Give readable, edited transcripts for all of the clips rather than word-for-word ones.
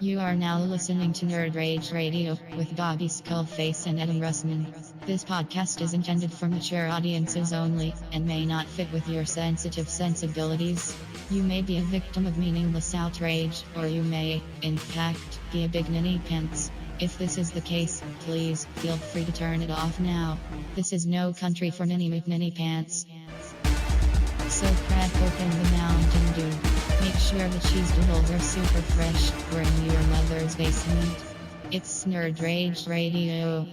You are now listening to Nerd Rage Radio with Bobby Skullface and Adam Russman. This podcast is intended for mature audiences only and may not fit with your sensitive sensibilities. You may be a victim of meaningless outrage, or you may, in fact, be a big ninny pants. If this is the case, please feel free to turn it off now. This is no country for ninny McNinny pants. So crack open the Mountain Dew. Make sure the cheese doodles are super fresh. We're in your mother's basement. It's Nerd Rage Radio.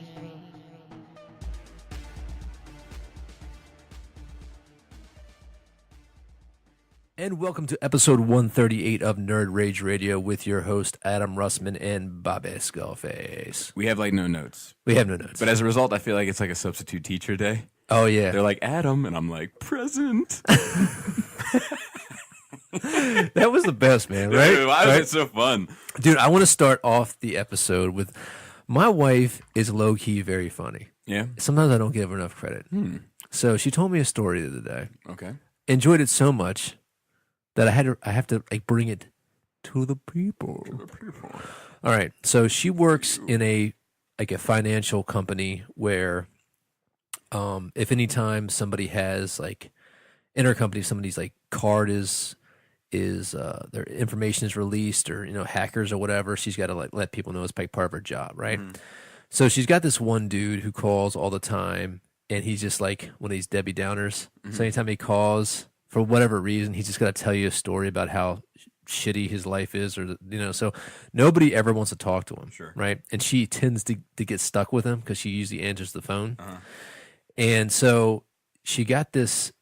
And welcome to episode 138 of Nerd Rage Radio with your host, Adam Russman and Bobby Skullface. We have no notes. We have no notes. But as a result, I feel like it's like a substitute teacher day. Oh, yeah. They're like, Adam, and I'm like, present. That was the best, man, right? Dude, why was it so fun? Dude, I want to start off the episode with, my wife is low-key very funny. Yeah? Sometimes I don't give her enough credit. So she told me a story the other day. Okay. Enjoyed it so much that I have to like bring it to the people. All right. So she works in a financial company where if any time somebody has like in her company, somebody's like card is their information is released, or hackers or whatever, she's got to like let people know. It's like part of her job, right? So she's got this one dude who calls all the time, and he's just like one of these Debbie Downers. So anytime he calls, for whatever reason, he's just got to tell you a story about how shitty his life is, or so nobody ever wants to talk to him, right? And she tends to get stuck with him because she usually answers the phone. And so she got this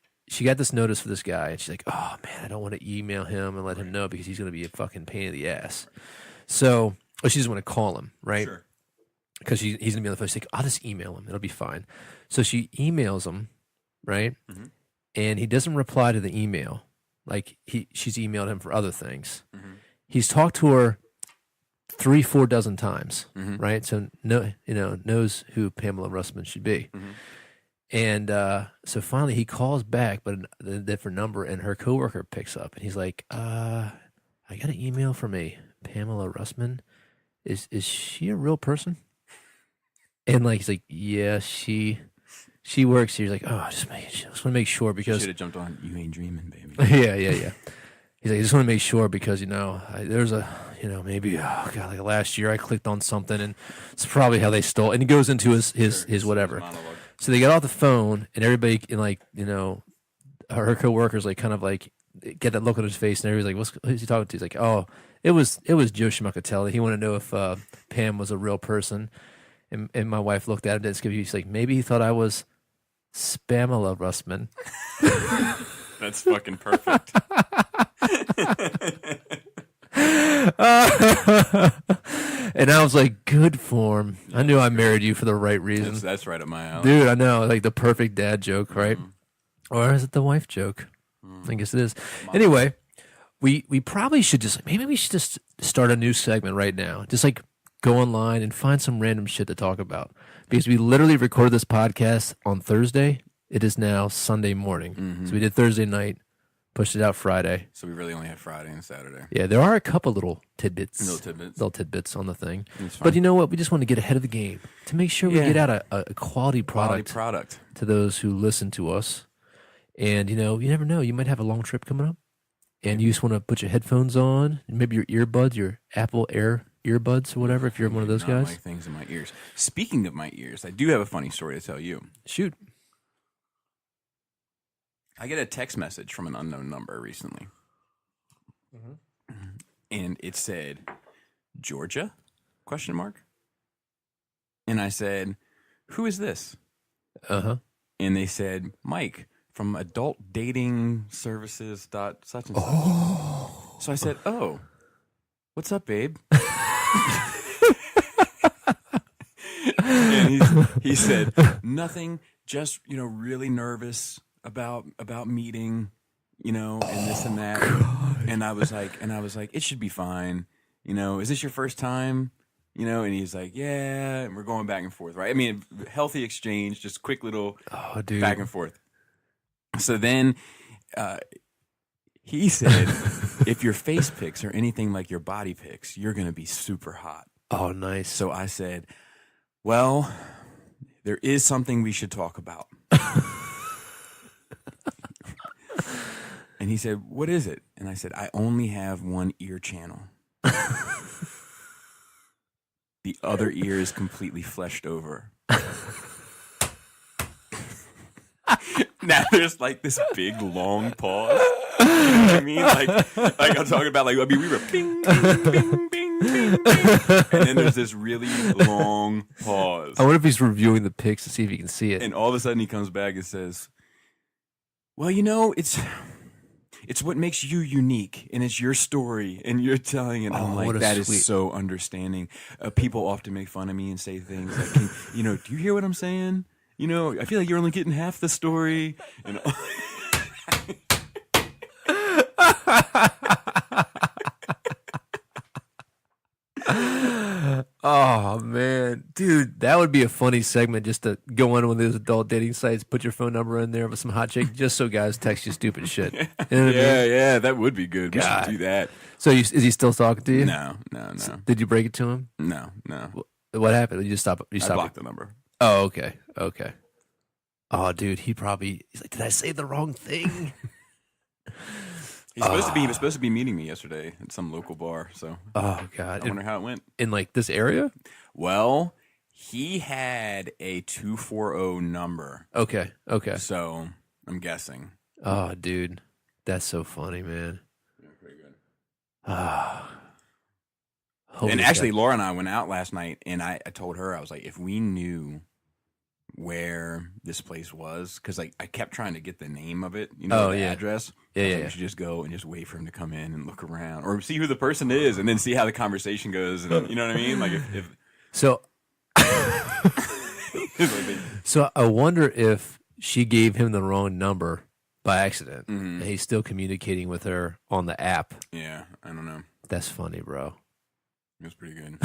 notice for this guy, and she's like, oh man, I don't want to email him and let him know because he's going to be a fucking pain in the ass. So she just want to call him, right? Because he's going to be on the phone. She's like, I'll just email him, it'll be fine. So she emails him, right? And he doesn't reply to the email. Like she's emailed him for other things. He's talked to her 3-4 dozen times, right? So knows who Pamela Russman should be. And so finally he calls back, but a different number, and her coworker picks up, and he's like, I got an email from a Pamela Russman. Is she a real person? And like he's like, yeah, she works here. He's like, oh, I just want to make sure because Should have jumped on. You ain't dreaming, baby. yeah. He's like, I just want to make sure because there's a maybe like last year I clicked on something, and it's probably how they stole. And he goes into his whatever. So they get off the phone, and everybody her coworkers like kind of like get that look on his face, and everybody's like, who's he talking to? He's like, oh, it was Joe Schmuckatelli. He wanted to know if Pam was a real person. And my wife looked at him, didn't skip you. She's like, maybe he thought I was Spamela Russman. That's fucking perfect. And I was like, good form. I knew I married you for the right reasons. That's right up my alley. Dude, I know. Like the perfect dad joke, right? Or is it the wife joke? I guess it is. Anyway, we probably should maybe we should just start a new segment right now. Just like go online and find some random shit to talk about. Because we literally recorded this podcast on Thursday. It is now Sunday morning. So we did Thursday night, pushed it out Friday. So we really only had Friday and Saturday. Yeah, there are a couple little tidbits. Little tidbits on the thing. But you know what? We just want to get ahead of the game to make sure we get out a quality product to those who listen to us. And, you never know. You might have a long trip coming up, and you just want to put your headphones on, maybe your earbuds, your Apple Air earbuds or whatever, if you're one of those guys. Like things in my ears. Speaking of my ears, I do have a funny story to tell you. Shoot. I get a text message from an unknown number recently. And it said, Georgia? ? And I said, who is this? And they said, Mike from adult dating services such and such. So I said, oh, what's up, babe? And he said, nothing, just, really nervous about meeting, and this and that. And I was like, it should be fine. Is this your first time? And he's like, yeah, and we're going back and forth, right? I mean, healthy exchange, just quick little back and forth. So then He said, if your face pics are anything like your body pics, you're going to be super hot. Oh, nice. So I said, well, there is something we should talk about. And he said, what is it? And I said, I only have one ear channel. The other ear is completely fleshed over. Now there's like this big long pause. You know what I mean? Like I'm talking about, like, I mean, we were bing, bing, bing, bing, bing, bing. And then there's this really long pause. I wonder if he's reviewing the pics to see if he can see it. And all of a sudden he comes back and says, well, you know, it's what makes you unique, and it's your story, and you're telling it. I'm like, that is so understanding. People often make fun of me and say things like, do you hear what I'm saying? You know, I feel like you're only getting half the story. And oh man, dude, that would be a funny segment, just to go on one of those adult dating sites, put your phone number in there with some hot chick, just so guys text you stupid shit. You know what I mean? Yeah, that would be good. God. We should do that. So is he still talking to you? No. Did you break it to him? No. What happened? You just stop. You I stop. blocked the number. Oh, okay. Oh, dude, he's like, did I say the wrong thing? He was supposed to be meeting me yesterday at some local bar. So, oh god, I wonder how it went. In like this area? Well, he had a 240 number. Okay. So I'm guessing. Oh, dude, that's so funny, man. Yeah, pretty good. And actually, Laura and I went out last night, and I told her, I was like, if we knew where this place was, because like I kept trying to get the name of it, the address. Yeah. We should just go and just wait for him to come in and look around, or see who the person is, and then see how the conversation goes. And you know what I mean? Like if so. So I wonder if she gave him the wrong number by accident, and he's still communicating with her on the app. Yeah, I don't know. That's funny, bro. It was pretty good.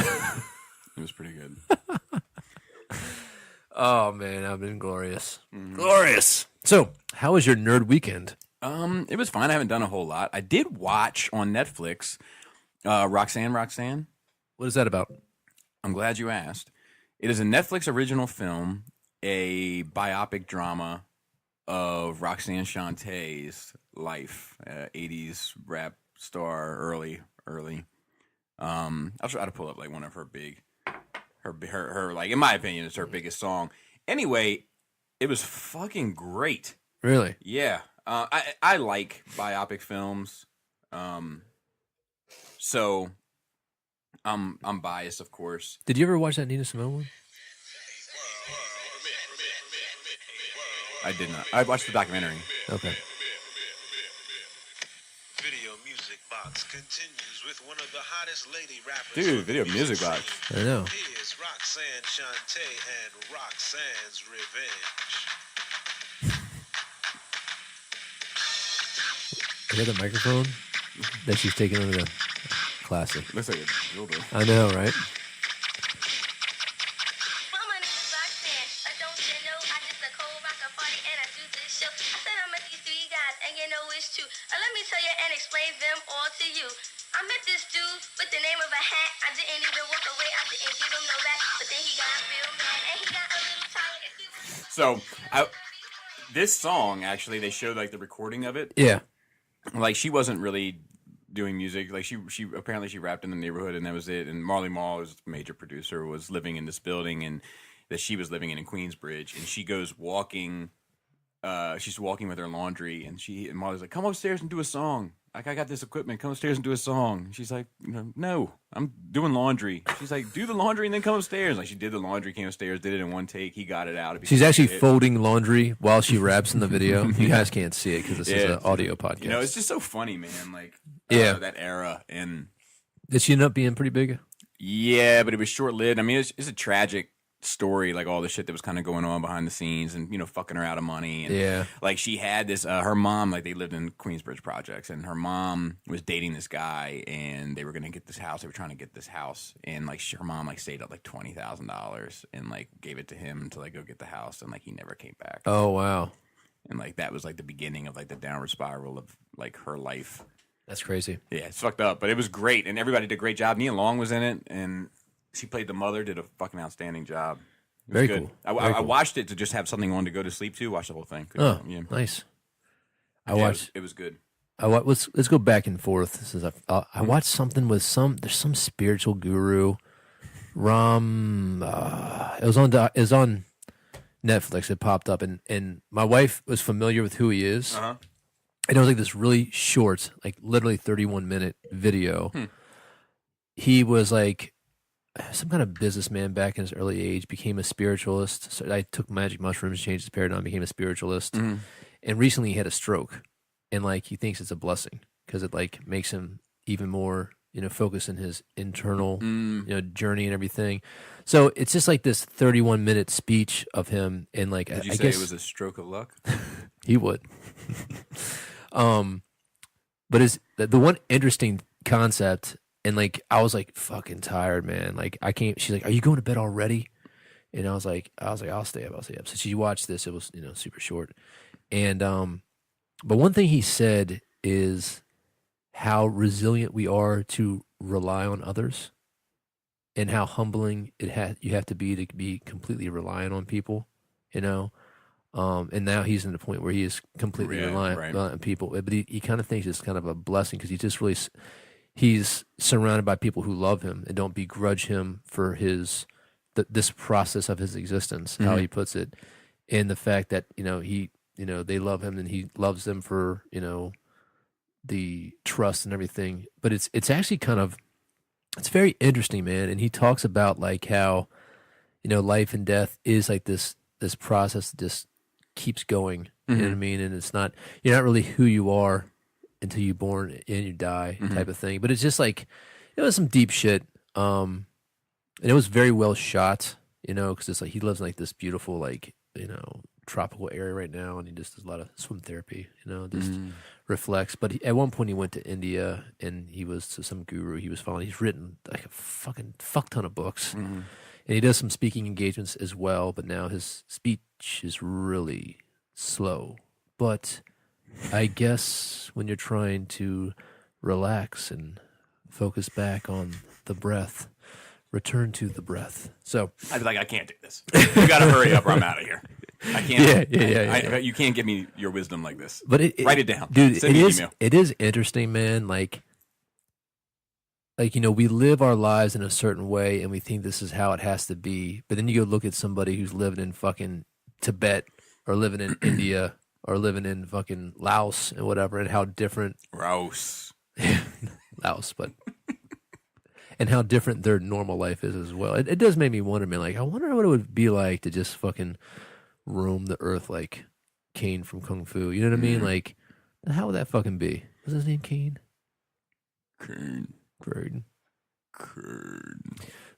Oh man, I've been glorious. Glorious. So, how was your nerd weekend? It was fine. I haven't done a whole lot. I did watch on Netflix Roxanne. What is that about? I'm glad you asked. It is a Netflix original film, a biopic drama of Roxanne Shanté's life, 80s rap star, early. I'll try to pull up like one of her big, her like, in my opinion, it's her biggest song. Anyway, it was fucking great. Really? Yeah. I like biopic films. So I'm biased, of course. Did you ever watch that Nina Simone one? I did not. I watched the documentary. Okay. Video Music Box continues with one of the hottest lady rappers. Dude, Video Music Box. I know. Here's Roxanne Shante and Roxanne's Revenge. Is that the microphone that she's taking on the classic? Looks like a dildo. I know, right? My name is Roxanne. I don't you know I just a cold rock a party and I do this show. I said I met these three guys and you know it's true. Let me tell you and explain them all to you. I met this dude with the name of a hat. I didn't even walk away. I didn't give him no rap. But then he got real mad and he got a little tired. So, this song, actually, they showed like the recording of it. Yeah. Like, she wasn't really doing music. Like, she apparently she rapped in the neighborhood, and that was it. And Marley Marl, who's a major producer, was living in this building, and that she was living in Queensbridge. And she goes walking. She's walking with her laundry, and Marley's like, "Come upstairs and do a song. Like, I got this equipment. Come upstairs and do a song." She's like, "No, I'm doing laundry." She's like, "Do the laundry and then come upstairs." Like, she did the laundry, came upstairs, did it in one take. He got it out. She's actually folding laundry while she raps in the video. You guys can't see it because this is an audio podcast. It's just so funny, man. Like, that era. And did she end up being pretty big? Yeah, but it was short lived. I mean, it's a tragic story, like all the shit that was kind of going on behind the scenes, and fucking her out of money. And like, she had this her mom, like, they lived in Queensbridge projects, and her mom was dating this guy, and they were gonna get this house. They were trying to get this house, and like, her mom like saved up like $20,000 and like gave it to him to like go get the house, and like he never came back. Oh wow. And like that was like the beginning of like the downward spiral of like her life. That's crazy. Yeah, it's fucked up, but it was great, and everybody did a great job. Nia Long was in it, and she played the mother, did a fucking outstanding job. It was Very good. cool. I watched it to just have something on to go to sleep to. Watch the whole thing. Oh, yeah. nice. I Yeah, watched. It was good. Let's go back and forth. Since I watched something with there's some spiritual guru, Ram. It was on Netflix. It popped up, and my wife was familiar with who he is. Uh-huh. And it was like this really short, like literally 31-minute video. He was like some kind of businessman back in his early age, became a spiritualist. So I took magic mushrooms, changed his paradigm, became a spiritualist. And recently he had a stroke. And like he thinks it's a blessing because it like makes him even more, focused in his internal, journey and everything. So it's just like this 31-minute speech of him. And like, Did you I say guess it was a stroke of luck? he would. But is the one interesting concept, and like I was like fucking tired, man. Like I can't. She's like, "Are you going to bed already?" And I was like, "I'll stay up. I'll stay up." So she watched this. It was super short, and but one thing he said is how resilient we are to rely on others, and how humbling you have to be completely reliant on people, And now he's in the point where he is completely reliant on people. But he kind of thinks it's kind of a blessing because he's surrounded by people who love him and don't begrudge him for this process of his existence, how he puts it, and the fact that they love him and he loves them for the trust and everything. But it's actually it's very interesting, man. And he talks about like how life and death is like this process that just keeps going. You know what I mean? And you're not really who you are until you're born and you die type of thing. But it's just like, it was some deep shit. And it was very well shot, because it's like he lives in like this beautiful, like, tropical area right now. And he just does a lot of swim therapy, just reflects. But at one point he went to India and he was to some guru he was following. He's written like a fucking fuck ton of books. And he does some speaking engagements as well, but now his speech is really slow. But I guess when you're trying to relax and focus back on the breath, return to the breath. So I'd be like, I can't do this. You got to hurry up or I'm out of here. I can't. Yeah. You can't give me your wisdom like this. But write it down, dude. Send me an email. It is interesting, man. Like we live our lives in a certain way and we think this is how it has to be. But then you go look at somebody who's living in fucking Tibet or living in India or living in fucking Laos and whatever, and how different Laos, but and how different their normal life is as well. It does make me wonder, man. Like, I wonder what it would be like to just fucking roam the earth like Kane from Kung Fu. You know what I mean? Like, how would that fucking be? Was his name Kane? Kane.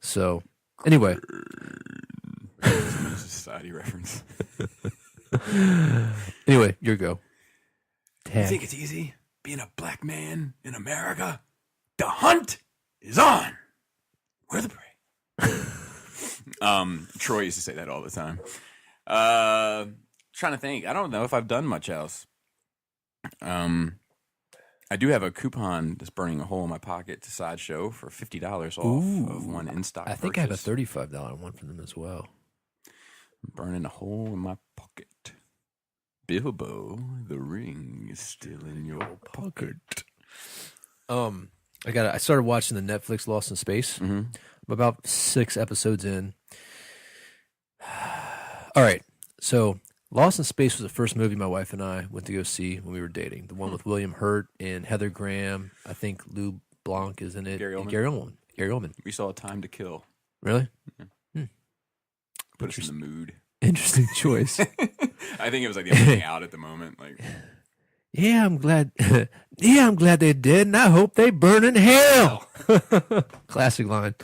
So, anyway. Society reference. Anyway, your go. You think it's easy being a black man in America? The hunt is on. We're the prey. Troy used to say that all the time. Trying to think. I don't know if I've done much else. I do have a coupon that's burning a hole in my pocket to Sideshow for $50 off of one in-stock I think purchase. I have a $35 one from them as well. Burning a hole in my pocket. Bilbo, the ring is still in your pocket. I started watching the Netflix Lost in Space. I'm about 6 episodes in. All right. So Lost in Space was the first movie my wife and I went to go see when we were dating. The one with William Hurt and Heather Graham. I think Lou Blanc is in it. Gary Oldman. Gary Oldman. We saw A Time to Kill. Really? Put us in the mood. Interesting choice. I think it was like the only thing out at the moment. Like, yeah, I'm glad. Yeah, I'm glad they did, and I hope they burn in hell. Classic line.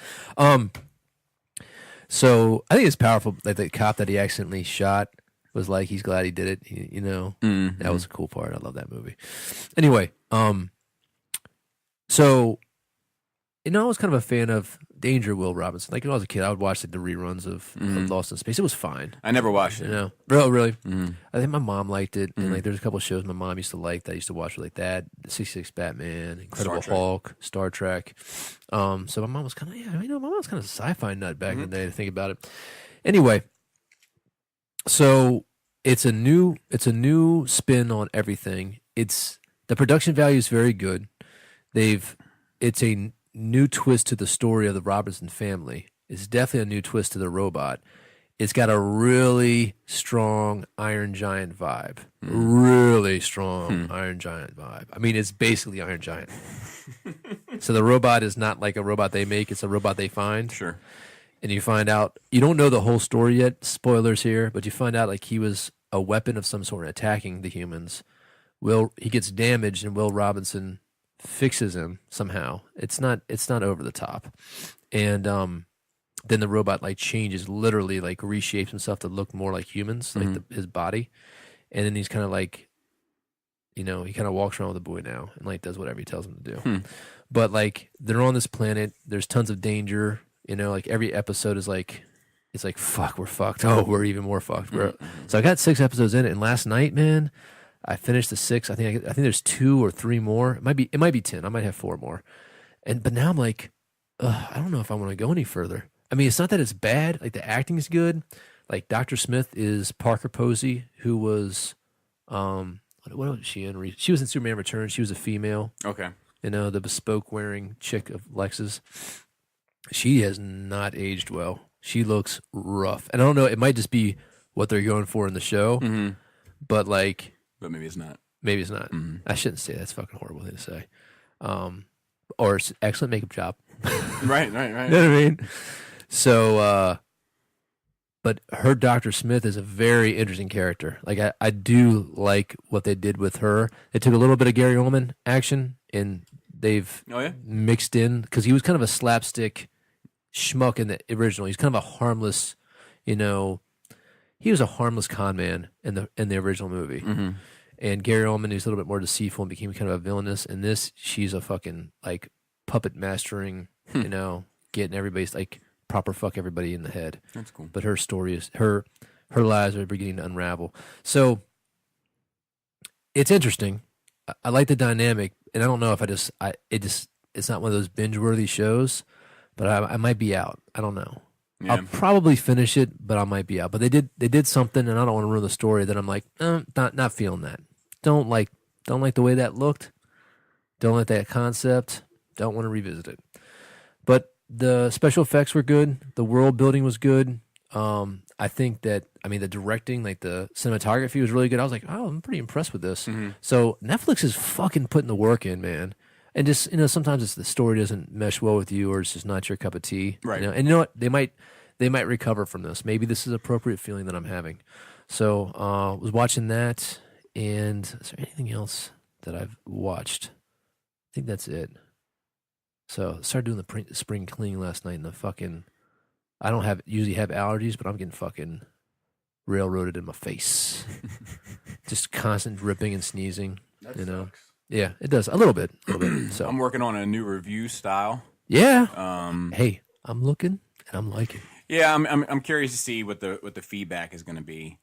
So I think it's powerful that the cop that he accidentally shot was like, he's glad he did it. That was a cool part. I love that movie. Anyway, so I was kind of a fan of Danger Will Robinson. Like when I was a kid, I would watch like the reruns of Lost in Space. It was fine. I never watched it. You know, really. I think my mom liked it, and like there's a couple of shows my mom used to like that I used to watch like that, 66 Batman, Incredible Hulk, Star Trek. So my mom was kind of my mom's kind of a sci-fi nut back in the day to think about it. Anyway, so it's a new spin on everything. The production value is very good. It's a new twist to the story of the Robinson family. It's definitely a new twist to the robot. It's got a really strong Iron Giant vibe. Really strong Iron Giant vibe. I mean, it's basically Iron Giant. So the robot is not like a robot they make. It's a robot they find. Sure. And you find out, you don't know the whole story yet, spoilers here, but you find out like he was a weapon of some sort attacking the humans. He gets damaged and Will Robinson fixes him somehow. It's not over the top. And then the robot like changes, literally like reshapes himself to look more like humans, like his body. And then he's kind of like, he kind of walks around with a boy now and like does whatever he tells him to do. But like they're on this planet, there's tons of danger, like every episode is like, it's like, fuck, we're fucked. Oh, we're even more fucked. So I got 6 episodes in it, and last night, man, I finished the 6. I think there's 2 or 3 more. It might be 10. I might have 4 more. But now I'm like, I don't know if I want to go any further. I mean, it's not that it's bad. Like the acting is good. Like Dr. Smith is Parker Posey, who was, what was she in? She was in Superman Returns. She was a female. Okay. The bespoke wearing chick of Lex's. She has not aged well. She looks rough. And I don't know, it might just be what they're going for in the show. But like, but maybe it's not. Maybe it's not. I shouldn't say that. That's a fucking horrible thing to say. Or it's excellent makeup job. Right. You know what I mean? So, but her Dr. Smith is a very interesting character. Like, I do like what they did with her. They took a little bit of Gary Oldman action and they've mixed in, because he was kind of a slapstick schmuck in the original. He's kind of a harmless, he was a harmless con man in the original movie. And Gary Oldman, who's a little bit more deceitful and became kind of a villainous. In this, she's a fucking like puppet mastering, getting everybody's like proper fuck everybody in the head. That's cool. But her story is her lives are beginning to unravel. So it's interesting. I like the dynamic, and I don't know if it's not one of those binge worthy shows, but I might be out. I don't know. Yeah. I'll probably finish it, but I might be out. But they did something, and I don't want to ruin the story. That I'm like, not feeling that. Don't like the way that looked. Don't like that concept. Don't want to revisit it. But the special effects were good. The world building was good. I think that the directing, like the cinematography, was really good. I was like, oh, I'm pretty impressed with this. So Netflix is fucking putting the work in, man. And just sometimes it's the story doesn't mesh well with you, or it's just not your cup of tea. Right. And you know what? They might recover from this. Maybe this is an appropriate feeling that I'm having. So was watching that. And is there anything else that I've watched? I think that's it. So I started doing the spring cleaning last night, and I don't usually have allergies, but I'm getting fucking railroaded in my face. Just constant dripping and sneezing. That sucks. Yeah, it does a little bit. So I'm working on a new review style. Yeah. Hey, I'm looking and I'm liking. Yeah, I'm curious to see what the feedback is going to be.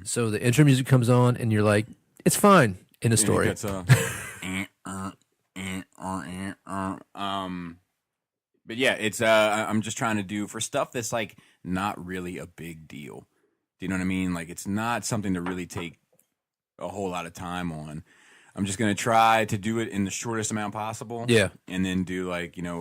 So the intro music comes on, and you're like, it's fine in the story. It's but yeah, it's I'm just trying to do for stuff that's like not really a big deal. Do you know what I mean? Like it's not something to really take a whole lot of time on. I'm just going to try to do it in the shortest amount possible. Yeah. And then do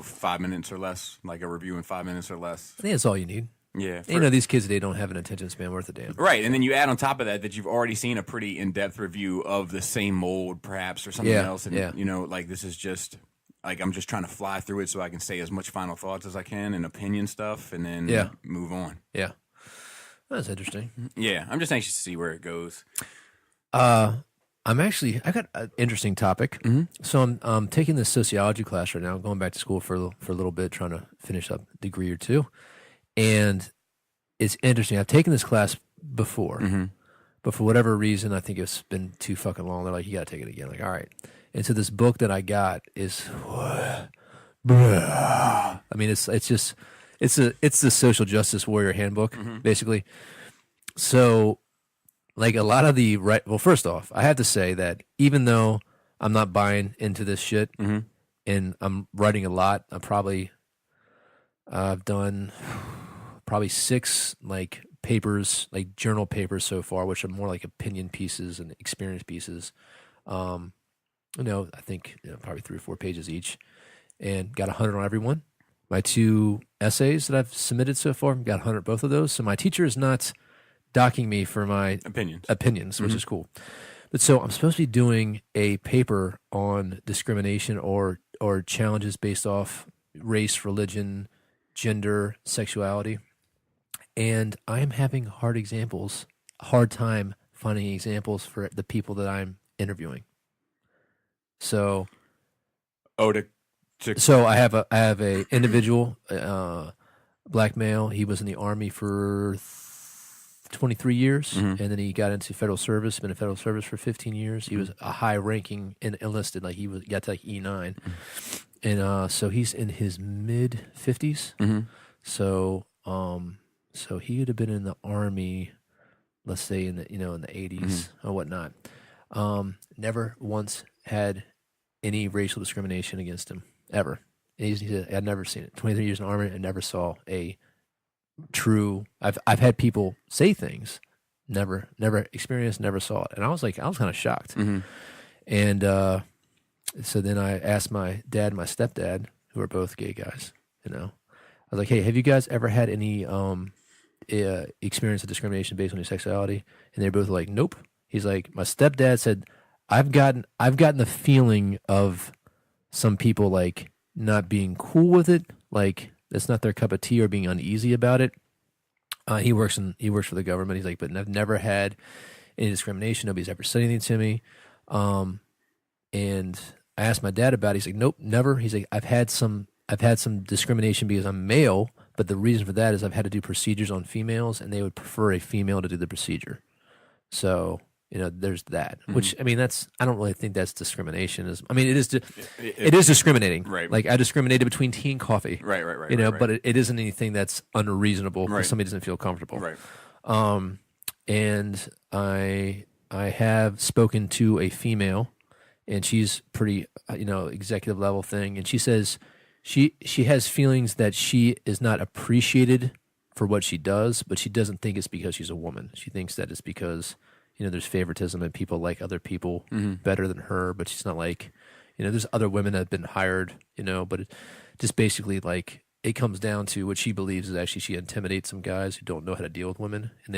5 minutes or less, like a review in 5 minutes or less. I think that's all you need. Yeah. These kids today don't have an attention span worth a damn. Right. And then you add on top of that you've already seen a pretty in-depth review of the same mold, perhaps, or something else. And, this is just, I'm just trying to fly through it so I can say as much final thoughts as I can and opinion stuff and then move on. Yeah. That's interesting. Yeah. I'm just anxious to see where it goes. I got an interesting topic. So I'm taking this sociology class right now. I'm going back to school for a little bit, trying to finish up a degree or two. And it's interesting. I've taken this class before, but for whatever reason, I think it's been too fucking long. They're like, you got to take it again. Like, all right. And so this book that I got is I mean, it's the social justice warrior handbook, basically. So, like a lot of the right. Well, first off, I have to say that even though I'm not buying into this shit, and I'm writing a lot, I've done probably 6 like papers, like journal papers so far, which are more like opinion pieces and experience pieces. I think probably 3 or 4 pages each, and got 100 on every one. My 2 essays that I've submitted so far got 100 both of those. So my teacher is not docking me for my opinions, which is cool. But so I'm supposed to be doing a paper on discrimination or challenges based off race, religion, gender, sexuality. And I am having hard time finding examples for the people that I'm interviewing. So, so I have a individual, black male. He was in the Army for 23 years, and then he got into federal service. Been in federal service for 15 years. He was a high-ranking and enlisted. Like got to like E9, and so he's in his mid 50s. So he would have been in the Army, let's say in the in the 80s or whatnot. Never once had any racial discrimination against him ever. I'd never seen it. 23 years in the Army, I never saw a true. I've had people say things, never experienced, never saw it, and I was kind of shocked. And so then I asked my dad and my stepdad, who are both gay guys. I was like, hey, have you guys ever had any experience of discrimination based on your sexuality? And they're both like, nope. He's like, my stepdad said, I've gotten the feeling of some people like not being cool with it, like it's not their cup of tea, or being uneasy about it. He works for the government. He's like, but I've never had any discrimination. Nobody's ever said anything to me. And I asked my dad about it. He's like, nope, never. He's like, I've had some discrimination because I'm male, but the reason for that is I've had to do procedures on females, and they would prefer a female to do the procedure. So there's that. Which I mean, I don't really think that's discrimination. It is discriminating. Right. Like I discriminated between tea and coffee. Right. But it isn't anything that's unreasonable because somebody doesn't feel comfortable. Right. And I have spoken to a female, and she's pretty, executive level thing, and she says she has feelings that she is not appreciated for what she does, but she doesn't think it's because she's a woman. She thinks that it's because there's favoritism and people like other people better than her, but she's not like, there's other women that have been hired, but it just basically like it comes down to what she believes is actually she intimidates some guys who don't know how to deal with women, and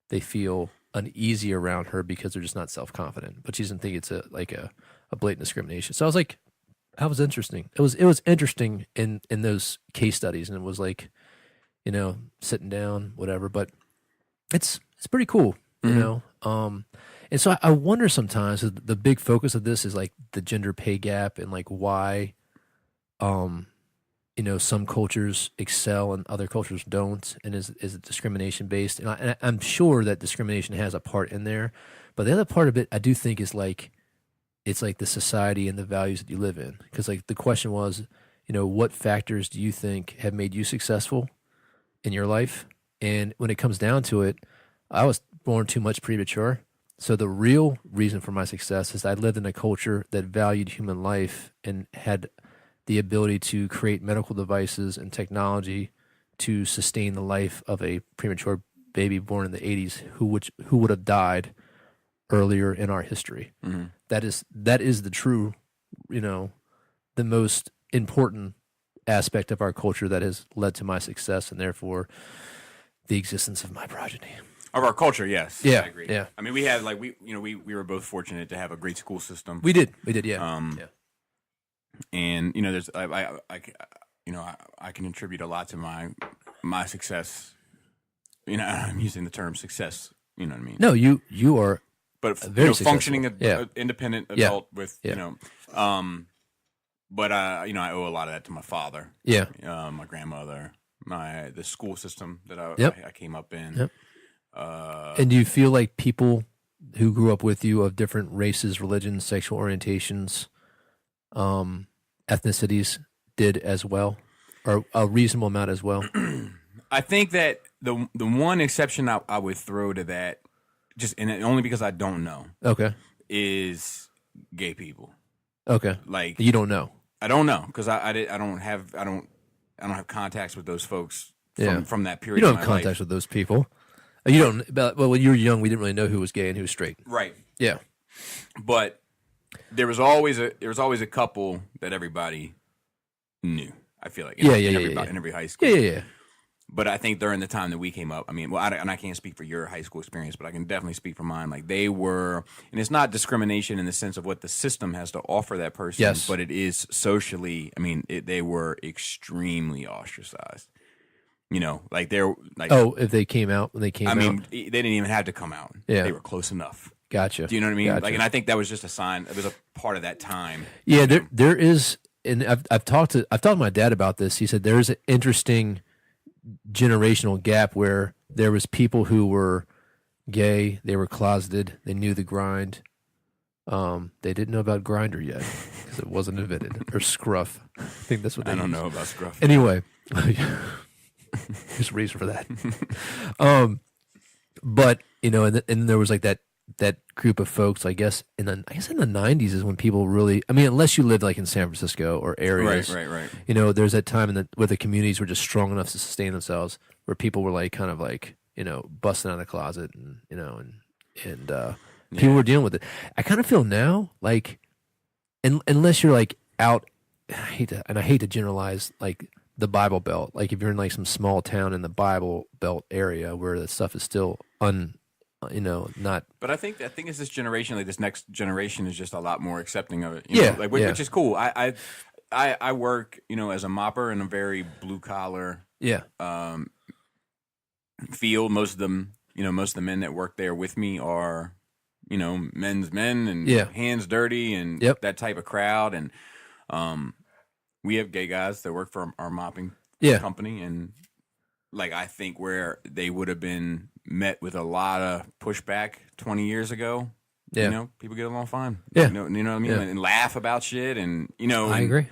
they feel uneasy around her because they're just not self-confident, but she doesn't think it's a blatant discrimination. So I was like, that was interesting. It was interesting in those case studies, and it was like, sitting down, whatever, but it's pretty cool. And so I wonder sometimes the big focus of this is like the gender pay gap and like why, some cultures excel and other cultures don't, and is it discrimination based? And I'm sure that discrimination has a part in there, but the other part of it I do think is like, it's like the society and the values that you live in. Because like the question was, what factors do you think have made you successful in your life? And when it comes down to it, I was born too much premature. So the real reason for my success is I lived in a culture that valued human life and had the ability to create medical devices and technology to sustain the life of a premature baby born in the 80s who would have died earlier in our history. That is the true, the most important aspect of our culture that has led to my success and therefore the existence of my progeny. Of our culture, yes. Yeah, I agree. yeah. I mean, we had like we were both fortunate to have a great school system. We did, yeah. Yeah. And there's I can attribute a lot to my success. I'm using the term success. You know what I mean? No, you are, but very functioning successful. independent adult with but I owe a lot of that to my father. Yeah. My grandmother, the school system that I came up in. Yep. And do you feel like people who grew up with you of different races, religions, sexual orientations, ethnicities did as well, or a reasonable amount as well? I think that the one exception I would throw to that, only because I don't know, Okay. is gay people. Okay. Like, You don't know. I don't know because I don't have contacts with those folks from that period. You don't of have my contacts life. with those people. You don't. Well, when you were young, we didn't really know who was gay and who was straight. Right. Yeah. But there was always a couple that everybody knew. I feel like in every high school. Yeah. But I think during the time that we came up, I mean, and I can't speak for your high school experience, but I can definitely speak for mine. Like they were, and it's not discrimination in the sense of what the system has to offer that person, Yes. but it is socially. I mean, they were extremely ostracized. You know, like they're like, if they came out when they came out. I mean, they didn't even have to come out. Yeah. They were close enough. Gotcha. Do you know what I mean? Gotcha. Like, and I think that was just a sign. It was a part of that time. Yeah, there is, and I've talked to my dad about this. He said there is an interesting generational gap where there was people who were gay, they were closeted, they knew the grind. They didn't know about Grinder yet because it wasn't invented, or Scruff. I think that's what they I don't use. know about Scruff. Anyway, there's a reason for that. But you know, and there was like that group of folks. I guess in the 90s is when people really. I mean, unless you lived like in San Francisco or areas, Right. You know, there's that time where the communities were just strong enough to sustain themselves, where people were like kind of like, you know, busting out of the closet, and you know, and people were dealing with it. I kind of feel now like, unless you're like out, I hate to generalize like the Bible Belt. Like if you're in like some small town in the Bible Belt area where the stuff is still not. But I think it's this generation, like this next generation, is just a lot more accepting of it. You know, like which is cool. I work, you know, as a mopper in a very blue collar field. Most of the men that work there with me are, you know, men's men and hands dirty and that type of crowd. And we have gay guys that work for our mopping company, and like I think where they would have been met with a lot of pushback 20 years ago. You know, people get along fine. You know what I mean? And laugh about shit, and you know, I agree.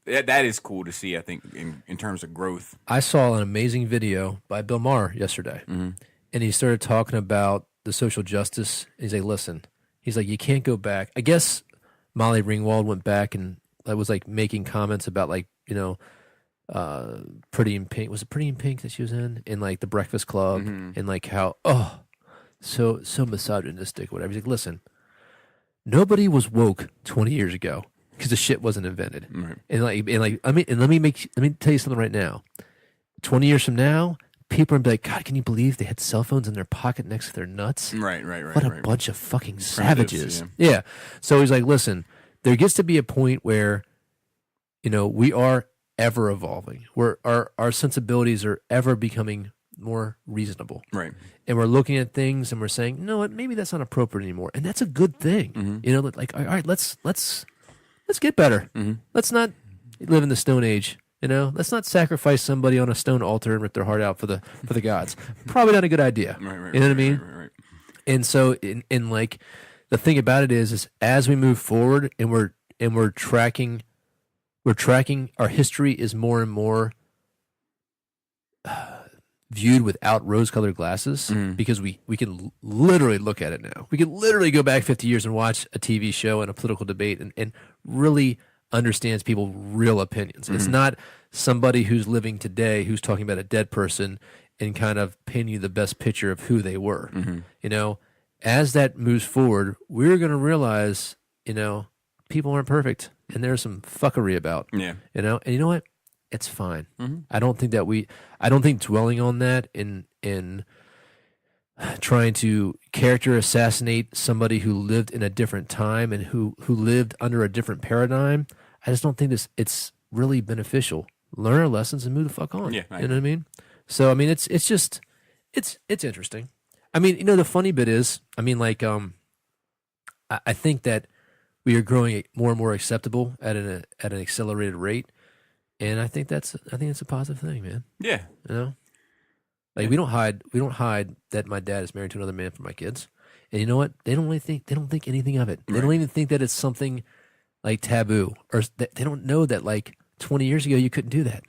That is cool to see. I think in terms of growth. I saw an amazing video by Bill Maher yesterday, and he started talking about the social justice. He's like, listen, he's like, you can't go back. I guess Molly Ringwald went back and was like making comments about like, you know, Pretty in Pink. Was it Pretty in Pink that she was in like The Breakfast Club, and like how so misogynistic, whatever. He's like, listen, nobody was woke 20 years ago because the shit wasn't invented. Right. And let me tell you something right now. 20 years from now, people are gonna be like, God, can you believe they had cell phones in their pocket next to their nuts? Right. What a bunch of fucking savages. Yeah. So he's like, listen, there gets to be a point where, you know, we are ever evolving, where our sensibilities are ever becoming more reasonable. Right. And we're looking at things and we're saying, you know what, maybe that's not appropriate anymore. And that's a good thing. You know, like, all right, let's get better. Let's not live in the Stone Age. You know, let's not sacrifice somebody on a stone altar and rip their heart out for the gods. Probably not a good idea. Right, you know what I mean? Right. And so, in like, the thing about it is as we move forward and we're tracking our history is more and more viewed without rose-colored glasses, because we can literally look at it now. We can literally go back 50 years and watch a TV show and a political debate and really understands people's real opinions. It's not somebody who's living today who's talking about a dead person and kind of painting you the best picture of who they were. You know, as that moves forward, we're going to realize, you know, people aren't perfect and there's some fuckery about. You know, and you know what? It's fine. I don't think dwelling on that in trying to character assassinate somebody who lived in a different time and who lived under a different paradigm, I just don't think it's really beneficial. Learn our lessons and move the fuck on. You know what I mean? So I mean, it's just interesting. I mean, you know, the funny bit is, I mean, like, I think that we are growing more and more acceptable at an accelerated rate, and I think it's a positive thing, man. Yeah, you know. Like we don't hide that my dad is married to another man for my kids, and you know what? They don't think anything of it. They don't even think that it's something like taboo, or they don't know that like 20 years ago you couldn't do that,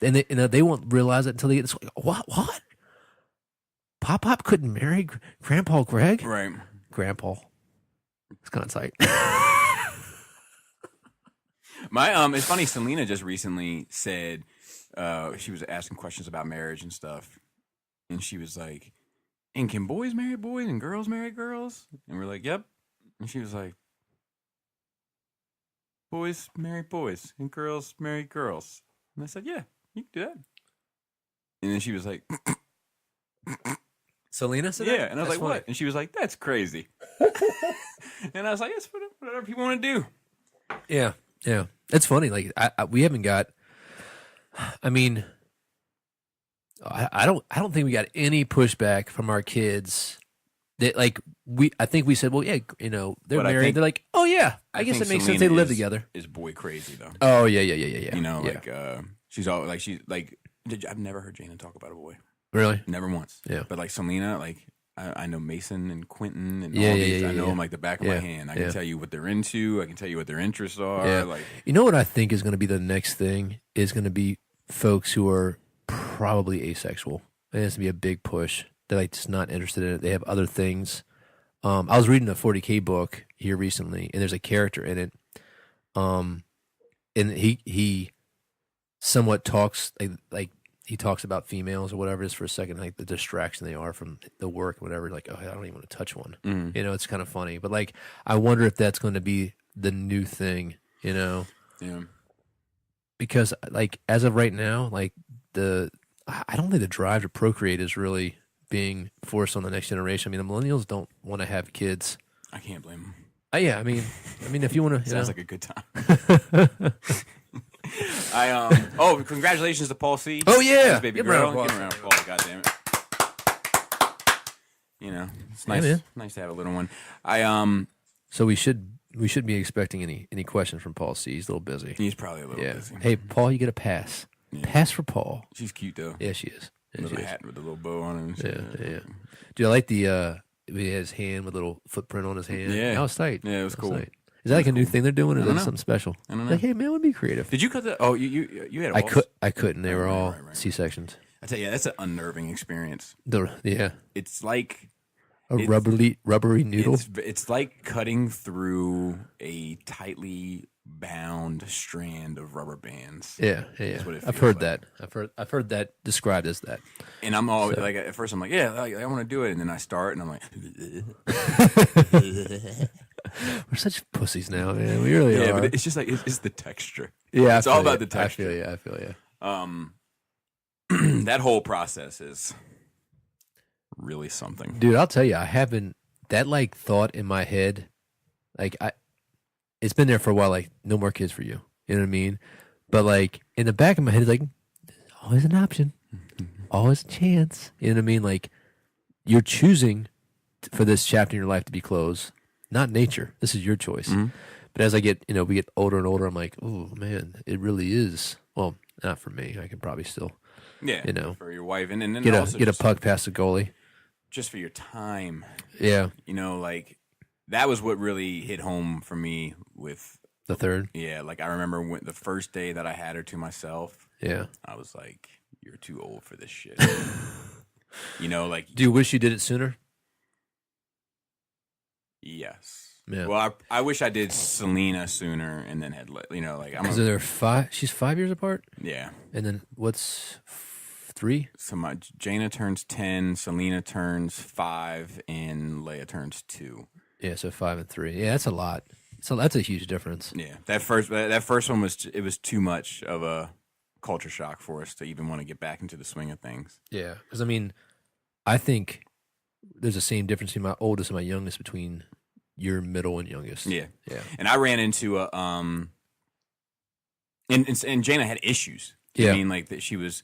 and they won't realize it until they get this. What? Pop couldn't marry Grandpa Greg? Right. Grandpa. It's kind of tight. It's funny. Selena just recently said she was asking questions about marriage and stuff, and she was like, "And can boys marry boys and girls marry girls?" And we're like, "Yep." And she was like, "Boys marry boys and girls marry girls." And I said, "Yeah, you can do that." And then she was like, Selena said "Yeah," that? and I was That's like, "What?" funny. And she was like, "That's crazy." And I was like, "It's whatever people want to do." Yeah. It's funny. Like we haven't got. I mean, I don't think we got any pushback from our kids. That like I think we said, well, yeah, they're But I married. think- They're like, oh yeah, I guess think it makes sense Selena they live is- together. Is boy crazy though? Oh yeah. You know, Yeah. like she's all like I've never heard Jana talk about a boy. Really? Never once. Yeah. But like Selena, like I know Mason and Quentin and Yeah, all yeah, these. yeah, I know yeah. them like the back of my Yeah, hand. I yeah. can tell you what they're into. I can tell you what their interests are. Yeah. Like You know what I think is going to be the next thing is going to be folks who are probably asexual. And it's going to be a big push. They're like just not interested in it. They have other things. I was reading a 40K book here recently, and there's a character in it. And he somewhat talks like he talks about females or whatever it is for a second, like the distraction they are from the work, whatever. Like, oh, I don't even want to touch one. It's kind of funny, but like, I wonder if that's going to be the new thing, yeah. because like as of right now, like I don't think the drive to procreate is really being forced on the next generation. I mean, the millennials don't want to have kids. I can't blame them. Yeah, I mean, if you want to, Sounds like a good time. Congratulations to Paul C. Oh, yeah. His baby Give him a girl. round of Give him a round of applause. God damn it. It's nice. man. Nice to have a little one. So we should be expecting any questions from Paul C. He's a little busy. He's probably a little Yeah. busy. Hey, Paul, you get a pass. Pass for Paul. She's cute though. Yeah, she is. Yeah, Little she is. hat with a little bow on it. And shit. Yeah. Dude, I like he had his hand with a little footprint on his hand. Yeah. That was tight. Yeah, it was That cool. tight. Is that like a new thing they're doing, or I is don't that know. something special? I don't know. Like, hey man, let me be creative. Did you cut that? Oh, you had. I couldn't. They were Right, all right. C-sections. I tell you, that's an unnerving experience. Yeah, It's like a It's- rubbery noodle. It's like cutting through a tightly bound strand of rubber bands. Yeah. what it I've feels heard like. that. I've heard that described as that. And I'm always like, at first I'm like, yeah, I want to do it, and then I start, and I'm like, We're such pussies now, man. We really yeah, are. but it's just like it's the texture. Yeah, It's all about the texture. I feel you. That whole process is really something. Dude, I'll tell you, I haven't that like thought in my head, like it's been there for a while. Like, no more kids for you. You know what I mean? But like in the back of my head, it's like always an option, always a chance. You know what I mean? Like you're choosing for this chapter in your life to be closed, not nature. This is your choice. Mm-hmm. But as I get, we get older and older, I'm like, oh man, it really is. Well, not for me. I can probably still, Yeah, for your wife, and then get also a just, puck past the goalie. just for your time. Yeah, Like that was what really hit home for me with. the third. Yeah, like I remember when the first day that I had her to myself, Yeah. I was like, "You're too old for this shit." Like Do you wish you did it sooner? yes. Yeah. Well, I wish I did Selena sooner, and then had like I'm Because they're 5. She's 5 years apart, yeah. and then what's 3? So my Jana turns 10, Selena turns 5, and Leia turns 2. Yeah, so 5 and 3. Yeah, that's a lot. So that's a huge difference. Yeah, that first one was too much of a culture shock for us to even want to get back into the swing of things. Yeah, because I think there's the same difference between my oldest and my youngest between your middle and youngest. Yeah. Yeah. And I ran into a and Jana had issues. Yeah. I mean, like that she was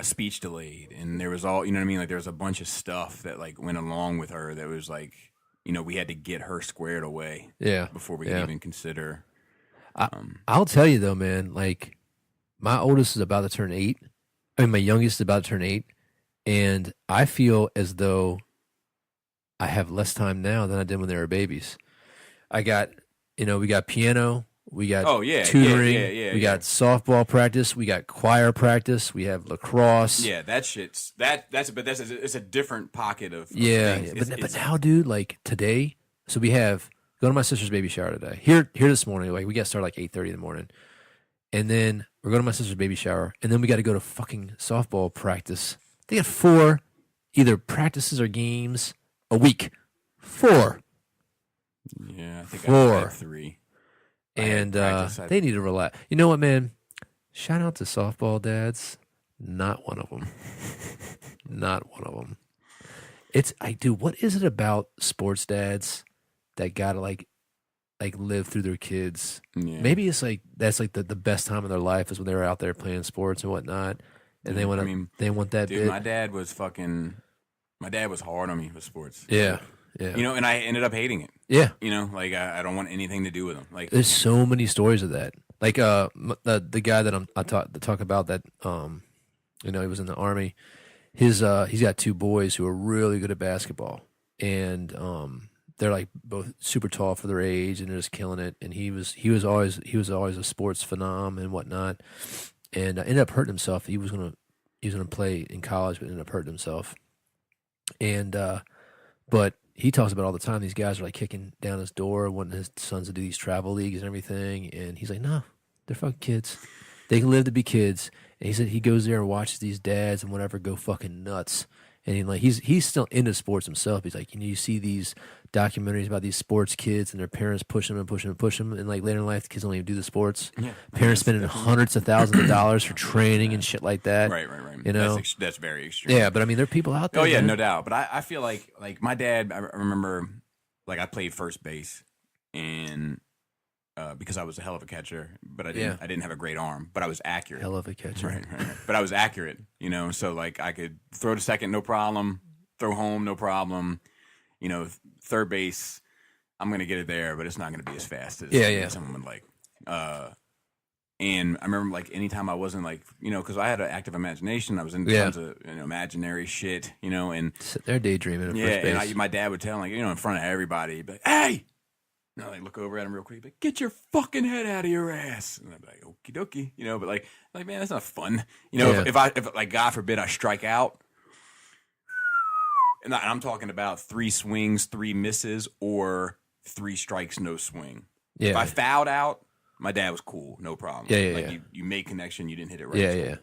speech delayed, and there was all like there was a bunch of stuff that like went along with her that was like we had to get her squared away Yeah. before we could even consider. I'll tell you though, man, like my oldest is about to turn 8. I mean, my youngest is about to turn 8, and I feel as though I have less time now than I did when they were babies. I got we got piano, we got yeah, tutoring, yeah, we got softball practice, we got choir practice, we have lacrosse. Yeah, that shit's it's a different pocket of Yeah, things. but now, dude, like today, so we have go to my sister's baby shower today. Here this morning, like we got started like 8:30 in the morning, and then we're going to my sister's baby shower, and then we got to go to fucking softball practice. They got 4 either practices or games a week. 4. Yeah, I think 4. I had 3. And they need to relax. You know what, man? Shout out to softball dads. Not one of them. Not one of them. What is it about sports dads that gotta like live through their kids? Yeah. Maybe it's like that's like the best time of their life is when they're out there playing sports and whatnot, and they want that. Dude, bit. my dad was hard on me with sports. Yeah. Yeah. And I ended up hating it. Yeah. Like I don't want anything to do with him. Like there's so many stories of that. Like the guy that I talk about that he was in the Army. He's got 2 boys who are really good at basketball, and they're like both super tall for their age, and they're just killing it. And he was always a sports phenom and whatnot, and ended up hurting himself. He was gonna play in college, but ended up hurting himself. And but he talks about all the time these guys are like kicking down his door, wanting his sons to do these travel leagues and everything, and he's like, no, they're fucking kids. They can live to be kids. And he said he goes there and watches these dads and whatever go fucking nuts. And he's still into sports himself. He's like, you see these documentaries about these sports kids and their parents push them and push them and push them. And like later in life, the kids don't even do the sports. Yeah. Parents spending hundreds of thousands of dollars for training and shit like that. Right. You know, that's very extreme. Yeah, but I mean, there are people out there. Oh yeah, man. no doubt. But I feel like my dad. I remember like I played first base and. Because I was a hell of a catcher, but I didn't have a great arm, but I was accurate. Hell of a catcher. Right. But I was accurate, so like I could throw to second, no problem, throw home, no problem, third base, I'm going to get it there, but it's not going to be as fast as someone would like. And I remember like anytime I wasn't like, because I had an active imagination, I was in tons of imaginary shit, and sitting there daydreaming at first base. And my dad would tell like, in front of everybody, but hey, and I look over at him real quick, like, get your fucking head out of your ass. And I'd be like, okie dokie, but like, man, that's not fun. If like, God forbid I strike out, and I'm talking about 3 swings, 3 misses, or 3 strikes, no swing. Yeah. If I fouled out, my dad was cool, no problem. You made connection, you didn't hit it right. Yeah.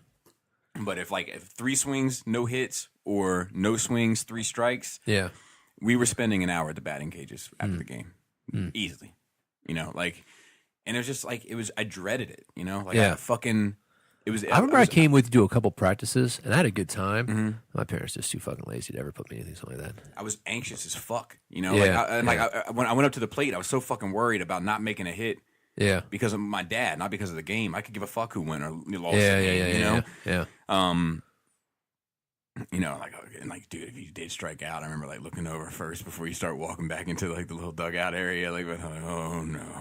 But if 3 swings, no hits, or no swings, 3 strikes, we were spending an hour at the batting cages after the game. Easily, and it was just like I dreaded it, I remember I came with you to a couple practices and I had a good time. Mm-hmm. My parents just too fucking lazy to ever put me in anything like that. I was anxious as fuck, when I went up to the plate, I was so fucking worried about not making a hit. Yeah, because of my dad, not because of the game. I could give a fuck who won or lost the game. Dude, if you did strike out, I remember like looking over first before you start walking back into like the little dugout area, oh no,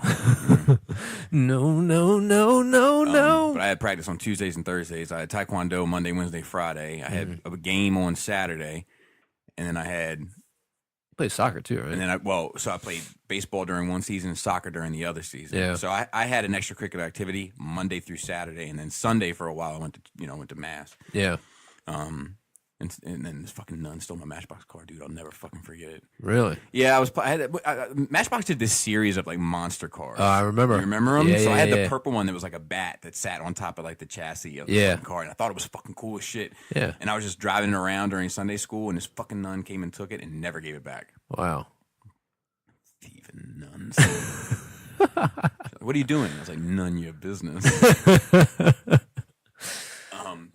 no. But I had practice on Tuesdays and Thursdays. I had Taekwondo Monday, Wednesday, Friday. I had a game on Saturday, and then I had played soccer too, right? And then I played baseball during one season and soccer during the other season. Yeah. So I had an extracurricular activity Monday through Saturday, and then Sunday for a while I went to mass. Yeah. And then this fucking nun stole my Matchbox car, dude. I'll never fucking forget it. Really? Yeah, Matchbox did this series of like monster cars. I remember. You remember them? I had the purple one that was like a bat that sat on top of like the chassis of the car, and I thought it was fucking cool as shit. Yeah. And I was just driving it around during Sunday school, and this fucking nun came and took it and never gave it back. Wow. Thieving nuns. What are you doing? I was like, none your business.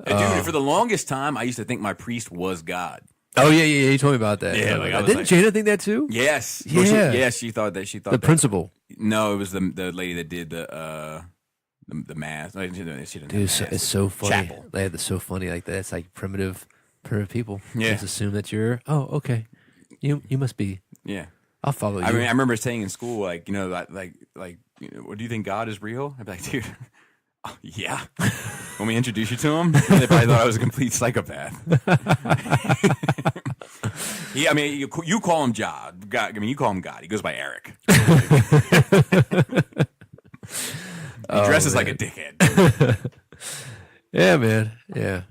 Dude, for the longest time, I used to think my priest was God. Oh yeah, you told me about that. Yeah, didn't Jana think that too? Yes. Yeah. Well, she thought that. She thought the principal. No, it was the lady that did the mass. Dude, it's so funny. Chapel. It's so funny. Like that's like primitive people. Yeah. Just assume that you're. Oh, okay. You must be. Yeah. I'll follow you. I mean, I remember saying in school, what do you think God is real? I'd be like, dude, oh, yeah. when we introduced you to him, they probably thought I was a complete psychopath. I mean, you call him God. You call him God. He goes by Eric. He dresses like a dickhead. Yeah, man. Yeah.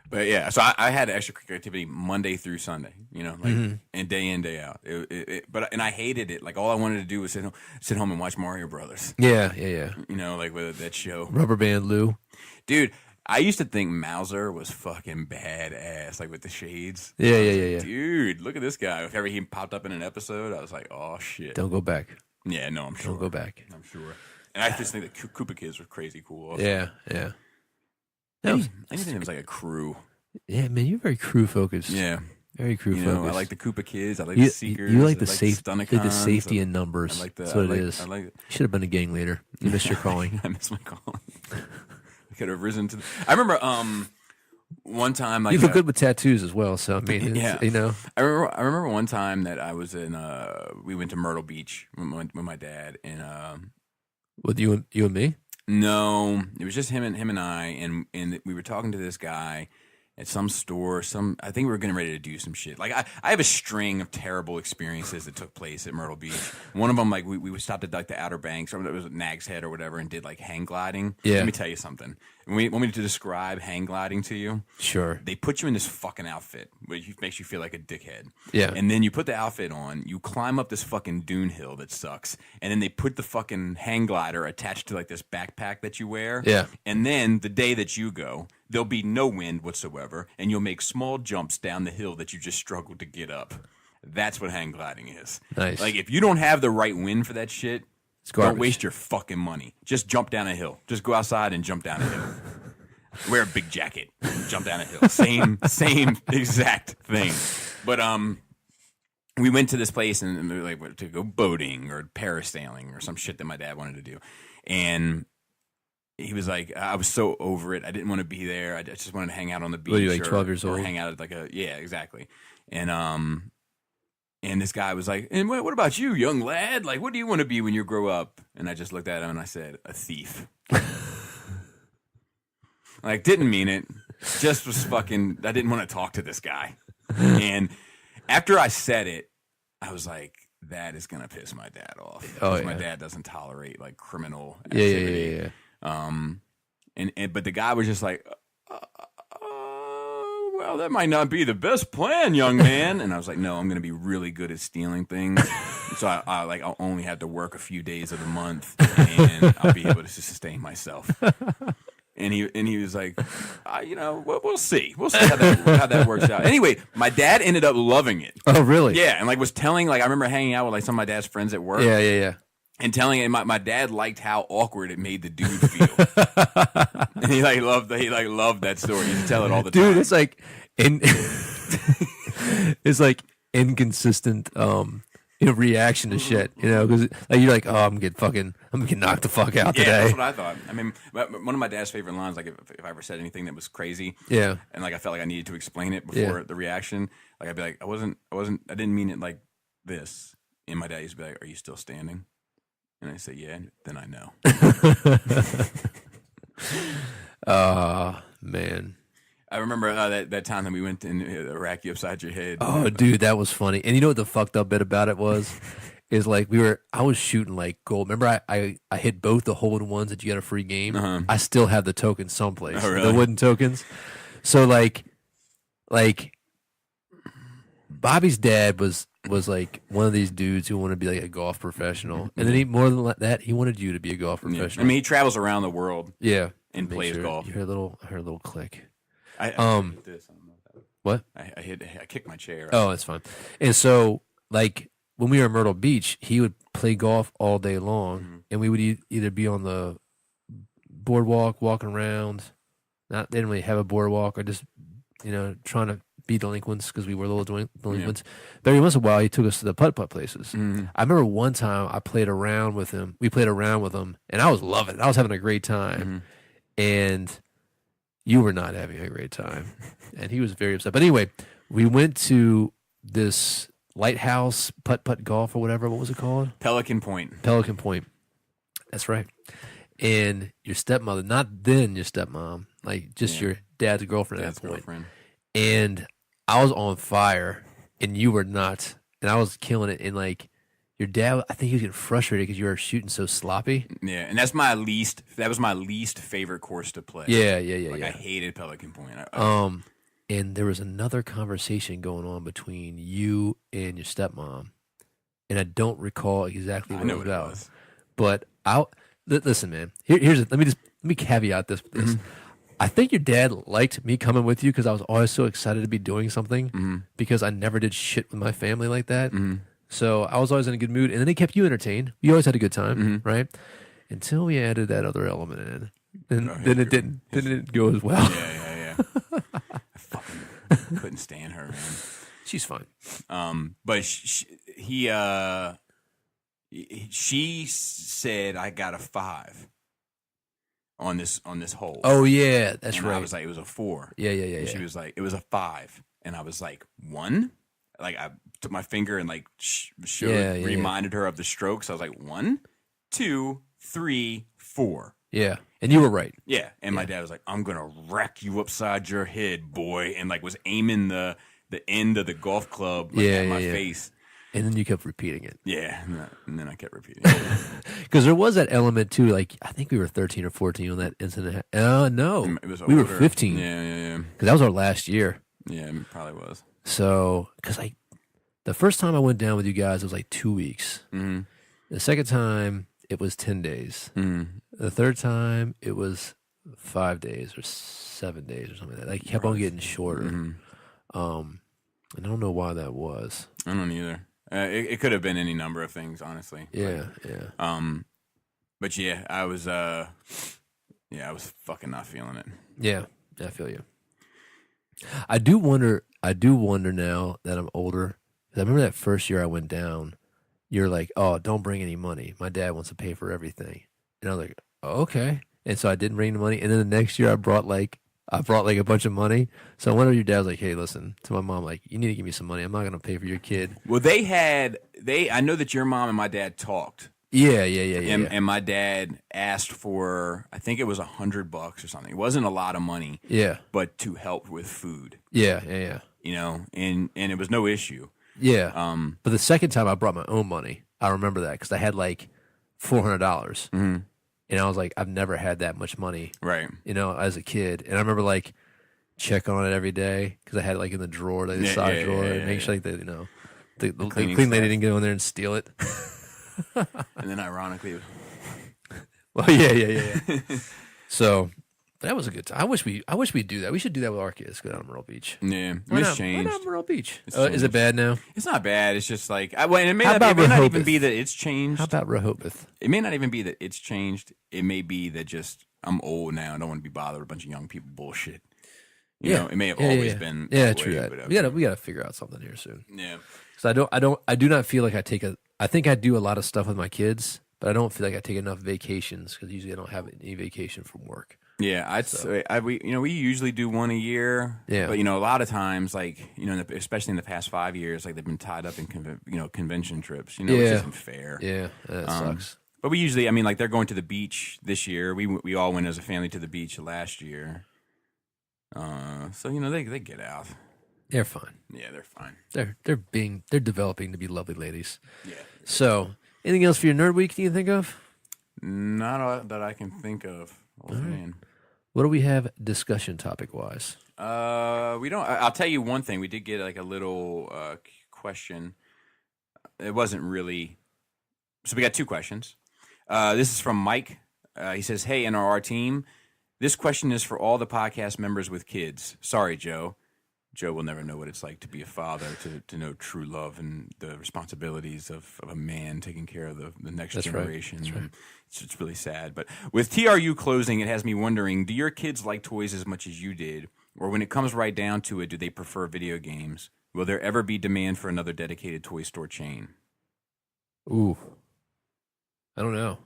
But yeah, so I had extracurricular activity Monday through Sunday, and day in, day out. But I hated it. Like all I wanted to do was sit home and watch Mario Brothers. Yeah. Like with that show. Rubber Band Lou. Dude, I used to think Mauser was fucking badass, like with the shades. Yeah. Dude, look at this guy. If ever he popped up in an episode, I was like, oh shit. Don't go back. Yeah, no, I'm sure. Don't go back. I'm sure. And I just think the Koopa Kids were crazy cool. Also. Yeah. Anything that was like a crew. Yeah, man, you're very crew focused. Yeah. Very crew focused. I like the Koopa Kids. I like the Seekers. You like the safety in numbers. That's what it is. I like it. You should have been a gang leader. You missed your calling. I missed my calling. I could have risen to I remember one time like you look good with tattoos as well, so I mean yeah. I remember one time that I was in we went to Myrtle Beach with my dad and with you and me? No, it was just him and I, and we were talking to this guy at some store. I think we were getting ready to do some shit. Like I have a string of terrible experiences that took place at Myrtle Beach. One of them, like we stopped at like the Outer Banks, or it was Nag's Head or whatever, and did like hang gliding. Yeah. Let me tell you something. When we want me to describe hang gliding to you, sure. They put you in this fucking outfit, which makes you feel like a dickhead. Yeah. And then you put the outfit on, you climb up this fucking dune hill that sucks, and then they put the fucking hang glider attached to like this backpack that you wear. Yeah. And then the day that you go, there'll be no wind whatsoever, and you'll make small jumps down the hill that you just struggled to get up. That's what hang gliding is. Nice. Like if you don't have the right wind for that shit, don't waste your fucking money. Just jump down a hill. Just go outside and jump down a hill. Wear a big jacket. Jump down a hill. Same exact thing. But we went to this place and we were like to go boating or parasailing or some shit that my dad wanted to do, and he was like, I was so over it. I didn't want to be there. I just wanted to hang out on the beach. Were you like 12 years old? Or hang out at yeah, exactly. And this guy was like, and what about you, young lad? Like, what do you want to be when you grow up? And I just looked at him and I said, a thief. Like, didn't mean it. Just was fucking, I didn't want to talk to this guy. And after I said it, I was like, that is going to piss my dad off. Because my dad doesn't tolerate, like, criminal activity. Yeah. But the guy was just like, well, that might not be the best plan, young man. And I was like, no, I'm going to be really good at stealing things. So I'll only have to work a few days of the month, and I'll be able to sustain myself. And he was like, we'll see. We'll see how that works out. Anyway, my dad ended up loving it. Oh, really? Yeah, and like was telling, like I remember hanging out with like some of my dad's friends at work. Yeah. And telling him my dad liked how awkward it made the dude feel. And he loved that story. He used to tell it all the time. Dude, it's like it's like inconsistent reaction to shit, because like, you're like, oh, I'm gonna get knocked the fuck out today. Yeah, that's what I thought. I mean, one of my dad's favorite lines, like if I ever said anything that was crazy, yeah, and like I felt like I needed to explain it before the reaction, like I'd be like, I didn't mean it like this. And my dad used to be like, are you still standing? And I say, yeah, then I know. Man. I remember that time that we went and rack you upside your head. Oh, dude, that was funny. And you know what the fucked up bit about it was? Is like I was shooting like gold. Remember I hit both the hole-in-ones that you got a free game? Uh-huh. I still have the tokens someplace. Oh, really? The wooden tokens. So like Bobby's dad was like one of these dudes who wanted to be like a golf professional, and then more than that, he wanted you to be a golf professional. Yeah. I mean, he travels around the world. Yeah, and plays golf. You heard a little click. I hit this. I don't know if that what? I kicked my chair. Oh, that's fine. And so, like when we were in Myrtle Beach, he would play golf all day long, and we would either be on the boardwalk walking around. They didn't really have a boardwalk, or just trying to be delinquents because we were little delinquents. But every once in a while, he took us to the putt-putt places. I remember one time I played around with him. We played around with him, and I was loving it. I was having a great time. And you were not having a great time. And he was very upset. But anyway, we went to this lighthouse putt-putt golf or whatever. What was it called? Pelican Point. Pelican Point. That's right. and your stepmother, not then your stepmom, like just your dad's girlfriend at that point. Girlfriend. And I was on fire, and you were not, and I was killing it. And like your dad, I think he was getting frustrated because you were shooting so sloppy. Yeah, and that was my least favorite course to play. Yeah. I hated Pelican Point. And there was another conversation going on between you and your stepmom, and I don't recall exactly what it was about. But listen, man. Let me caveat this. With this. I think your dad liked me coming with you because I was always so excited to be doing something because I never did shit with my family like that. So I was always in a good mood, and then he kept you entertained. You always had a good time, right? Until we added that other element in, and then it didn't go as well. Yeah. I fucking couldn't stand her, man. She's fine. But she said I got a 5 on this hole. Oh yeah, that's and right. I was like, it was a 4. Yeah. And she was like, it was a 5, and I was like, 1. Like I took my finger and like reminded her of the strokes. I was like 1, 2, 3, 4. Yeah, and you were right. Yeah, and my dad was like, "I'm gonna wreck you upside your head, boy," and like was aiming the end of the golf club at my face. And then you kept repeating it. Yeah, and then I kept repeating it. Because there was that element too. Like I think we were 13 or 14 when that incident. No, it was we older. were 15. Yeah. Because that was our last year. Yeah, it probably was. So, because like the first time I went down with you guys, it was like 2 weeks. Mm-hmm. The second time, it was 10 days. Mm-hmm. The third time, it was 5 days or 7 days or something like that. Like, kept on getting shorter. Mm-hmm. And I don't know why that was. I don't either. It could have been any number of things, honestly. Yeah. But yeah, I was fucking not feeling it. Yeah, I feel you. I do wonder now that I'm older. 'Cause I remember that first year I went down, you're like, "Oh, don't bring any money. My dad wants to pay for everything." And I was like, oh, "Okay." And so I didn't bring the money. And then the next year I brought like a bunch of money. So whenever your dad was like, "Hey, listen," to my mom, like, "You need to give me some money. I'm not going to pay for your kid." Well, I know that your mom and my dad talked. Yeah. And my dad asked for, I think it was $100 or something. It wasn't a lot of money. Yeah. But to help with food. Yeah. You know, and it was no issue. Yeah. But the second time I brought my own money, I remember that because I had like $400. And I was like, I've never had that much money. Right. You know, as a kid. And I remember like check on it every day because I had it like in the drawer, like the side drawer, and make sure like the clean lady didn't go in there and steal it. And then ironically, well, yeah. So that was a good time. I wish we'd do that. We should do that with our kids. Go down to Myrtle Beach. Yeah, It's changed. Why not Myrtle Beach? Is it bad now? It's not bad. It's just like, it may not even be that it's changed. How about Rehoboth? It may not even be that it's changed. It may be that just I'm old now. I don't want to be bothered with a bunch of young people bullshit. You know, it may have always been. Yeah, true that. We gotta figure out something here soon. Yeah. So I do not feel like I think I do a lot of stuff with my kids, but I don't feel like I take enough vacations because usually I don't have any vacation from work. Yeah, we usually do one a year. Yeah, but a lot of times, like especially in the past 5 years, like they've been tied up in convention trips. Which isn't fair. Yeah, that sucks. But we usually, like they're going to the beach this year. We all went as a family to the beach last year. So they get out. They're fine. Yeah, they're fine. They're developing to be lovely ladies. Yeah. So, anything else for your nerd week? Do you think of? Not that I can think of. Oh, man. What do we have discussion topic wise? We don't. I'll tell you one thing. We did get like a little question. It wasn't really. So we got 2 questions. This is from Mike. He says, "Hey, NRR team. This question is for all the podcast members with kids. Sorry, Joe. Joe will never know what it's like to be a father, to know true love and the responsibilities of a man taking care of the next generation. That's right. It's really sad. But with TRU closing, it has me wondering, do your kids like toys as much as you did? Or when it comes right down to it, do they prefer video games? Will there ever be demand for another dedicated toy store chain?" Ooh. I don't know.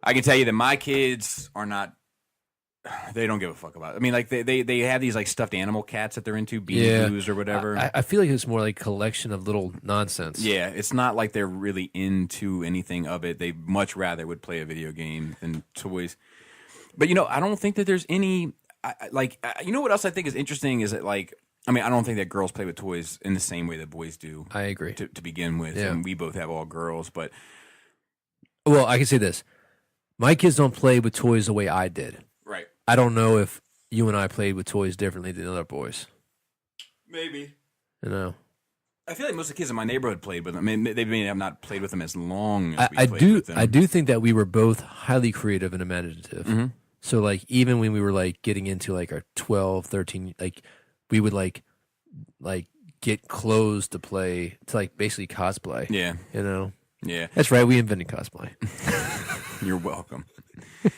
I can tell you that my kids are not They don't give a fuck about it. I mean, like they have these like stuffed animal cats that they're into, Beanie Boos or whatever. I feel like it's more like a collection of little nonsense. Yeah, it's not like they're really into anything of it. They much rather would play a video game than toys. But I don't think that there's any you know what else I think is interesting is that I don't think that girls play with toys in the same way that boys do. I agree. To begin with, and we both have all girls, but well, I can say this: my kids don't play with toys the way I did. Right. I don't know if you and I played with toys differently than other boys. Maybe. I feel like most of the kids in my neighborhood played with them. I mean, they may have not played with them as long as I we played with them. I do think that we were both highly creative and imaginative. Mm-hmm. So, like, even when we were, like, getting into, like, our 12, 13, like, we would, like get clothes to play, to, like, basically cosplay. Yeah. Yeah. That's right. We invented cosplay. You're welcome.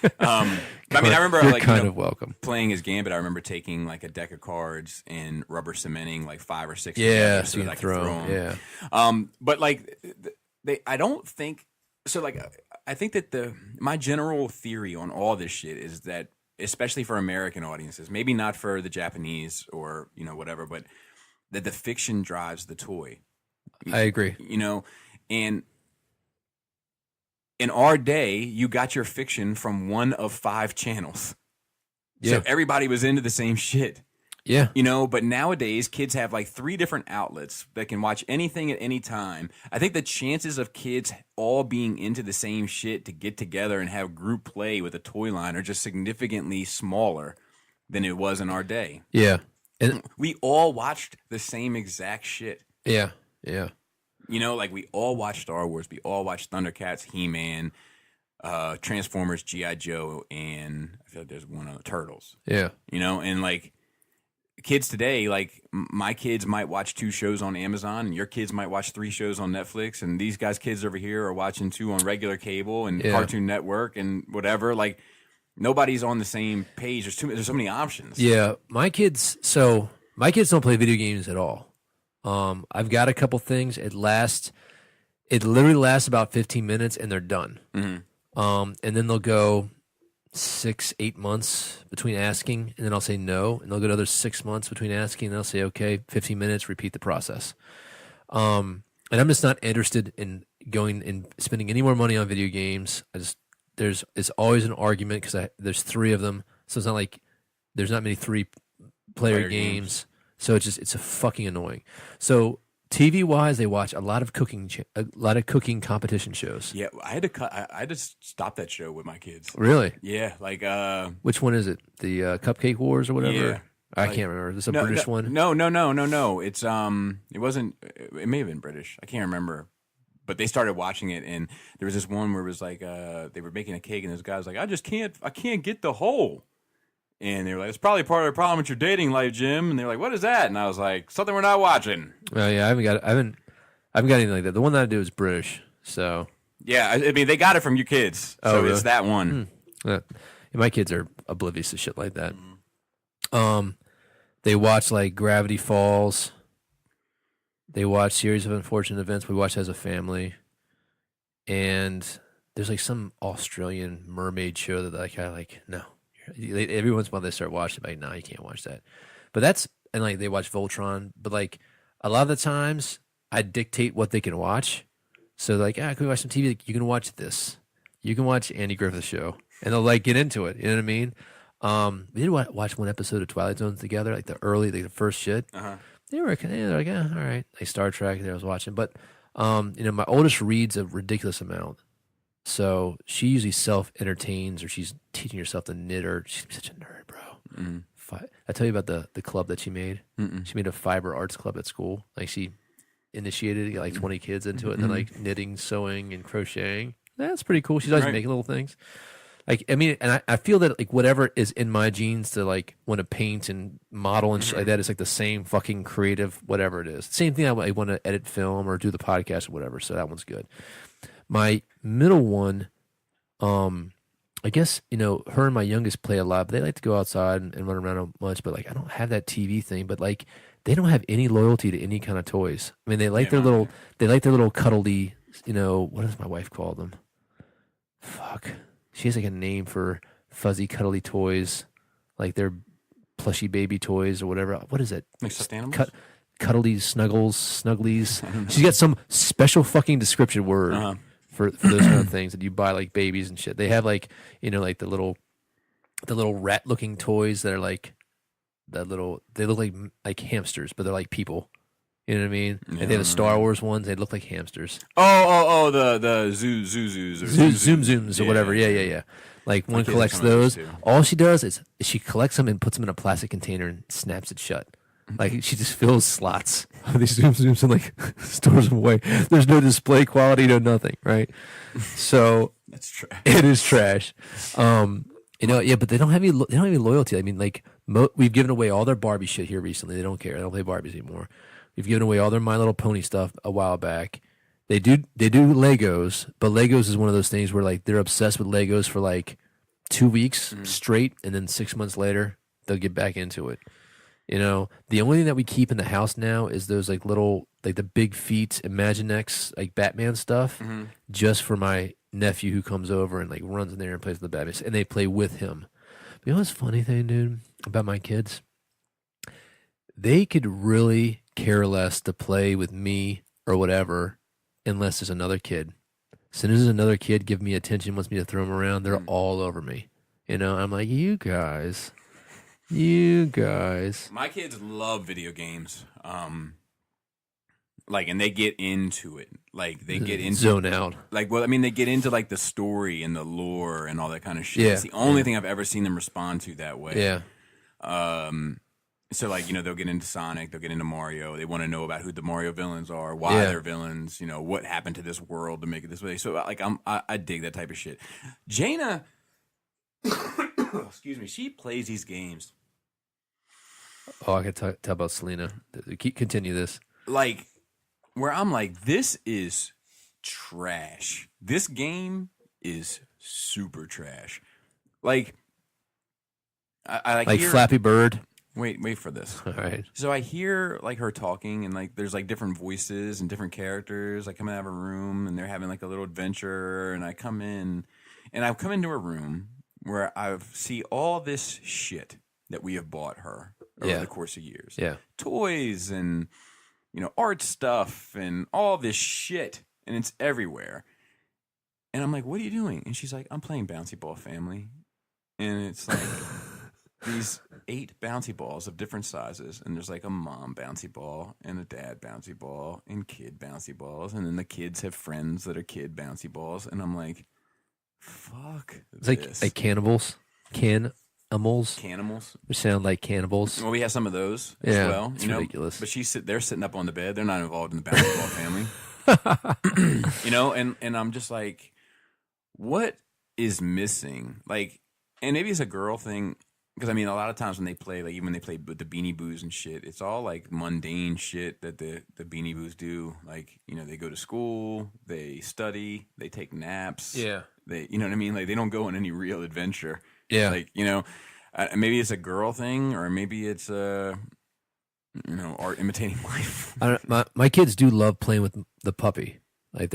I remember You're kind of welcome. Playing as Gambit. I remember taking like a deck of cards and rubber cementing like 5 or 6. Yeah, so that I could throw them. Yeah. But like I don't think so. Like I think that my general theory on all this shit is that, especially for American audiences, maybe not for the Japanese or whatever, but that the fiction drives the toy. I agree. And in our day, you got your fiction from one of 5 channels. Yeah. So everybody was into the same shit. Yeah. But nowadays, kids have like 3 different outlets that can watch anything at any time. I think the chances of kids all being into the same shit to get together and have group play with a toy line are just significantly smaller than it was in our day. Yeah. And we all watched the same exact shit. Yeah. Yeah. Like we all watched Star Wars, we all watched Thundercats, He-Man, Transformers, G.I. Joe, and I feel like there's one other, Turtles. Yeah. And like kids today, like my kids might watch 2 shows on Amazon, and your kids might watch 3 shows on Netflix, and these guys' kids over here are watching 2 on regular cable and Cartoon Network and whatever. Like nobody's on the same page. There's so many options. Yeah. My kids don't play video games at all. I've got a couple things. It literally lasts about 15 minutes and they're done. Mm-hmm. And then they'll go 6-8 months between asking, and then I'll say no, and they'll go another 6 months between asking, and they'll say, okay, 15 minutes, repeat the process. And I'm just not interested in going and spending any more money on video games. It's always an argument because there's 3 of them. So it's not like there's not many 3-player games. So it's a fucking annoying. So TV wise, they watch a lot of cooking competition shows. Yeah, I had to stop that show with my kids. Really? Yeah, like which one is it? The Cupcake Wars or whatever? Yeah, I can't remember. Is this a British one? No. It's it wasn't. It may have been British. I can't remember. But they started watching it, and there was this one where it was like they were making a cake, and this guy was like, I can't get the hole. And they were like, it's probably part of the problem with your dating life, Jim. And they were like, what is that? And I was like, something we're not watching. Oh yeah, I haven't got anything like that. The one that I do is British, so yeah. I mean, they got it from you kids, so really? It's that one. Yeah, my kids are oblivious to shit like that. They watch like Gravity Falls. They watch Series of Unfortunate Events. We watch as a family, and there's like some Australian mermaid show that I like no. Every once in a while they start watching, like, no, you can't watch that. But and like they watch Voltron. But like a lot of the times, I dictate what they can watch. So like, can we watch some TV? Like, you can watch this. You can watch Andy Griffith Show, and they'll like get into it. You know what I mean? We did watch one episode of Twilight Zone together, like the first shit. Uh-huh. They're like, all right. Like Star Trek, I was watching, but my oldest reads a ridiculous amount. So she usually self-entertains, or she's teaching herself to knit, or she's such a nerd, bro. Mm-hmm. I tell you about the club that she made. Mm-mm. She made a fiber arts club at school. Like she initiated, got like 20 kids into it, and then like knitting, sewing, and crocheting. That's pretty cool. She's always making little things. Like, I mean, and I feel that like whatever is in my genes to like want to paint and model and shit like that is like the same fucking creative whatever it is. Same thing. I want to edit film or do the podcast or whatever. So that one's good. My middle one, I guess, her and my youngest play a lot, but they like to go outside and run around a bunch, but like, I don't have that TV thing, but like, they don't have any loyalty to any kind of toys. I mean, they like their little cuddly, what does my wife call them? Fuck. She has like a name for fuzzy, cuddly toys. like their plushy baby toys or whatever. What is it? Like stuffed animals? Cuddlies, snugglies. She's got some special fucking description word for those kind of things that you buy like babies and shit. They have like, you know, like the little rat looking toys that are like they look like hamsters, but they're like people. You know what I mean? Yeah, and they have the Star Wars ones. They look like hamsters. The zoos or Zoom zooms or whatever. Yeah. Like one collects those. All she does is she collects them and puts them in a plastic container and snaps it shut. Like she just fills slots of these zoom zooms and like stores them away. There's no display quality, no nothing, right? So that's trash. It is trash. You know, yeah, but they don't have any loyalty. I mean, like we've given away all their Barbie shit here recently. They don't care. They don't play Barbies anymore. We've given away all their My Little Pony stuff a while back. They do Legos, but Legos is one of those things where like they're obsessed with Legos for like 2 weeks straight, and then 6 months later they'll get back into it. You know, the only thing that we keep in the house now is those like little like the Big Feet Imaginext like Batman stuff, just for my nephew who comes over and like runs in there and plays with the Batman, and they play with him. But you know what's the funny thing, dude, about my kids? They could really care less to play with me or whatever unless there's another kid. As soon as there's another kid giving me attention, wants me to throw them around, they're all over me. You know, I'm like, you guys. My kids love video games. Like, and they get into it. Like, they get into zone out. Like, well, I mean, they get into like the story and the lore and all that kind of shit. It's the only thing I've ever seen them respond to that way. Yeah. So, like, you know, they'll get into Sonic, they'll get into Mario. They want to know about who the Mario villains are, why they're villains, you know, what happened to this world to make it this way. So, like, I dig that type of shit. Jaina, excuse me, she plays these games. Oh, I could tell about Selena. Continue this. Like, where I'm like, this is trash. This game is super trash. Like, I like hear, Flappy Bird. Wait for this. All right. So I hear like her talking, and like there's like different voices and different characters. I come out of a room, and they're having like a little adventure, and I come in, and I've come into a room where I see all this shit that we have bought her over the course of years. Yeah. Toys and, you know, art stuff and all this shit, and it's everywhere. And I'm like, what are you doing? And she's like, I'm playing Bouncy Ball Family. And it's like these 8 bouncy balls of different sizes, and there's like a mom bouncy ball and a dad bouncy ball and kid bouncy balls, and then the kids have friends that are kid bouncy balls, and I'm like, fuck it's this. like cannibals. Canimals. Which sound like cannibals. Well, we have some of those as well. It's ridiculous. But they're sitting up on the bed. They're not involved in the bouncy ball family. You know, and I'm just like, what is missing? Like, and maybe it's a girl thing, because I mean, a lot of times when they play, like even when they play with the Beanie Boos and shit, it's all like mundane shit that the Beanie Boos do. Like, you know, they go to school, they study, they take naps. Yeah. They, you know what I mean? Like, they don't go on any real adventure. Yeah. Like, you know, maybe it's a girl thing, or maybe it's you know, art imitating life. My kids do love playing with the puppy. Like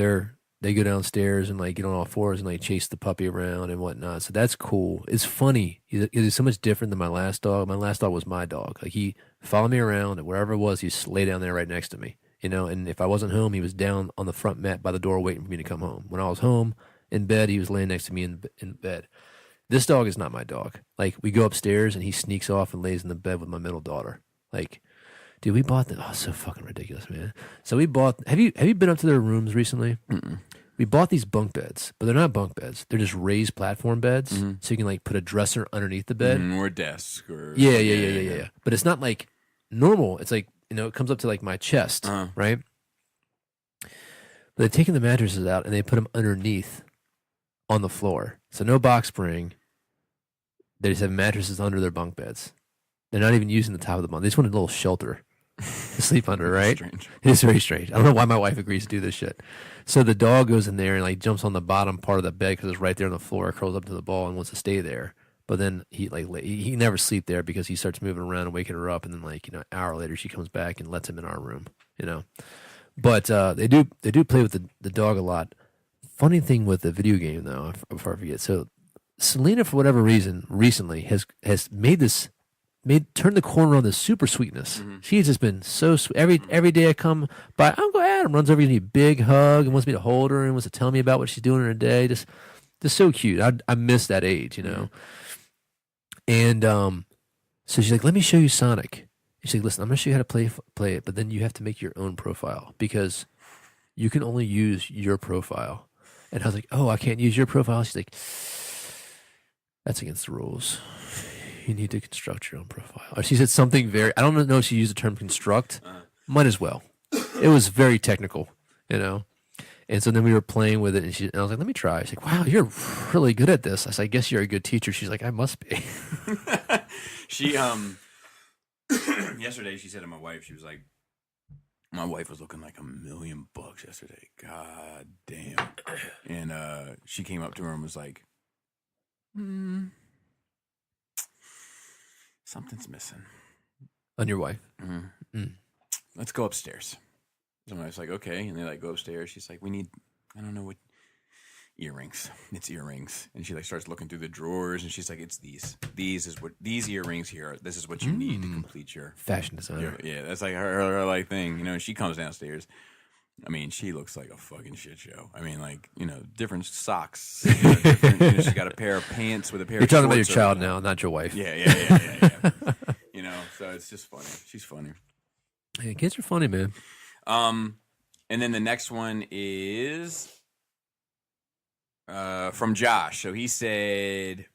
they go downstairs and like get on all fours and like chase the puppy around and whatnot. So that's cool. It's funny. It is so much different than my last dog. My last dog was my dog. Like he followed me around, and wherever it was, he'd lay down there right next to me. You know, and if I wasn't home, he was down on the front mat by the door waiting for me to come home. When I was home in bed, he was laying next to me in bed. This dog is not my dog. Like, we go upstairs and he sneaks off and lays in the bed with my middle daughter. Like, dude, we bought them. Oh, so fucking ridiculous, man. So we bought. Have you been up to their rooms recently? Mm-mm. We bought these bunk beds, but they're not bunk beds. They're just raised platform beds, so you can like put a dresser underneath the bed or a desk, or yeah. But it's not like normal. It's like, you know, it comes up to like my chest, right? But they've taken the mattresses out and they put them underneath on the floor, so no box spring. They just have mattresses under their bunk beds. They're not even using the top of the bunk. They just want a little shelter to sleep under, right? Strange. It's very strange. I don't know why my wife agrees to do this shit. So the dog goes in there and like jumps on the bottom part of the bed because it's right there on the floor, curls up to the ball and wants to stay there. But then he never sleep there because he starts moving around and waking her up, and then like, you know, an hour later she comes back and lets him in our room, you know. But they do play with the dog a lot. Funny thing with the video game though, before I forget, so Selena, for whatever reason, recently has turned the corner on this super sweetness. She's just been so sweet. Every day I come by, Uncle Adam runs over, gives me a big hug and wants me to hold her and wants to tell me about what she's doing in her day. Just so cute. I miss that age, you know. And so she's like, let me show you Sonic. And she's like, listen, I'm going to show you how to play it, but then you have to make your own profile because you can only use your profile. And I was like, oh, I can't use your profile. She's like, that's against the rules. You need to construct your own profile. Or she said something I don't know if she used the term construct. Might as well. It was very technical, you know. And so then we were playing with it, and I was like, let me try. She's like, wow, you're really good at this. I said, I guess you're a good teacher. She's like, I must be. She, yesterday she said to my wife, she was like, my wife was looking like $1 million yesterday. God damn. And she came up to her and was like, something's missing. On your wife? Let's go upstairs. So I was like, okay. And they like go upstairs. She's like, we need, I don't know what, earrings. It's earrings. And she like starts looking through the drawers and she's like, it's these. These earrings here. This is what you need to complete your fashion designer. Yeah, that's like her like thing. You know, she comes downstairs. I mean, she looks like a fucking shit show. I mean, like, you know, different socks. She's got a pair of pants with a pair of shorts. You're talking about your child now, not your wife. Yeah. You know, so it's just funny. She's funny. Hey, kids are funny, man. And then the next one is from Josh. So he said,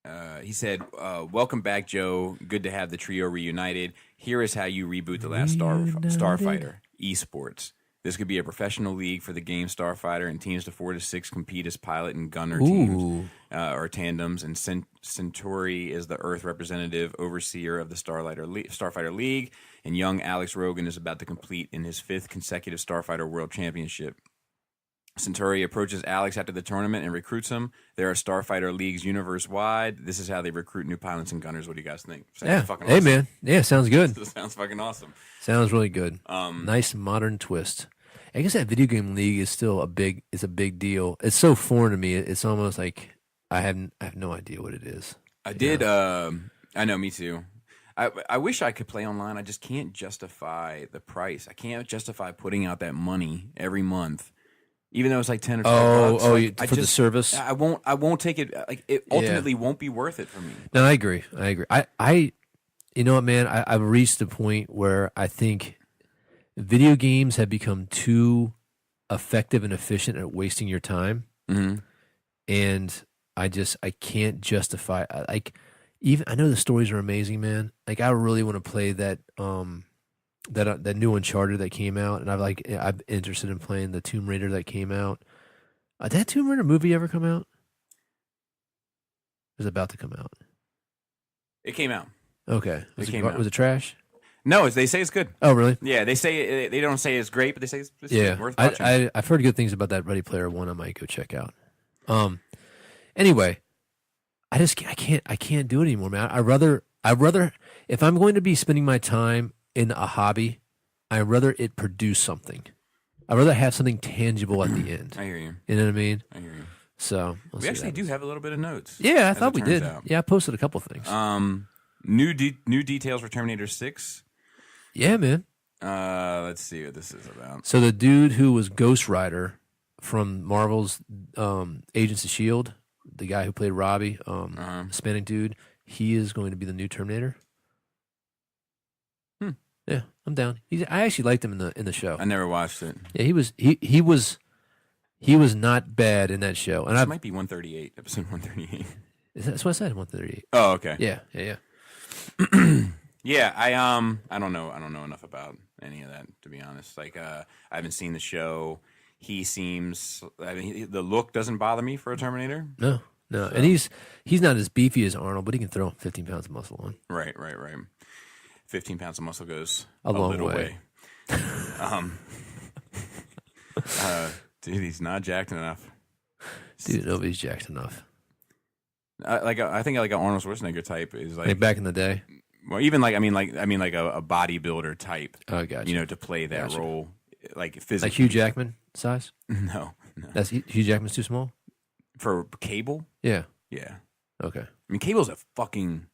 welcome back, Joe. Good to have the trio reunited. Here is how you reboot the last Starfighter esports. This could be a professional league for the game Starfighter, and teams of 4 to 6 compete as pilot and gunner teams or tandems. And Centauri is the Earth representative overseer of the Starfighter League. And young Alex Rogan is about to complete in his 5th consecutive Starfighter World Championship. Centauri approaches Alex after the tournament and recruits him. There are Starfighter leagues universe-wide. This is how they recruit new pilots and gunners. What do you guys think? Sounds fucking awesome. Hey, man. Yeah, sounds good. This sounds fucking awesome. Sounds really good. Nice modern twist. I guess that video game league is still a big deal. It's so foreign to me. It's almost like I have no idea what it is. I know, me too. I wish I could play online. I just can't justify the price. I can't justify putting out that money every month, even though it's like 10 or 12 bucks. For the service. I won't take it. Like it ultimately won't be worth it for me. No, I agree. I you know what, man? I've reached a point where I think video games have become too effective and efficient at wasting your time, and I can't justify. Even I know the stories are amazing, man. Like I really want to play that that new Uncharted that came out, and I'm interested in playing the Tomb Raider that came out. Did that Tomb Raider movie ever come out? It was about to come out. It came out. Okay, was it trash? No, they say it's good. Oh, really? Yeah, they say they don't say it's great, but they say it's worth watching. I've heard good things about that Ready Player One. I might go check out. Anyway, I can't do it anymore, man. I rather if I'm going to be spending my time in a hobby, I'd rather it produce something. I'd rather have something tangible at the end. I hear you. You know what I mean? I hear you. So we actually do have a little bit of notes. Yeah, I thought we did. Yeah, I posted a couple things. New details for Terminator 6. Yeah, man. Let's see what this is about. So the dude who was Ghost Rider from Marvel's Agents of S.H.I.E.L.D., the guy who played Robbie, Hispanic dude, he is going to be the new Terminator. Yeah, I'm down. I actually liked him in the show. I never watched it. Yeah, he was not bad in that show. And it might be 138, episode 138. That's what I said, 138. Oh, okay. Yeah. Yeah, I don't know enough about any of that, to be honest. Like, I haven't seen the show. He seems, the look doesn't bother me for a Terminator. No. So. And he's not as beefy as Arnold, but he can throw 15 pounds of muscle on. Right. 15 pounds of muscle goes a long little way. Dude, he's not jacked enough. Dude, nobody's jacked enough. I think like an Arnold Schwarzenegger type is like back in the day. Well, even like I mean like a bodybuilder type. Oh, gotcha. You know, to play that role, like physically. Like Hugh Jackman size? No. That's Hugh Jackman's too small for Cable. Yeah. Yeah. Okay. I mean, Cable's a fucking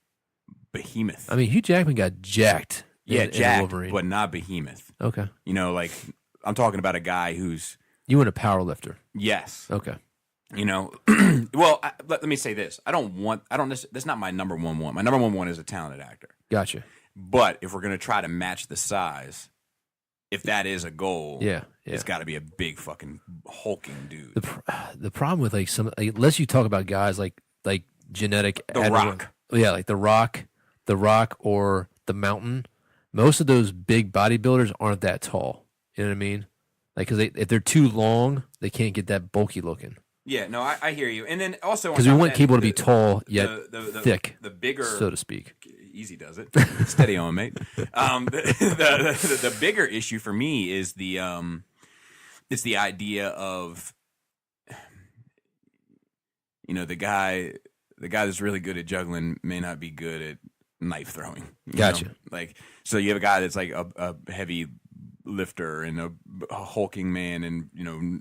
behemoth. I mean, Hugh Jackman got jacked. Yeah, in jacked, Wolverine. but not behemoth. Okay. You know, like I'm talking about a guy who's You want a power lifter. yes. Okay. You know, well, let me say this: that's not my number one want. My number one want is a talented actor. Gotcha. But if we're gonna try to match the size, if that is a goal, Yeah. it's got to be a big fucking hulking dude. The problem with like unless you talk about guys like genetic The Rock. Yeah, like the Rock or the Mountain. Most of those big bodybuilders aren't that tall. You know what I mean? Like, because if they're too long, they can't get that bulky looking. Yeah, no, I hear you. And then also Because we want Cable to be tall yet the thick, the bigger, so to speak. Easy does it. Steady on, mate. The bigger issue for me is it's the idea of, you know, the guy that's really good at juggling may not be good at knife throwing. Gotcha. Know? Like, so you have a guy that's like a heavy lifter and a hulking man and, you know,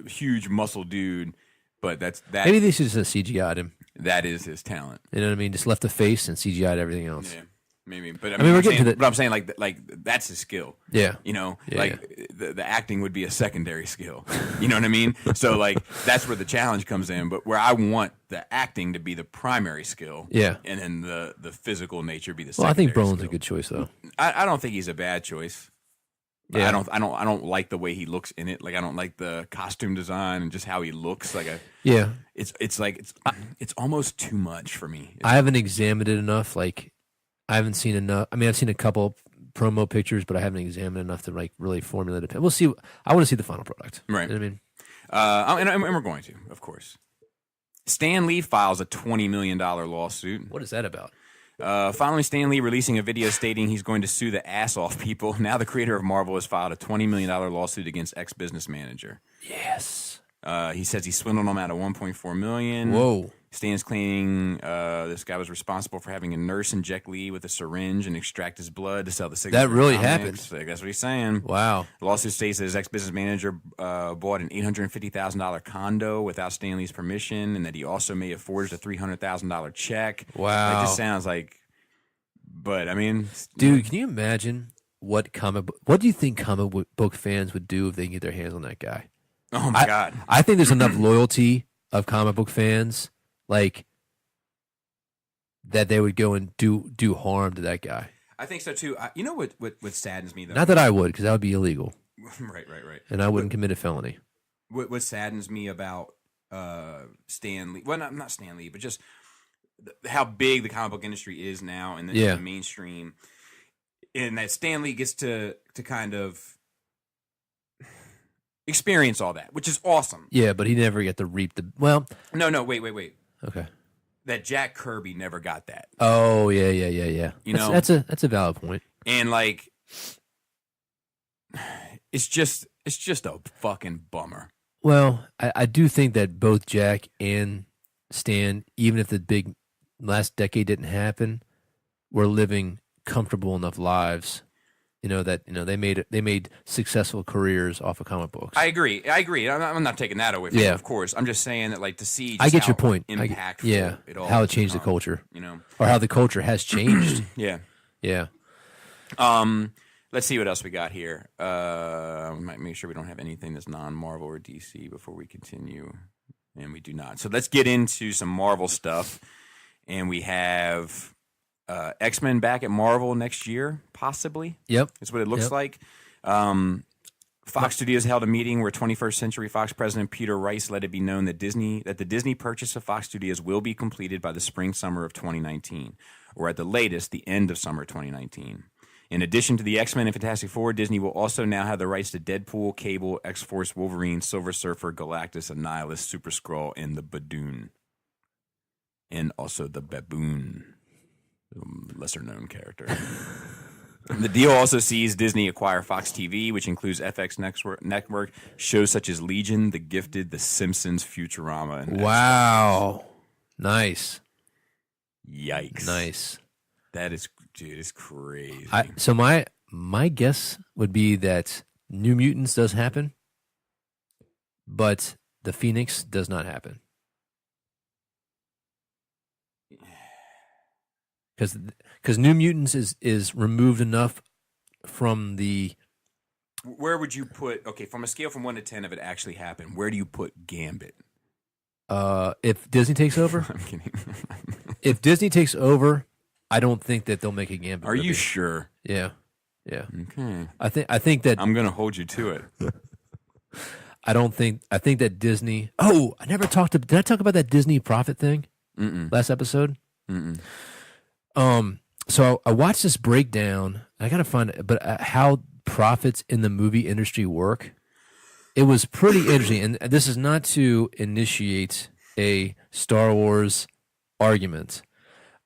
huge muscle dude, but that Maybe they should just CGI'd him. that is his talent. You know what I mean? Just left the face and CGI'd everything else. Yeah, maybe. But I mean, we're getting to the. But I'm saying like that's his skill. Yeah. You know, Yeah, like the acting would be a secondary skill. You know what I mean? So like that's where the challenge comes in. But where I want the acting to be the primary skill. Yeah. And then the physical nature be the Well, I secondary think Brolin's skill. a good choice though. I don't think he's a bad choice. Yeah. I don't like the way he looks in it. Like I don't like the costume design and just how he looks. Like Yeah. it's almost too much for me. I haven't examined it enough. Like, I haven't seen enough. I mean, I've seen a couple promo pictures, but I haven't examined enough to like really formulate it. We'll see. I want to see the final product. Right. You know what I mean? And we're going to, of course. Stan Lee files a $20 million lawsuit. What is that about? Following Stan Lee releasing a video stating he's going to sue the ass off people, now the creator of Marvel has filed a $20 million lawsuit against ex-business manager. Yes. He says he swindled him out of $1.4 million. Whoa. Stan's claiming this guy was responsible for having a nurse inject Lee with a syringe and extract his blood to sell the cigarettes. That really happened. Like, that's what he's saying. Wow. The lawsuit states that his ex-business manager bought an $850,000 condo without Stanley's permission, and that he also may have forged a $300,000 check. Wow. Like, this sounds like, but I mean, Dude, can you imagine what do you think comic book fans would do if they can get their hands on that guy? oh my God. I think there's enough loyalty of comic book fans, like, that they would go and do harm to that guy. I think so too. You know what saddens me though? Not that I would, because that would be illegal, right. and I wouldn't commit a felony. What saddens me about Stan Lee, well, not Stan Lee, but just how big the comic book industry is now in the mainstream, and that Stan Lee gets to kind of experience all that, which is awesome. Yeah, but he never got to reap the No, wait. Okay. That Jack Kirby never got that. Oh yeah. You know, that's a valid point. And like, it's just a fucking bummer. Well, I do think that both Jack and Stan, even if the big last decade didn't happen, were living comfortable enough lives. That they made successful careers off of comic books. I agree. I'm not taking that away from you, of course. I'm just saying that, like, to see just I get how your point. Impactful it all how it changed the become, culture, or how the culture has changed. Yeah. Let's see what else we got here. We might make sure we don't have anything that's non-Marvel or DC before we continue, and we do not. So let's get into some Marvel stuff, and we have X-Men back at Marvel next year, possibly. Yep. That's what it looks like. Fox Studios held a meeting where 21st Century Fox president Peter Rice let it be known that the Disney purchase of Fox Studios will be completed by the spring-summer of 2019, or at the latest, the end of summer 2019. In addition to the X-Men and Fantastic Four, Disney will also now have the rights to Deadpool, Cable, X-Force, Wolverine, Silver Surfer, Galactus, Annihilus, Super Skrull, and the Badoon. And also the Baboon. Lesser known character. The deal also sees Disney acquire Fox TV, which includes FX Network, shows such as Legion, The Gifted, The Simpsons, Futurama, and Wow. Nice. Yikes. Nice. That is, dude, it's crazy. So my guess would be that New Mutants does happen, but the Phoenix does not happen. because New Mutants is removed enough from the. Where would you put? Okay, from a scale from 1 to 10 of it actually happened, where do you put Gambit? If Disney takes over, I'm kidding. if Disney takes over, I don't think that they'll make a Gambit. Are movie. you sure? Yeah. Okay. I think that I'm gonna hold you to it. I think that Disney. Oh, I never talked to. Did I talk about that Disney profit thing last episode? Mm-mm. So I watched this breakdown. I gotta find it, but how profits in the movie industry work. It was pretty interesting, and this is not to initiate a Star Wars argument,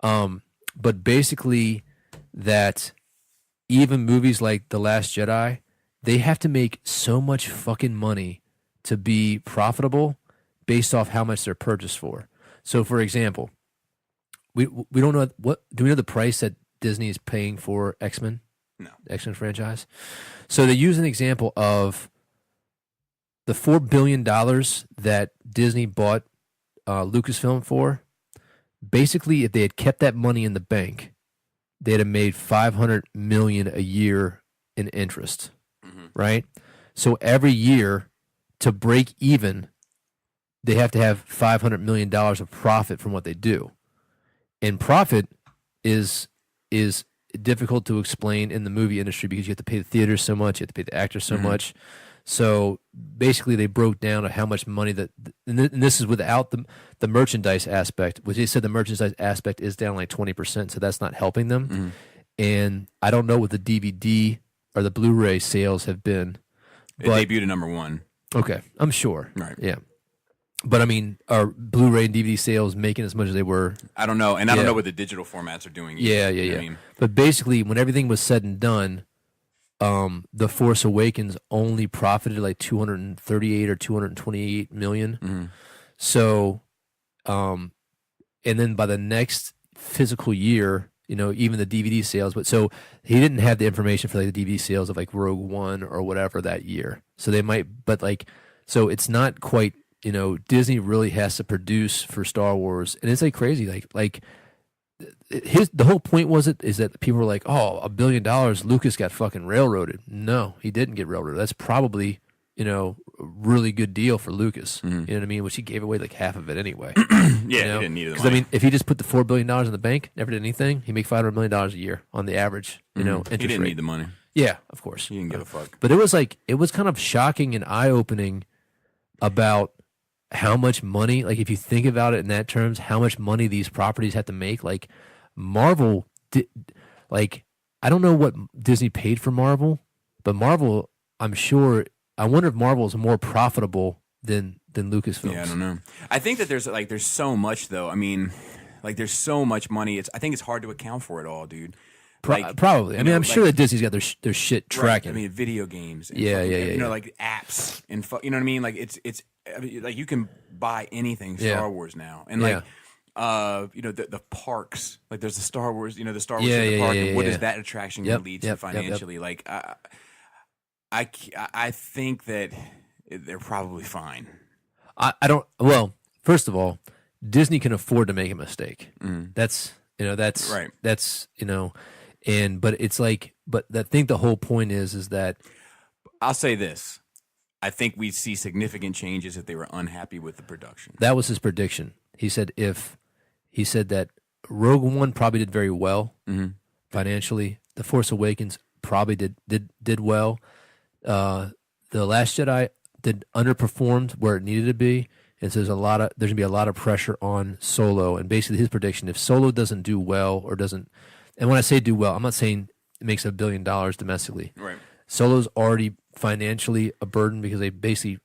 but basically that even movies like The Last Jedi, they have to make so much fucking money to be profitable based off how much they're purchased for. So, for example, we don't know do we know the price that Disney is paying for X-Men? No. X-Men franchise. So they use an example of the $4 billion that Disney bought Lucasfilm for. Basically, if they had kept that money in the bank, they'd have made $500 million a year in interest, right? So every year, to break even, they have to have $500 million of profit from what they do. And profit is difficult to explain in the movie industry because you have to pay the theaters so much, you have to pay the actors so much. So basically, they broke down how much money and this is without the merchandise aspect, which they said the merchandise aspect is down like 20%, so that's not helping them. And I don't know what the DVD or the Blu-ray sales have been. It debuted at number 1. Okay, I'm sure. Right. Yeah. But I mean, are Blu-ray and DVD sales making as much as they were? I don't know, and I don't know what the digital formats are doing either. Yeah. You know what I mean? But basically, when everything was said and done, The Force Awakens only profited like 238 or 228 million. So, and then by the next physical year, even the DVD sales. But so he didn't have the information for like the DVD sales of like Rogue One or whatever that year. So they might, but like, so it's not quite. Disney really has to produce for Star Wars, and it's like crazy. Like the whole point is that people were like, oh, $1 billion, Lucas got fucking railroaded. No, he didn't get railroaded. That's probably a really good deal for Lucas. You know what I mean? Which he gave away like half of it anyway. Yeah, he didn't need it. Because I mean, if he just put the $4 billion in the bank, never did anything, he'd make $500 million a year on the average. Interest he didn't rate. need the money. Yeah, of course. He didn't give a fuck. But it was kind of shocking and eye opening about how much money, like if you think about it in that terms, how much money these properties have to make. Like Marvel, I don't know what Disney paid for Marvel, but Marvel, I wonder if Marvel is more profitable than Lucasfilm. Yeah, I don't know. I think that there's so much though. I mean, there's so much money. I think it's hard to account for it all, dude. Probably. I mean, I'm sure that Disney's got their shit tracking. Right. I mean, video games. And Yeah. like apps and you know what I mean. Like it's like you can buy anything Star Wars now, and the parks. Like there's the Star Wars. The Star Wars theme park. And what is that attraction going to lead to financially? Like I think that they're probably fine. I don't. Well, first of all, Disney can afford to make a mistake. That's right. That's but it's like, but I think the whole point is that I'll say this. I think we'd see significant changes if they were unhappy with the production. That was his prediction. He said that Rogue One probably did very well financially. The Force Awakens probably did well. The Last Jedi did underperformed where it needed to be, and so there's gonna be a lot of pressure on Solo. And basically, his prediction: if Solo doesn't do well or doesn't, and when I say do well, I'm not saying it makes $1 billion domestically. Right. Solo's already financially a burden because they basically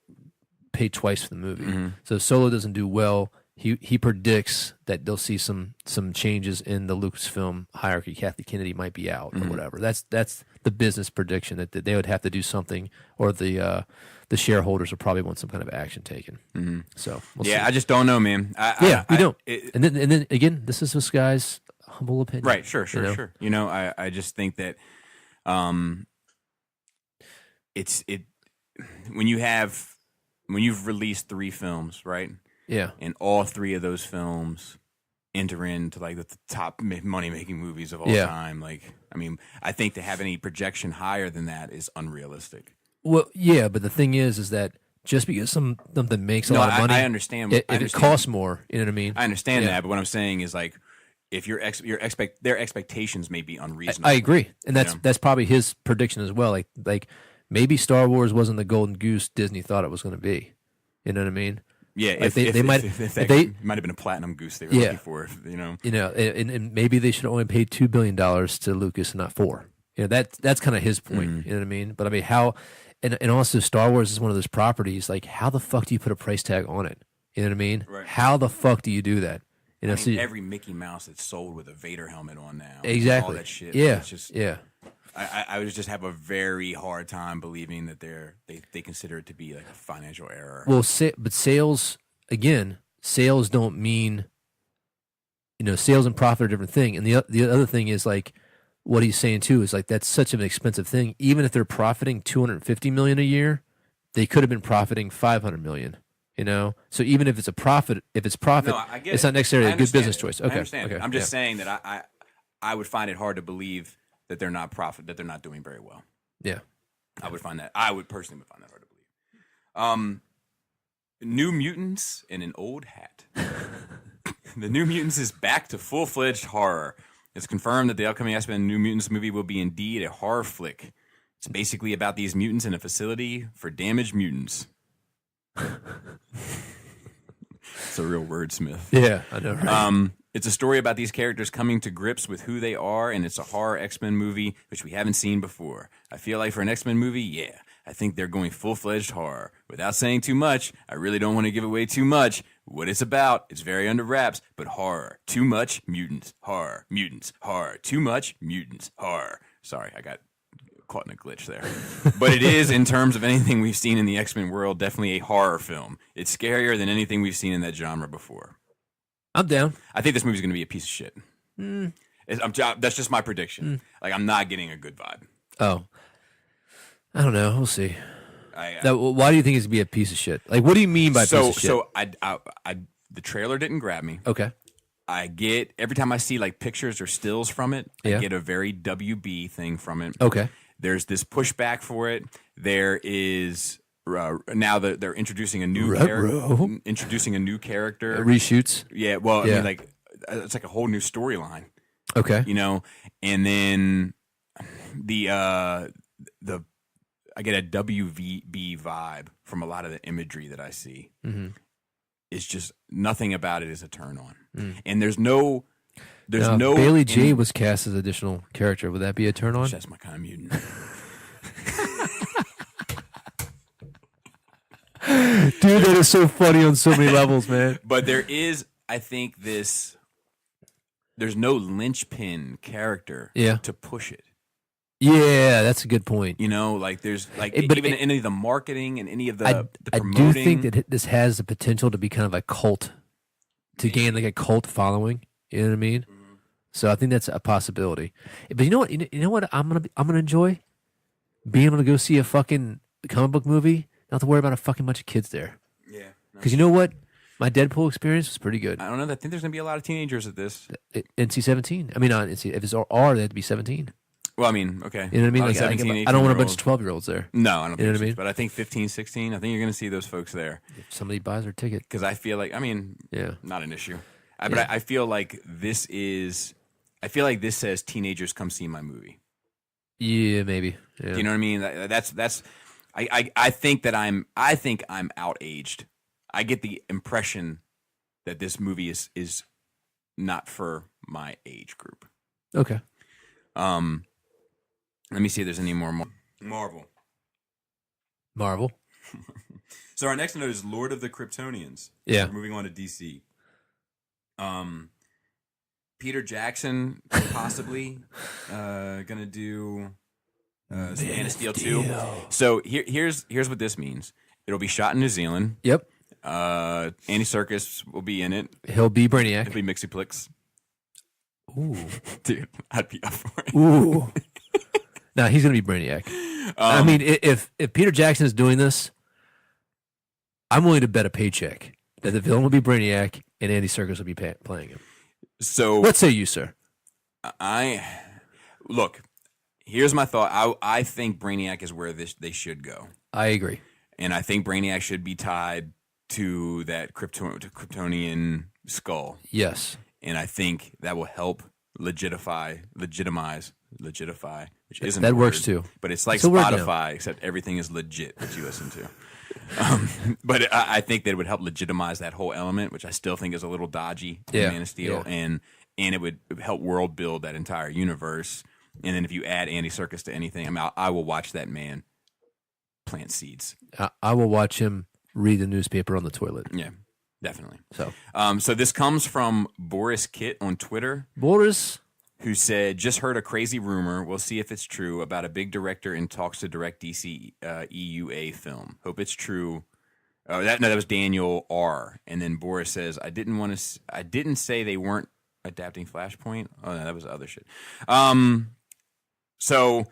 paid twice for the movie. So if Solo doesn't do well, he predicts that they'll see some changes in the Lucasfilm hierarchy. Kathy Kennedy might be out or whatever. That's the business prediction that they would have to do something, or the shareholders will probably want some kind of action taken. So we'll see. I just don't know, man. We don't. And then again, this is this guy's humble opinion. Right? Sure. I just think that when you've released 3 films, right? Yeah. And all 3 of those films enter into like the top money making movies of all time. Like, I mean, I think to have any projection higher than that is unrealistic. Well, yeah, but the thing is that just because something makes a lot of money, I understand. If it costs more, you know what I mean? I understand that, but what I'm saying is like, if their expectations may be unreasonable. I agree, and that's probably his prediction as well. Like maybe Star Wars wasn't the golden goose Disney thought it was going to be. You know what I mean? Yeah, like they might have been a platinum goose they were looking for. And maybe they should have only paid $2 billion to Lucas and not $4 billion. You know, that's kind of his point. You know what I mean? But I mean, how? And also, Star Wars is one of those properties. Like, how the fuck do you put a price tag on it? You know what I mean? Right. How the fuck do you do that? You know, every Mickey Mouse that's sold with a Vader helmet on now, exactly, all that shit. Yeah, it's just, yeah. I would just have a very hard time believing that they consider it to be like a financial error. Well, but sales don't mean, sales and profit are a different thing. And the other thing is like, what he's saying too is like that's such an expensive thing. Even if they're profiting $250 million a year, they could have been profiting $500 million. You know, so even if it's profit, No, it's not necessarily a good business choice. Okay, I understand. Okay. I'm just saying that I would find it hard to believe that they're not doing very well. Yeah, I would personally find that hard to believe. New Mutants in an old hat. The New Mutants is back to full-fledged horror. It's confirmed that the upcoming X-Men New Mutants movie will be indeed a horror flick. It's basically about these mutants in a facility for damaged mutants. It's a real wordsmith. Yeah, I know, right? It's a story about these characters coming to grips with who they are, and it's a horror X-Men movie, which we haven't seen before. I feel like for an X-Men movie, yeah, I think they're going full-fledged horror. Without saying too much, I really don't want to give away too much. What it's about, it's very under wraps, but horror. Too much, mutants, horror, mutants, horror. Too much, mutants, horror. Sorry, I got caught in a glitch there. But it is, in terms of anything we've seen in the X-Men world, definitely a horror film. It's scarier than anything we've seen in that genre before. I'm down. I think this movie's going to be a piece of shit. That's just my prediction. Like, I'm not getting a good vibe. Oh. I don't know. We'll see. Why do you think it's going to be a piece of shit? Like, what do you mean by piece of shit? So, the trailer didn't grab me. Okay. Every time I see, like, pictures or stills from it, I get a very WB thing from it. Okay. There's this pushback for it. There is now that they're introducing a new character. Reshoots. Yeah. Well, I mean, like it's like a whole new storyline. Okay. And then I get a WB vibe from a lot of the imagery that I see. Mm-hmm. It's just nothing about it is a turn on, and there's no. Bailey J was cast as additional character. Would that be a turn on? That's my kind of mutant. Dude, that is so funny on so many levels, man. But there is, I think, there's no linchpin character to push it. Yeah, that's a good point. Like there's like even any of the marketing and any of the promoting. I do think that this has the potential to be kind of a cult, to gain like a cult following. You know what I mean? Mm-hmm. So I think that's a possibility. But you know what? You know what? I'm gonna enjoy being able to go see a fucking comic book movie. Not have to worry about a fucking bunch of kids there. Yeah. Because you know what? My Deadpool experience was pretty good. I don't know. I think there's gonna be a lot of teenagers at this. NC-17. I mean, not NC. If it's R, they have to be 17. Well, I mean, okay. You know what I mean? Like 17, I don't want a bunch of 12-years there. No, I don't think what I mean? But I think 15, 16, I think you're going to see those folks there. If somebody buys their ticket. Because I feel like, not an issue. But I feel like this says teenagers come see my movie. Yeah, maybe. Yeah. Do you know what I mean? I think I'm outaged. I get the impression that this movie is not for my age group. Okay. Let me see if there's any more Marvel. So our next note is Lord of the Kryptonians. Yeah. We're moving on to DC. Peter Jackson possibly gonna do Man of Steel 2. So here's what this means. It'll be shot in New Zealand. Yep. Andy Serkis will be in it. He'll be Brainiac. He'll be Mixiplex. Ooh. Dude, I'd be up for it. Ooh. No, he's going to be Brainiac. I mean, if Peter Jackson is doing this, I'm willing to bet a paycheck that the villain will be Brainiac and Andy Serkis will be playing him. So What say you, sir? Look. Here's my thought. I think Brainiac is where they should go, I agree. and I think Brainiac should be tied to that Kryptonian skull. Yes. And I think that will help legitimize, which isn't That a works word, too. But it's like It's a word now. Spotify, except everything is legit that you listen to. But I think that it would help legitimize that whole element, which I still think is a little dodgy in Yeah, Man of Steel, yeah. and it would help world build that entire universe. And then if you add Andy Serkis to anything, I mean, I will watch that man plant seeds. I will watch him read the newspaper on the toilet. Yeah, definitely. So, So this comes from Boris Kitt on Twitter, Boris, who said, "Just heard a crazy rumor. We'll see if it's true about a big director in talks to direct DC EUA film. Hope it's true." That was Daniel R. And then Boris says, "I didn't say they weren't adapting Flashpoint. Oh no, that was other shit." So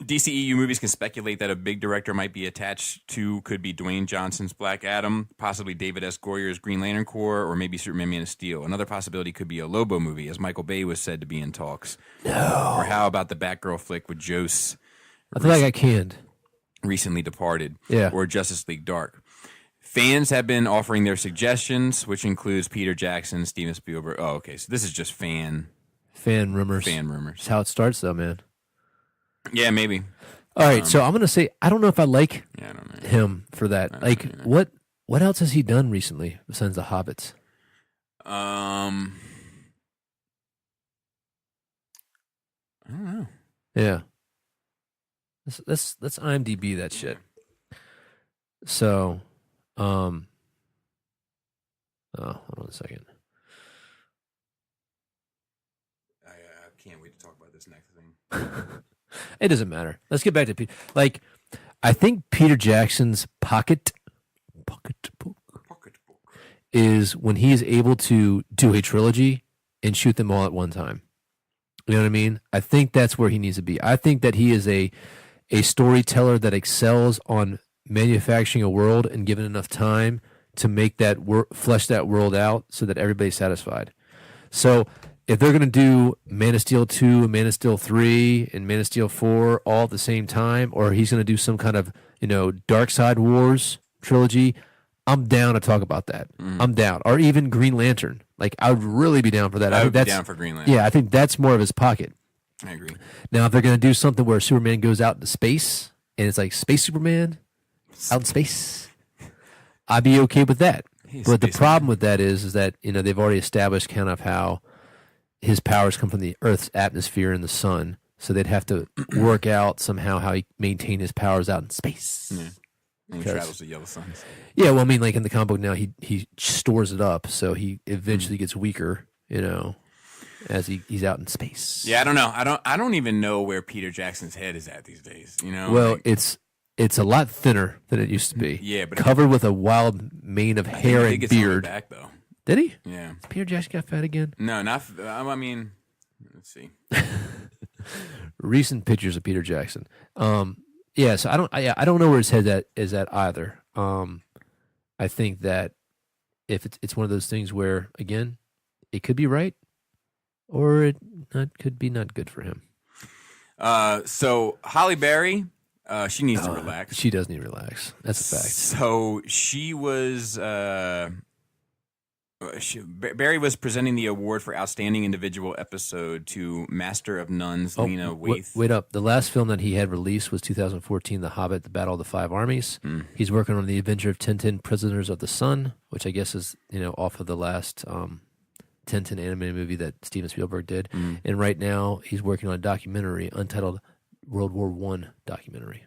DCEU movies can speculate that a big director might be attached to could be Dwayne Johnson's Black Adam, possibly David S. Goyer's Green Lantern Corps, or maybe Superman Man of Steel. Another possibility could be a Lobo movie, as Michael Bay was said to be in talks. No. Or how about the Batgirl flick with Jose, I feel like I canned. recently departed, Yeah. or Justice League Dark. Fans have been offering their suggestions, which includes Peter Jackson, Steven Spielberg. Oh, okay, so this is just fan Rumors. rumors. That's how it starts, though, man. Yeah, maybe. All right, so I'm gonna say I don't know if I like Yeah, I don't know. him for that. Like, what else has he done recently besides The Hobbits? I don't know. Yeah. Let's IMDb that shit. So, oh, hold on a second. I can't wait to talk about this next thing. It doesn't matter. Let's get back to Peter. Like, I think Peter Jackson's pocketbook is when he is able to do a trilogy and shoot them all at one time. You know what I mean? I think that's where he needs to be. I think that he is a storyteller that excels on manufacturing a world and given enough time to make that flesh that world out so that everybody's satisfied. So if they're going to do Man of Steel 2, Man of Steel 3, and Man of Steel 4 all at the same time, or he's going to do some kind of, Dark Side Wars trilogy, I'm down to talk about that. I'm down. Or even Green Lantern. Like, I would really be down for that. I would be that's down for Green Lantern. Yeah, I think that's more of his pocket. I agree. Now, if they're going to do something where Superman goes out into space, and it's like Space Superman out in space, I'd be okay with that. But the problem with that is that, they've already established kind of how his powers come from the Earth's atmosphere and the sun. So they'd have to work out somehow how he maintain his powers out in space. Yeah. And he travels to yellow suns. Yeah, well, I mean, like in the comic book now, he stores it up, so he eventually gets weaker, as he's out in space. Yeah, I don't know. I don't even know where Peter Jackson's head is at these days. Well, it's a lot thinner than it used to be. Yeah, but covered with a wild mane of hair and beard. Back though. Did he? Yeah. Peter Jackson got fat again? No, not. I mean, let's see. Recent pictures of Peter Jackson. Yeah. So I don't know where his head is at either. I think that if it's one of those things where, again, it could be right, or it could be not good for him. So Halle Berry, she needs to relax. She does need to relax. That's a fact. So she was. Barry was presenting the award for Outstanding Individual Episode to Master of Nuns, Lena Waithe. Wait up. The last film that he had released was 2014, The Hobbit, The Battle of the Five Armies. He's working on The Adventure of Tintin, Prisoners of the Sun, which I guess is, off of the last Tintin animated movie that Steven Spielberg did. And right now he's working on a documentary, untitled World War I documentary.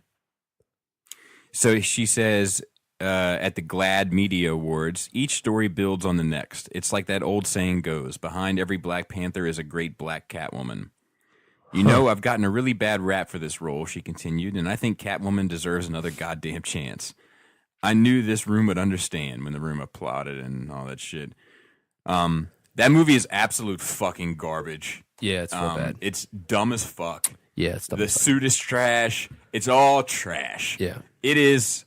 So she says... at the GLAAD Media Awards, each story builds on the next. It's like that old saying goes, behind every Black Panther is a great black Catwoman. I've gotten a really bad rap for this role, she continued, and I think Catwoman deserves another goddamn chance. I knew this room would understand when the room applauded and all that shit. That movie is absolute fucking garbage. Yeah, it's real bad. It's dumb as fuck. Yeah, it's dumb The as fuck. suit is trash. It's all trash. Yeah. It is...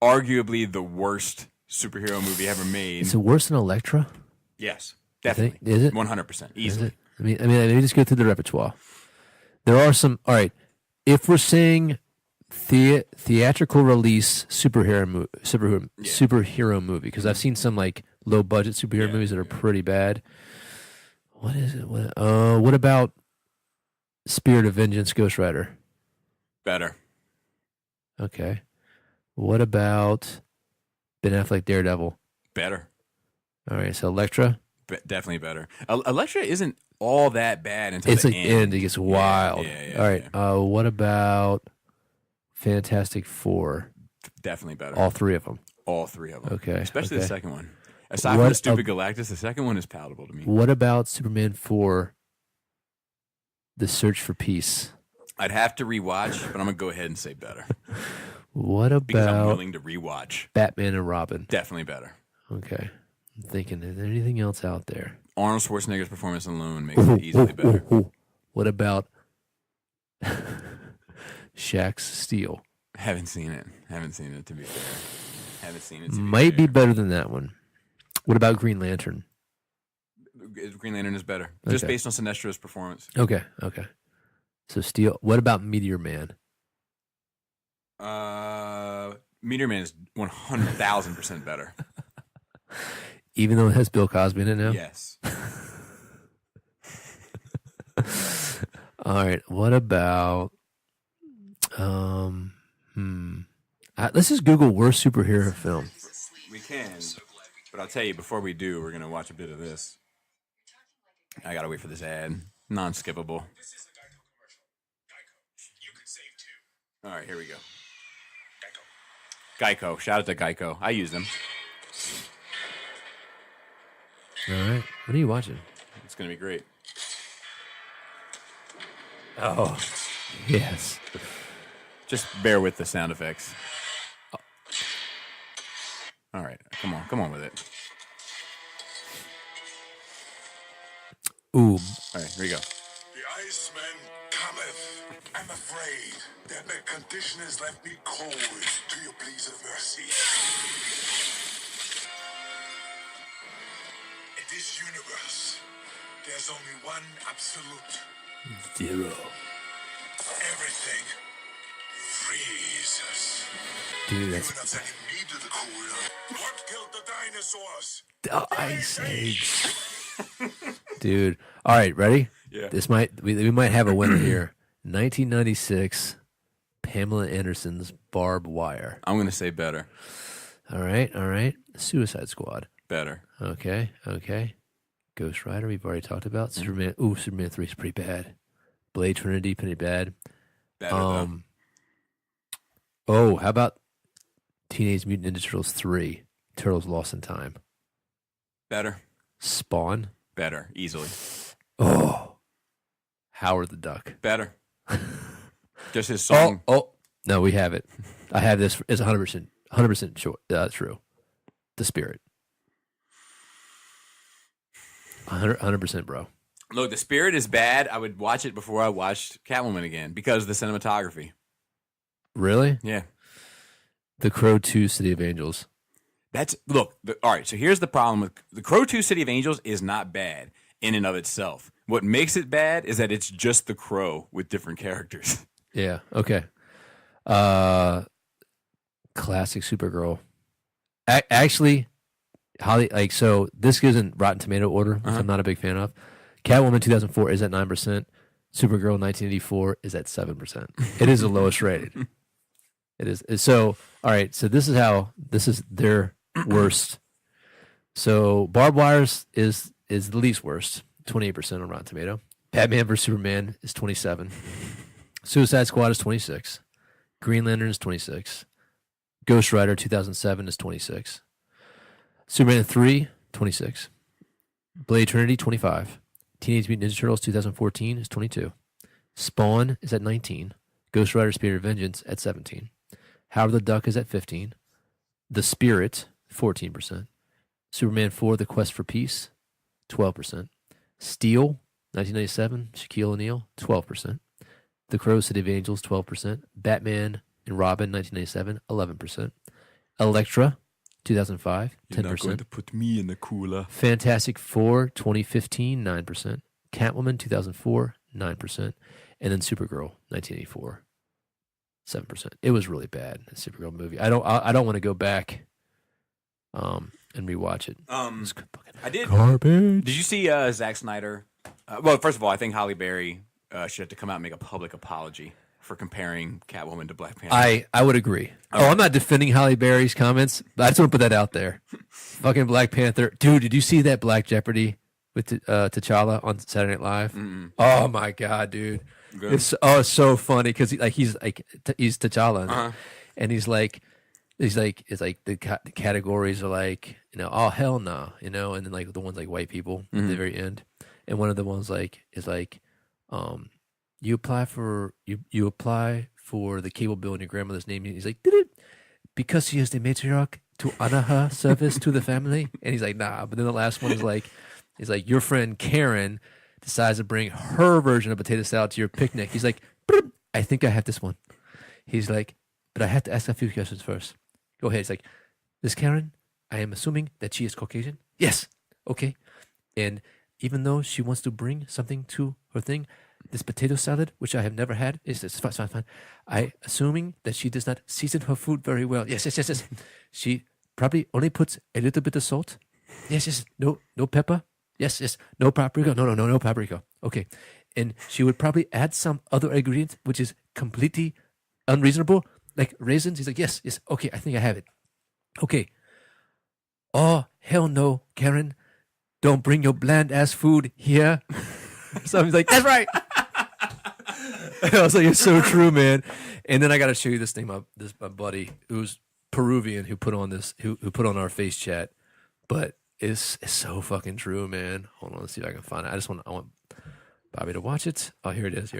arguably the worst superhero movie ever made. Is it worse than Elektra? Yes. Definitely. Is it? 100%. Is Easily. it? Let me just go through the repertoire. There are some. All right, if we're saying theatrical release superhero movie, because I've seen some like low budget superhero movies that are pretty bad. What is it? What about Spirit of Vengeance, Ghost Rider? Better. Okay. What about Ben Affleck, Daredevil? Better. All right, so Elektra. Definitely better. Elektra isn't all that bad until It's the like end. It gets wild. Yeah, All right. What about Fantastic Four? Definitely better. All three of them. All three of them. Okay. Especially the second one. Aside from the stupid Galactus, the second one is palatable to me. What about Superman 4, The Search for Peace? I'd have to rewatch, but I'm going to go ahead and say better. What about Because I'm willing to rewatch. Batman and Robin? Definitely better. Okay. I'm thinking, is there anything else out there? Arnold Schwarzenegger's performance alone makes it easily better. What about Shaq's Steel? Haven't seen it, to be fair. Might be better than that one. What about Green Lantern? Green Lantern is better. Just Okay. based on Sinestro's performance. Okay. So Steel. What about Meteor Man? Meteor Man is 100,000% better. Even though it has Bill Cosby in it now? Yes. All right. What about let's just Google worst superhero film. We can, but I'll tell you, before we do, we're going to watch a bit of this. I got to wait for this ad. Non-skippable. All right, here we go. Geico. Shout out to Geico. I use them. All right. What are you watching? It's going to be great. Oh, yes. Just bear with the sound effects. All right, come on with it. Ooh. All right, here we go. The Iceman cometh. I'm afraid that my condition has left me cold to your pleas of mercy. In this universe, there's only one absolute. Zero. Everything freezes. Dude, You're that's not sending me to the cooler. What killed the dinosaurs? the Ice Age. Dude. All right, ready? Yeah. We might have a winner here. 1996, Pamela Anderson's Barbed Wire. I'm going to say better. All right. Suicide Squad. Better. Okay. Ghost Rider, we've already talked about. Superman. Ooh, Superman 3 is pretty bad. Blade Trinity, pretty bad. Better, though. Oh, how about Teenage Mutant Ninja Turtles 3, Turtles Lost in Time? Better. Spawn. Better. Easily. Oh, Howard the Duck. Better. Just his song. Oh, no, we have it. I have this. It's 100% sure, true. The Spirit. 100%, bro. Look, The Spirit is bad. I would watch it before I watched Catwoman again because of the cinematography. Really? Yeah. The Crow 2, City of Angels. All right, so here's the problem with The Crow 2 City of Angels is not bad in and of itself. What makes it bad is that it's just the Crow with different characters. Yeah. Okay. Classic Supergirl. Actually, Holly, so this goes in Rotten Tomato order, which I'm not a big fan of. Catwoman 2004 is at 9%. Supergirl 1984 is at 7%. It is the lowest rated. It is. So, all right. So this is their worst. So Barbed Wires is the least worst, 28% on Rotten Tomato. Batman vs Superman is 27. Suicide Squad is 26. Green Lantern is 26. Ghost Rider 2007 is 26. Superman 3, 26. Blade Trinity, 25. Teenage Mutant Ninja Turtles 2014 is 22. Spawn is at 19. Ghost Rider Spirit of Vengeance at 17. Howard the Duck is at 15. The Spirit, 14%. Superman 4, The Quest for Peace, 12%. Steel, 1997, Shaquille O'Neal, 12%. The Crow, City of Angels, 12%. Batman and Robin, 1997, 11%. Elektra, 2005, You're not going 10%. to put me in the cooler. Fantastic Four 2015, 9%. Catwoman 2004, 9%. And then Supergirl 1984, 7%. It was really bad, the Supergirl movie. I don't want to go back and rewatch it. I did. Garbage. Did you see Zack Snyder? Well, first of all, I think Halle Berry should have to come out and make a public apology for comparing Catwoman to Black Panther. I would agree. Oh, I'm not defending Halle Berry's comments, but I just want to put that out there. Fucking Black Panther. Dude, did you see that Black Jeopardy with T'Challa on Saturday Night Live? Mm-mm. Oh, my God, dude. Good. It's so funny because he's T'Challa. Uh-huh. And it's like the categories are like, oh, hell no, and then like the ones like white people at the very end. And one of the ones is like, you apply for the cable bill in your grandmother's name. And he's like, did it because she is the matriarch to honor her service to the family? And he's like, nah. But then the last one is like your friend Karen decides to bring her version of potato salad to your picnic. He's like, I think I have this one. He's like, but I have to ask a few questions first. Go ahead. He's like, this Karen, I am assuming that she is Caucasian. Yes. Okay. And even though she wants to bring something to her thing, this potato salad, which I have never had, is fine. I assuming that she does not season her food very well. Yes. She probably only puts a little bit of salt. Yes. No pepper. Yes. No paprika. No paprika. Okay. And she would probably add some other ingredient, which is completely unreasonable, like raisins. He's like, yes. Okay, I think I have it. Okay. Oh, hell no, Karen. Don't bring your bland ass food here. So he's like, that's right. I was like, it's so true, man. And then I got to show you this thing, my buddy who's Peruvian who put on our face chat, but it's so fucking true, man. Hold on, let's see if I can find it. I want Bobby to watch it. Oh, here it is.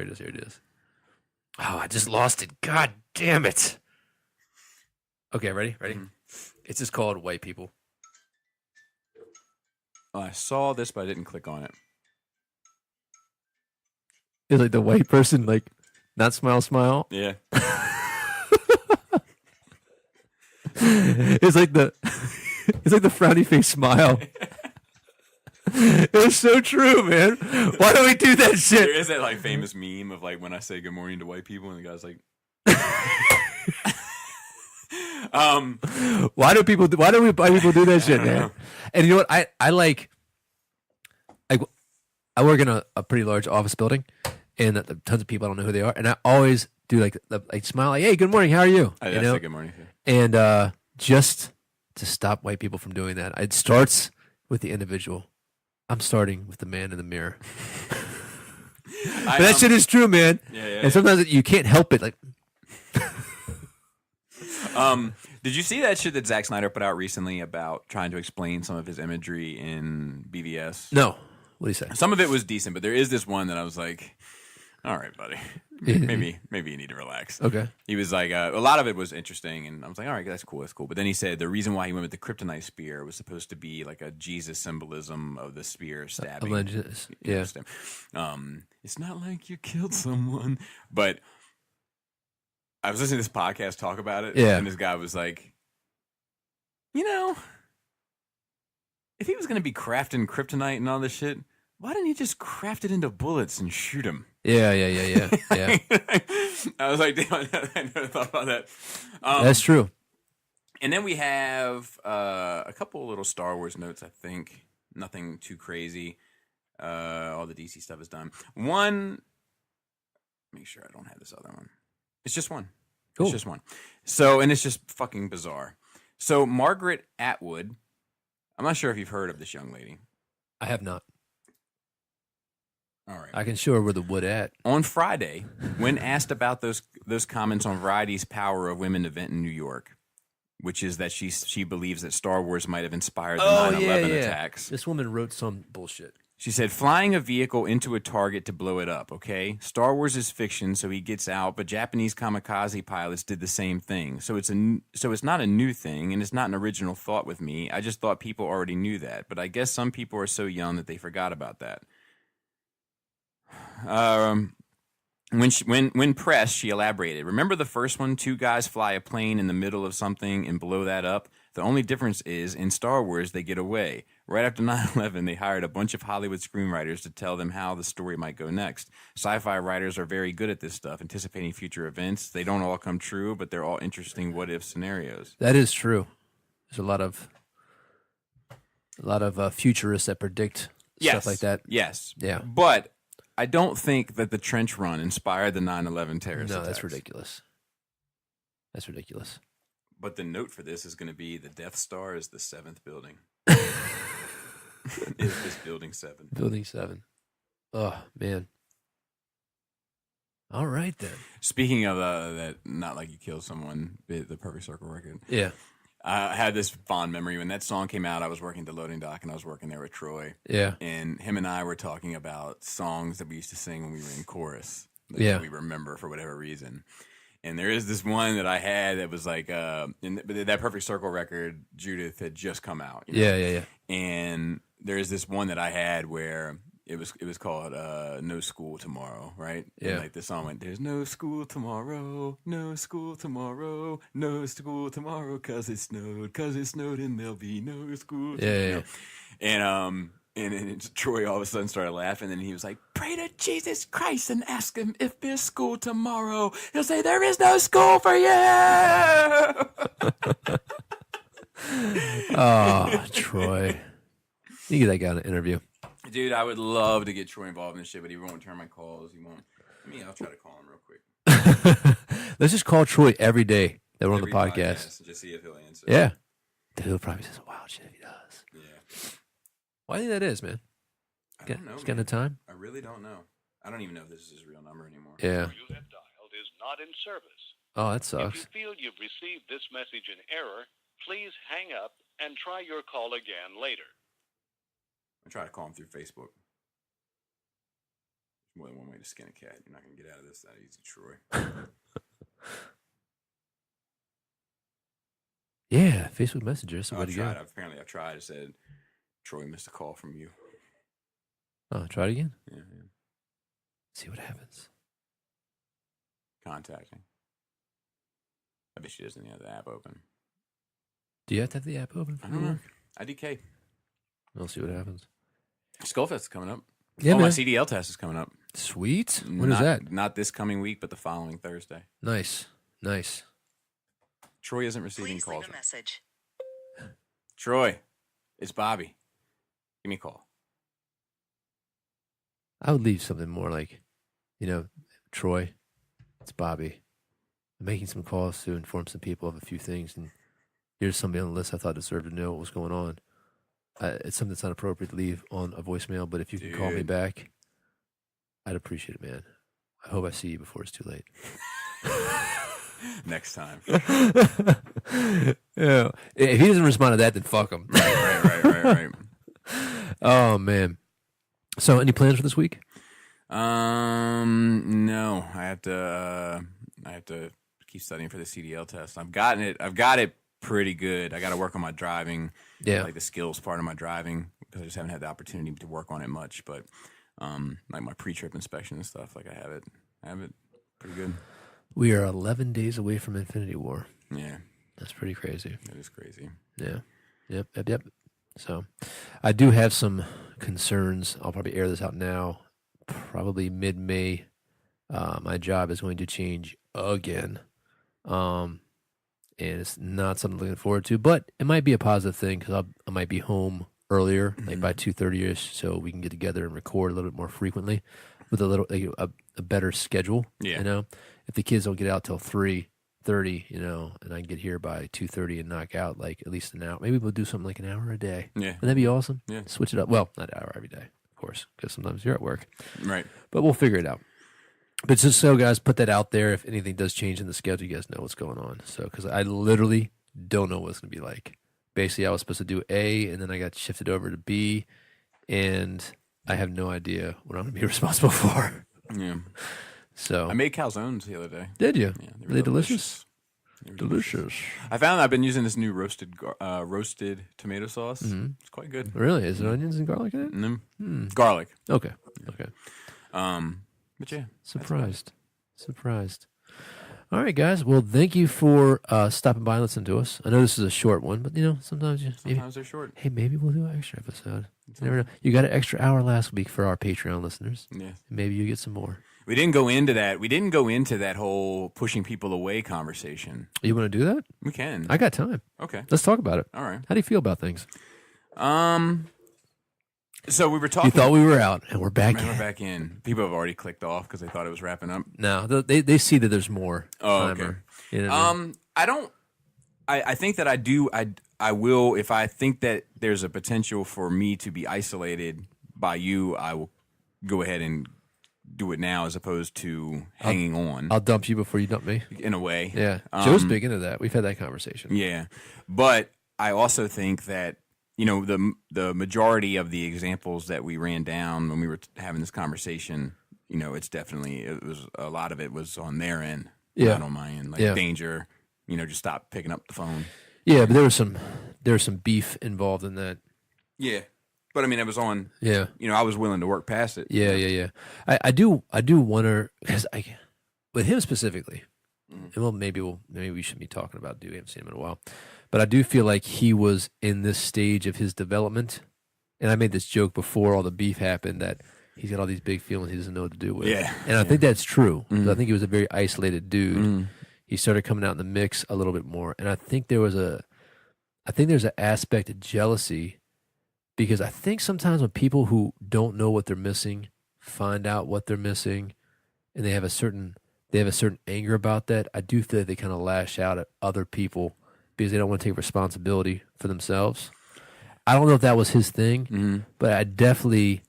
Oh, I just lost it. God damn it. Okay, ready? Mm-hmm. It's just called White People. Oh, I saw this, but I didn't click on it. It's like the white person, like, not smile. Yeah. It's like the frowny face smile. It's so true, man. Why don't we do that shit? There is that like famous meme of like when I say good morning to white people and the guy's like why do white people do that shit, man? And you know what? I work in a pretty large office building and tons of people, I don't know who they are, and I always do like smile, like, hey, good morning, how are you? I you know? say good morning too. And just to stop white people from doing that, it starts with the individual. I'm starting with the man in the mirror. But that shit is true, man. Yeah. And sometimes you can't help it. Like, did you see that shit that Zack Snyder put out recently about trying to explain some of his imagery in BVS? no. What do you say? Some of it was decent, but there is this one that I was like, all right, buddy. Maybe you need to relax. Okay. He was like, a lot of it was interesting, and I was like, all right, that's cool. But then he said the reason why he went with the kryptonite spear was supposed to be like a Jesus symbolism of the spear stabbing. Yeah. It's not like you killed someone, but I was listening to this podcast talk about it, and this guy was like, if he was going to be crafting kryptonite and all this shit, why didn't he just craft it into bullets and shoot him? Yeah. I was like, damn, I never thought about that. That's true. And then we have a couple little Star Wars notes, I think. Nothing too crazy. All the DC stuff is done. One, make sure I don't have this other one. It's just one. Cool. It's just one. So, and it's just fucking bizarre. So, Margaret Atwood, I'm not sure if you've heard of this young lady. I have not. All right. I can show her where the wood at. On Friday, when asked about those comments on Variety's Power of Women event in New York, which is that she believes that Star Wars might have inspired the 9/11 attacks. This woman wrote some bullshit. She said, flying a vehicle into a target to blow it up, okay? Star Wars is fiction, so he gets out, but Japanese kamikaze pilots did the same thing. So it's not a new thing, and it's not an original thought with me. I just thought people already knew that, but I guess some people are so young that they forgot about that. When pressed, she elaborated. Remember the first one? 2 guys fly a plane in the middle of something and blow that up. The only difference is in Star Wars they get away. Right after 9/11, they hired a bunch of Hollywood screenwriters to tell them how the story might go next. Sci-fi writers are very good at this stuff, anticipating future events. They don't all come true, but they're all interesting what-if scenarios. That is true. There's a lot of futurists that predict stuff like that. Yes. Yeah. But I don't think that the trench run inspired the 9/11 terrorist No, attacks. that's ridiculous. That's ridiculous. But the note for this is going to be the Death Star is the 7th building. Is this building 7? Building 7. Oh, man. All right, then. Speaking of that, not like you killed someone, the Perfect Circle record. Yeah. I had this fond memory when that song came out. I was working at the loading dock and I was working there with Troy. Yeah. And him and I were talking about songs that we used to sing when we were in chorus. Yeah. That we remember for whatever reason. And there is this one that I had that was like, that Perfect Circle record, Judith, had just come out. You know? Yeah. And there is this one that I had where it was called No School Tomorrow, right? Yeah. And like the song went, there's no school tomorrow, no school tomorrow, no school tomorrow, cause it snowed and there'll be no school tomorrow. Yeah. And then Troy all of a sudden started laughing, and he was like, pray to Jesus Christ and ask him if there's school tomorrow. He'll say, there is no school for you. Oh, Troy. You get that guy in an interview. Dude, I would love to get Troy involved in this shit, but he won't return my calls. He won't. I'll try to call him real quick. Let's just call Troy every day that we're on the podcast. Just see if he'll answer. Yeah. Dude, he'll probably say some wild shit if he does. Yeah. Why do you think that is, man? I don't know. He's getting the time? I really don't know. I don't even know if this is his real number anymore. Yeah. You have dialed is not in service. Oh, that If you sucks. feel you've received this message in error, please hang up and try your call again later. I try to call him through Facebook. There's more than one way to skin a cat. You're not going to get out of this that easy, Troy. Yeah, Facebook Messenger. That's the way I've to tried. go. Apparently, I've tried. I said, Troy missed a call from you. Oh, try it again. Yeah. See what happens. Contacting. I bet she doesn't have the app open. Do you have to have the app open for I don't know. work? IDK. We'll see what happens. Skullfest is coming up. Yeah, My man. CDL test is coming up. Sweet. When is that? Not this coming week, but the following Thursday. Nice. Troy isn't receiving Please calls. leave a message. Troy, it's Bobby. Give me a call. I would leave something more like, Troy, it's Bobby. I'm making some calls to inform some people of a few things, and here's somebody on the list I thought deserved to know what was going on. It's something that's not appropriate to leave on a voicemail, but if you can call me back, I'd appreciate it, man. I hope I see you before it's too late. Next time. Yeah. If he doesn't respond to that, then fuck him. Right. Oh, man. So, any plans for this week? No. I have to keep studying for the CDL test. I've got it pretty good. I got to work on my driving. Yeah. Like the skills part of my driving, because I just haven't had the opportunity to work on it much. But like my pre-trip inspection and stuff, like I have it pretty good. We are 11 days away from Infinity War. Yeah. That's pretty crazy. That is crazy. Yeah. Yep. So, I do have some concerns. I'll probably air this out now. Probably mid-May. My job is going to change again. And it's not something I'm looking forward to, but it might be a positive thing because I might be home earlier, like by 2:30ish, so we can get together and record a little bit more frequently with a better schedule. Yeah. If the kids don't get out till 3:30, and I can get here by 2:30 and knock out like at least an hour. Maybe we'll do something like an hour a day. Yeah. Wouldn't that be awesome? Yeah. Switch it up. Well, not an hour every day, of course, because sometimes you're at work. Right. But we'll figure it out. But just so, guys, put that out there. If anything does change in the schedule, you guys know what's going on. So, because I literally don't know what it's going to be like. Basically, I was supposed to do A, and then I got shifted over to B, and I have no idea what I'm going to be responsible for. Yeah. So I made calzones the other day. Did you? Yeah, Were they delicious? They were Delicious. I found I've been using this new roasted tomato sauce. Mhm. It's quite good. Really? Is there onions and garlic in it? Garlic. Okay. But yeah, Surprised. All right, guys. Well, thank you for stopping by and listening to us. I know this is a short one, but sometimes sometimes they're short. Hey, maybe we'll do an extra episode. You never know. You got an extra hour last week for our Patreon listeners. Yeah. Maybe you get some more. We didn't go into that. We didn't go into that whole pushing people away conversation. You want to do that? We can. I got time. Okay. Let's talk about it. All right. How do you feel about things? So we were talking. You thought we were out, and we're back in. We're back in. People have already clicked off because they thought it was wrapping up. No, they see that there's more. Oh, timer. okay. You know what I mean? I don't. I think that I do. I will if I think that there's a potential for me to be isolated by you. I will go ahead and do it now as opposed to hanging on. I'll dump you before you dump me. In a way, Yeah. Joe's big into that. We've had that conversation. Yeah, but I also think that the majority of the examples that we ran down when we were having this conversation, it was a lot of it was on their end, not on my end. Like danger, just stop picking up the phone. Yeah, but there was some beef involved in that. Yeah, but I mean, it was on. Yeah, I was willing to work past it. Yeah. I do wonder because with him specifically, and well, maybe we shouldn't be talking about Dude. I haven't seen him in a while, but I do feel like he was in this stage of his development, and I made this joke before all the beef happened that he's got all these big feelings he doesn't know what to do with. Yeah, and I think that's true. I think he was a very isolated dude. He started coming out in the mix a little bit more, and I think there's an aspect of jealousy because I think sometimes when people who don't know what they're missing find out what they're missing, and they have a certain anger about that, I do feel like they kind of lash out at other people because they don't want to take responsibility for themselves. I don't know if that was his thing, but I definitely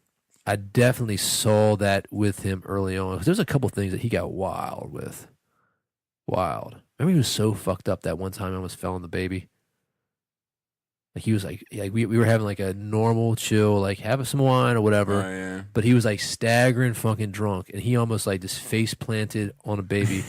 saw that with him early on. 'Cause there's a couple things that he got wild with. Wild. Remember he was so fucked up that one time I almost fell on the baby. Like he was like we were having like a normal chill, like having some wine or whatever. Oh, yeah. But he was like staggering fucking drunk, and he almost like just face planted on a baby,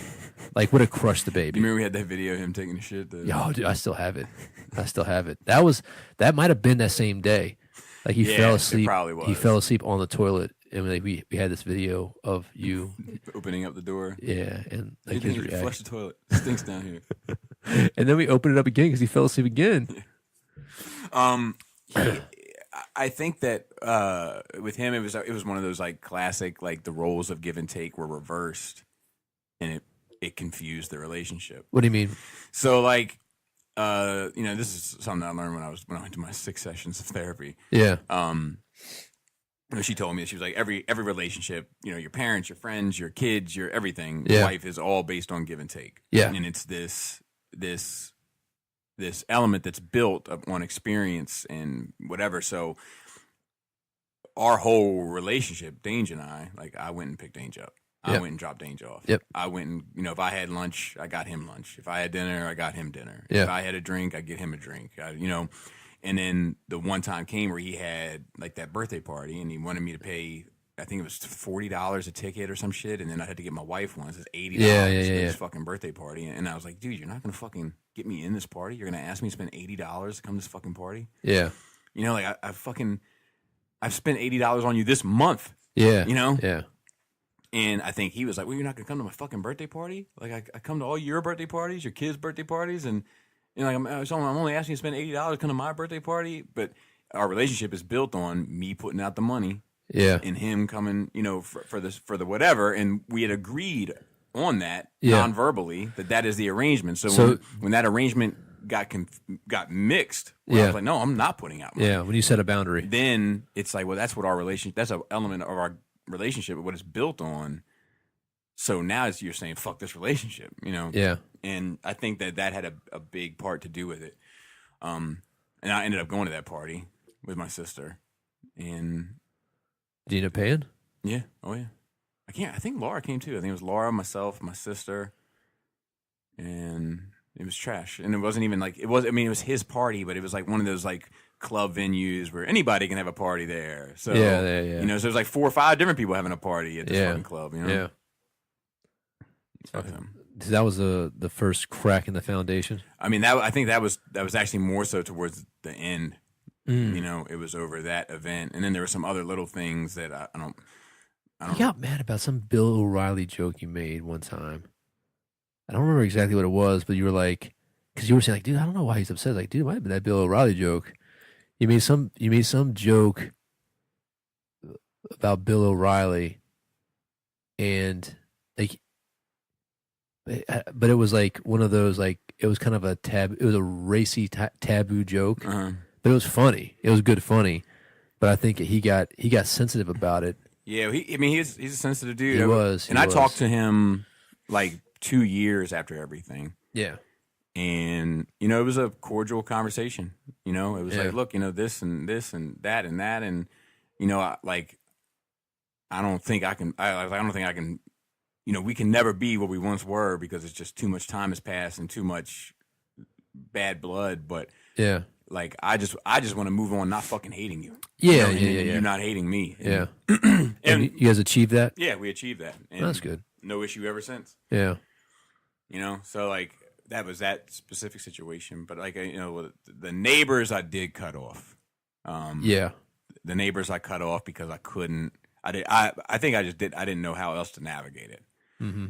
like would have crushed the baby. You remember we had that video of him taking a shit? Yo, dude, I still have it. That might have been that same day. Like he fell asleep. It probably was. He fell asleep on the toilet, and like we had this video of you opening up the door. Yeah, and like you his think reaction. flush the toilet. It stinks down here. And then we opened it up again because he fell asleep again. I think that with him, it was one of those like classic, like the roles of give and take were reversed, and it confused the relationship. What do you mean? So like, this is something I learned when I went to my 6 sessions of therapy. Yeah. She told me, she was like, every relationship, your parents, your friends, your kids, your everything, Yeah. life is all based on give and take. Yeah. And it's this element that's built on experience and whatever. So our whole relationship, Dange and I, like I went and picked Dange up. I Yep. went and dropped Dange off. Yep. I went and, if I had lunch, I got him lunch. If I had dinner, I got him dinner. Yeah. If I had a drink, I get him a drink. And then the one time came where he had like that birthday party and he wanted me to pay, I think it was $40 a ticket or some shit. And then I had to get my wife one. It's $80 Yeah, for yeah, this yeah. fucking birthday party. And I was like, dude, you're not going to fucking get me in this party. You're going to ask me to spend $80 to come to this fucking party. Yeah. I've spent $80 on you this month. Yeah. Yeah. Yeah. And I think he was like, well, you're not going to come to my fucking birthday party? Like, I come to all your birthday parties, your kids' birthday parties, and I'm only asking you to spend $80 to come to my birthday party. But our relationship is built on me putting out the money, Yeah. and him coming, for the whatever. And we had agreed on that Yeah. non-verbally that is the arrangement. So when that arrangement got mixed, where I Yeah. was like, no, I'm not putting out money. Yeah. When you set a boundary. Then it's like, well, that's an element of our relationship, what it's built on. So now you're saying, fuck this relationship, Yeah. And I think that had a big part to do with it. And I ended up going to that party with my sister. And Do you end up paying? yeah, oh yeah. I think Laura came too. I think it was Laura, myself, my sister, and it was trash. And it wasn't even like, it was his party, but it was like one of those like club venues where anybody can have a party there. So, Yeah. so there's like 4 or 5 different people having a party at this Yeah. fucking club, Yeah. So, That was the first crack in the foundation. I mean, I think that was actually more so towards the end. Mm. It was over that event, and then there were some other little things that I don't. You got mad about some Bill O'Reilly joke you made one time. I don't remember exactly what it was, but you were like, because you were saying like, dude, I don't know why he's upset. Like, dude, it might have been that Bill O'Reilly joke. You made some joke about Bill O'Reilly, and like, but it was like one of those like it was kind of a it was a racy taboo joke, but it was funny. It was good funny, but I think he got sensitive about it. Yeah, he's a sensitive dude. He was, I talked to him like 2 years after everything. Yeah. And, it was a cordial conversation. It was like, look, this and this and that. And, I don't think I can, we can never be what we once were because it's just too much time has passed and too much bad blood. But yeah, like, I just want to move on, not fucking hating you. Yeah, You're not hating me. Yeah. And you guys achieved that? Yeah, we achieved that. And that's good. No issue ever since. Yeah. So like that was that specific situation. But like, the neighbors I did cut off. Yeah. The neighbors I cut off because I couldn't. I think I didn't know how else to navigate it. Mm-hmm.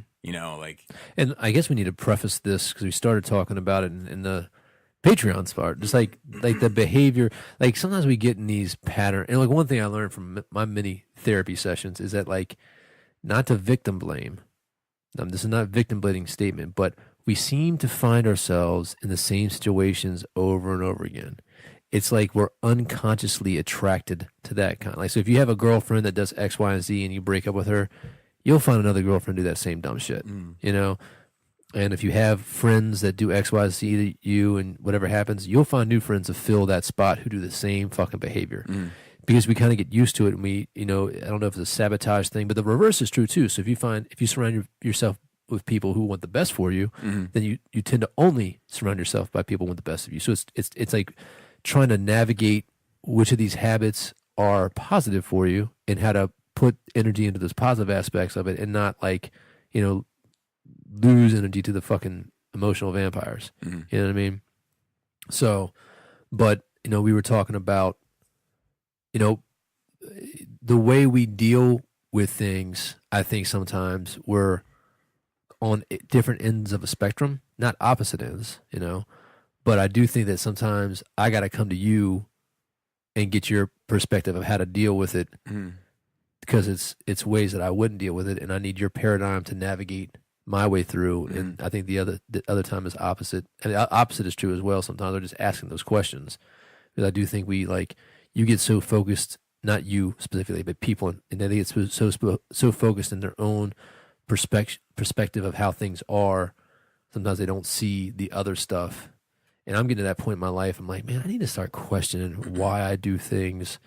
Like. And I guess we need to preface this because we started talking about it in the Patreon part, just like the behavior. Like sometimes we get in these patterns, and like one thing I learned from my many therapy sessions is that like not to victim blame. This is not a victim blaming statement, but we seem to find ourselves in the same situations over and over again. It's like we're unconsciously attracted to that kind. Like, so if you have a girlfriend that does X, Y, and Z and you break up with her, you'll find another girlfriend do that same dumb shit, And if you have friends that do X, Y, Z to you and whatever happens, you'll find new friends to fill that spot who do the same fucking behavior. Because we kind of get used to it, and we, I don't know if it's a sabotage thing, but the reverse is true too. So if you surround yourself with people who want the best for you, then you tend to only surround yourself by people who want the best of you. So it's like trying to navigate which of these habits are positive for you and how to put energy into those positive aspects of it, and not like lose energy to the fucking emotional vampires. You know what I mean? So, but we were talking about. The way we deal with things, I think sometimes we're on different ends of a spectrum, not opposite ends, but I do think that sometimes I got to come to you and get your perspective of how to deal with it because it's ways that I wouldn't deal with it, and I need your paradigm to navigate my way through. And I think the other time is opposite, and the opposite is true as well. Sometimes they're just asking those questions because I do think you get so focused, not you specifically, but people, and they get so focused in their own perspective of how things are. Sometimes they don't see the other stuff. And I'm getting to that point in my life. I'm like, man, I need to start questioning why I do things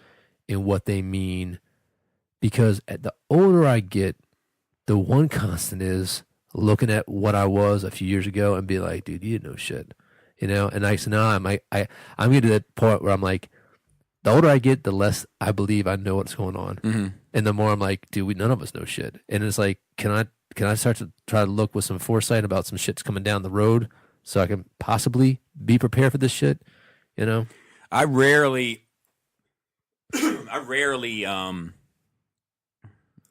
and what they mean. Because the older I get, the one constant is looking at what I was a few years ago and be like, dude, you didn't know shit. And so now I'm getting to that point where I'm like, the older I get, the less I believe I know what's going on, and the more I'm like, dude, none of us know shit. And it's like, can I start to try to look with some foresight about some shit's coming down the road, so I can possibly be prepared for this shit? I rarely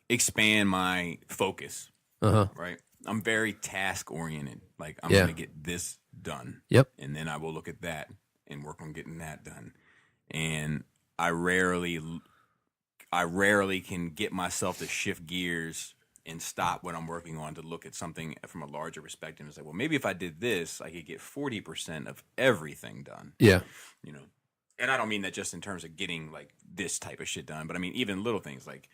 expand my focus. Right, I'm very task oriented. Like I'm gonna get this done. Yep, and then I will look at that and work on getting that done. And I rarely can get myself to shift gears and stop what I'm working on to look at something from a larger perspective and say, well, maybe if I did this, I could get 40% of everything done. Yeah. And I don't mean that just in terms of getting like this type of shit done, but I mean, even little things like,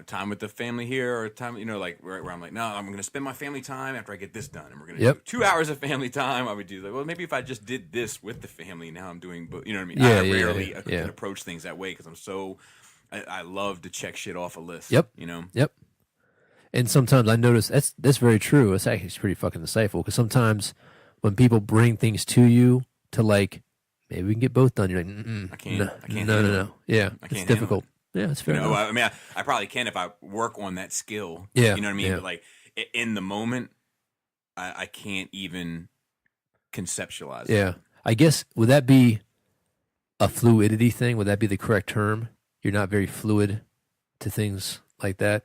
time with the family here, or time, like where I'm like, no, I'm going to spend my family time after I get this done. And we're going to do 2 hours of family time. I would do like, well, maybe if I just did this with the family, now I'm doing, but you know what I mean? Yeah, I rarely can approach things that way because I love to check shit off a list. Yep. Yep. And sometimes I notice that's very true. It's actually pretty fucking insightful because sometimes when people bring things to you to like, maybe we can get both done, you're like, I can't. No. Yeah. It's difficult. Yeah, it's fair enough. I mean, I probably can if I work on that skill. Yeah. You know what I mean? Yeah. But like in the moment, I can't even conceptualize it. Yeah. I guess, would that be a fluidity thing? Would that be the correct term? You're not very fluid to things like that.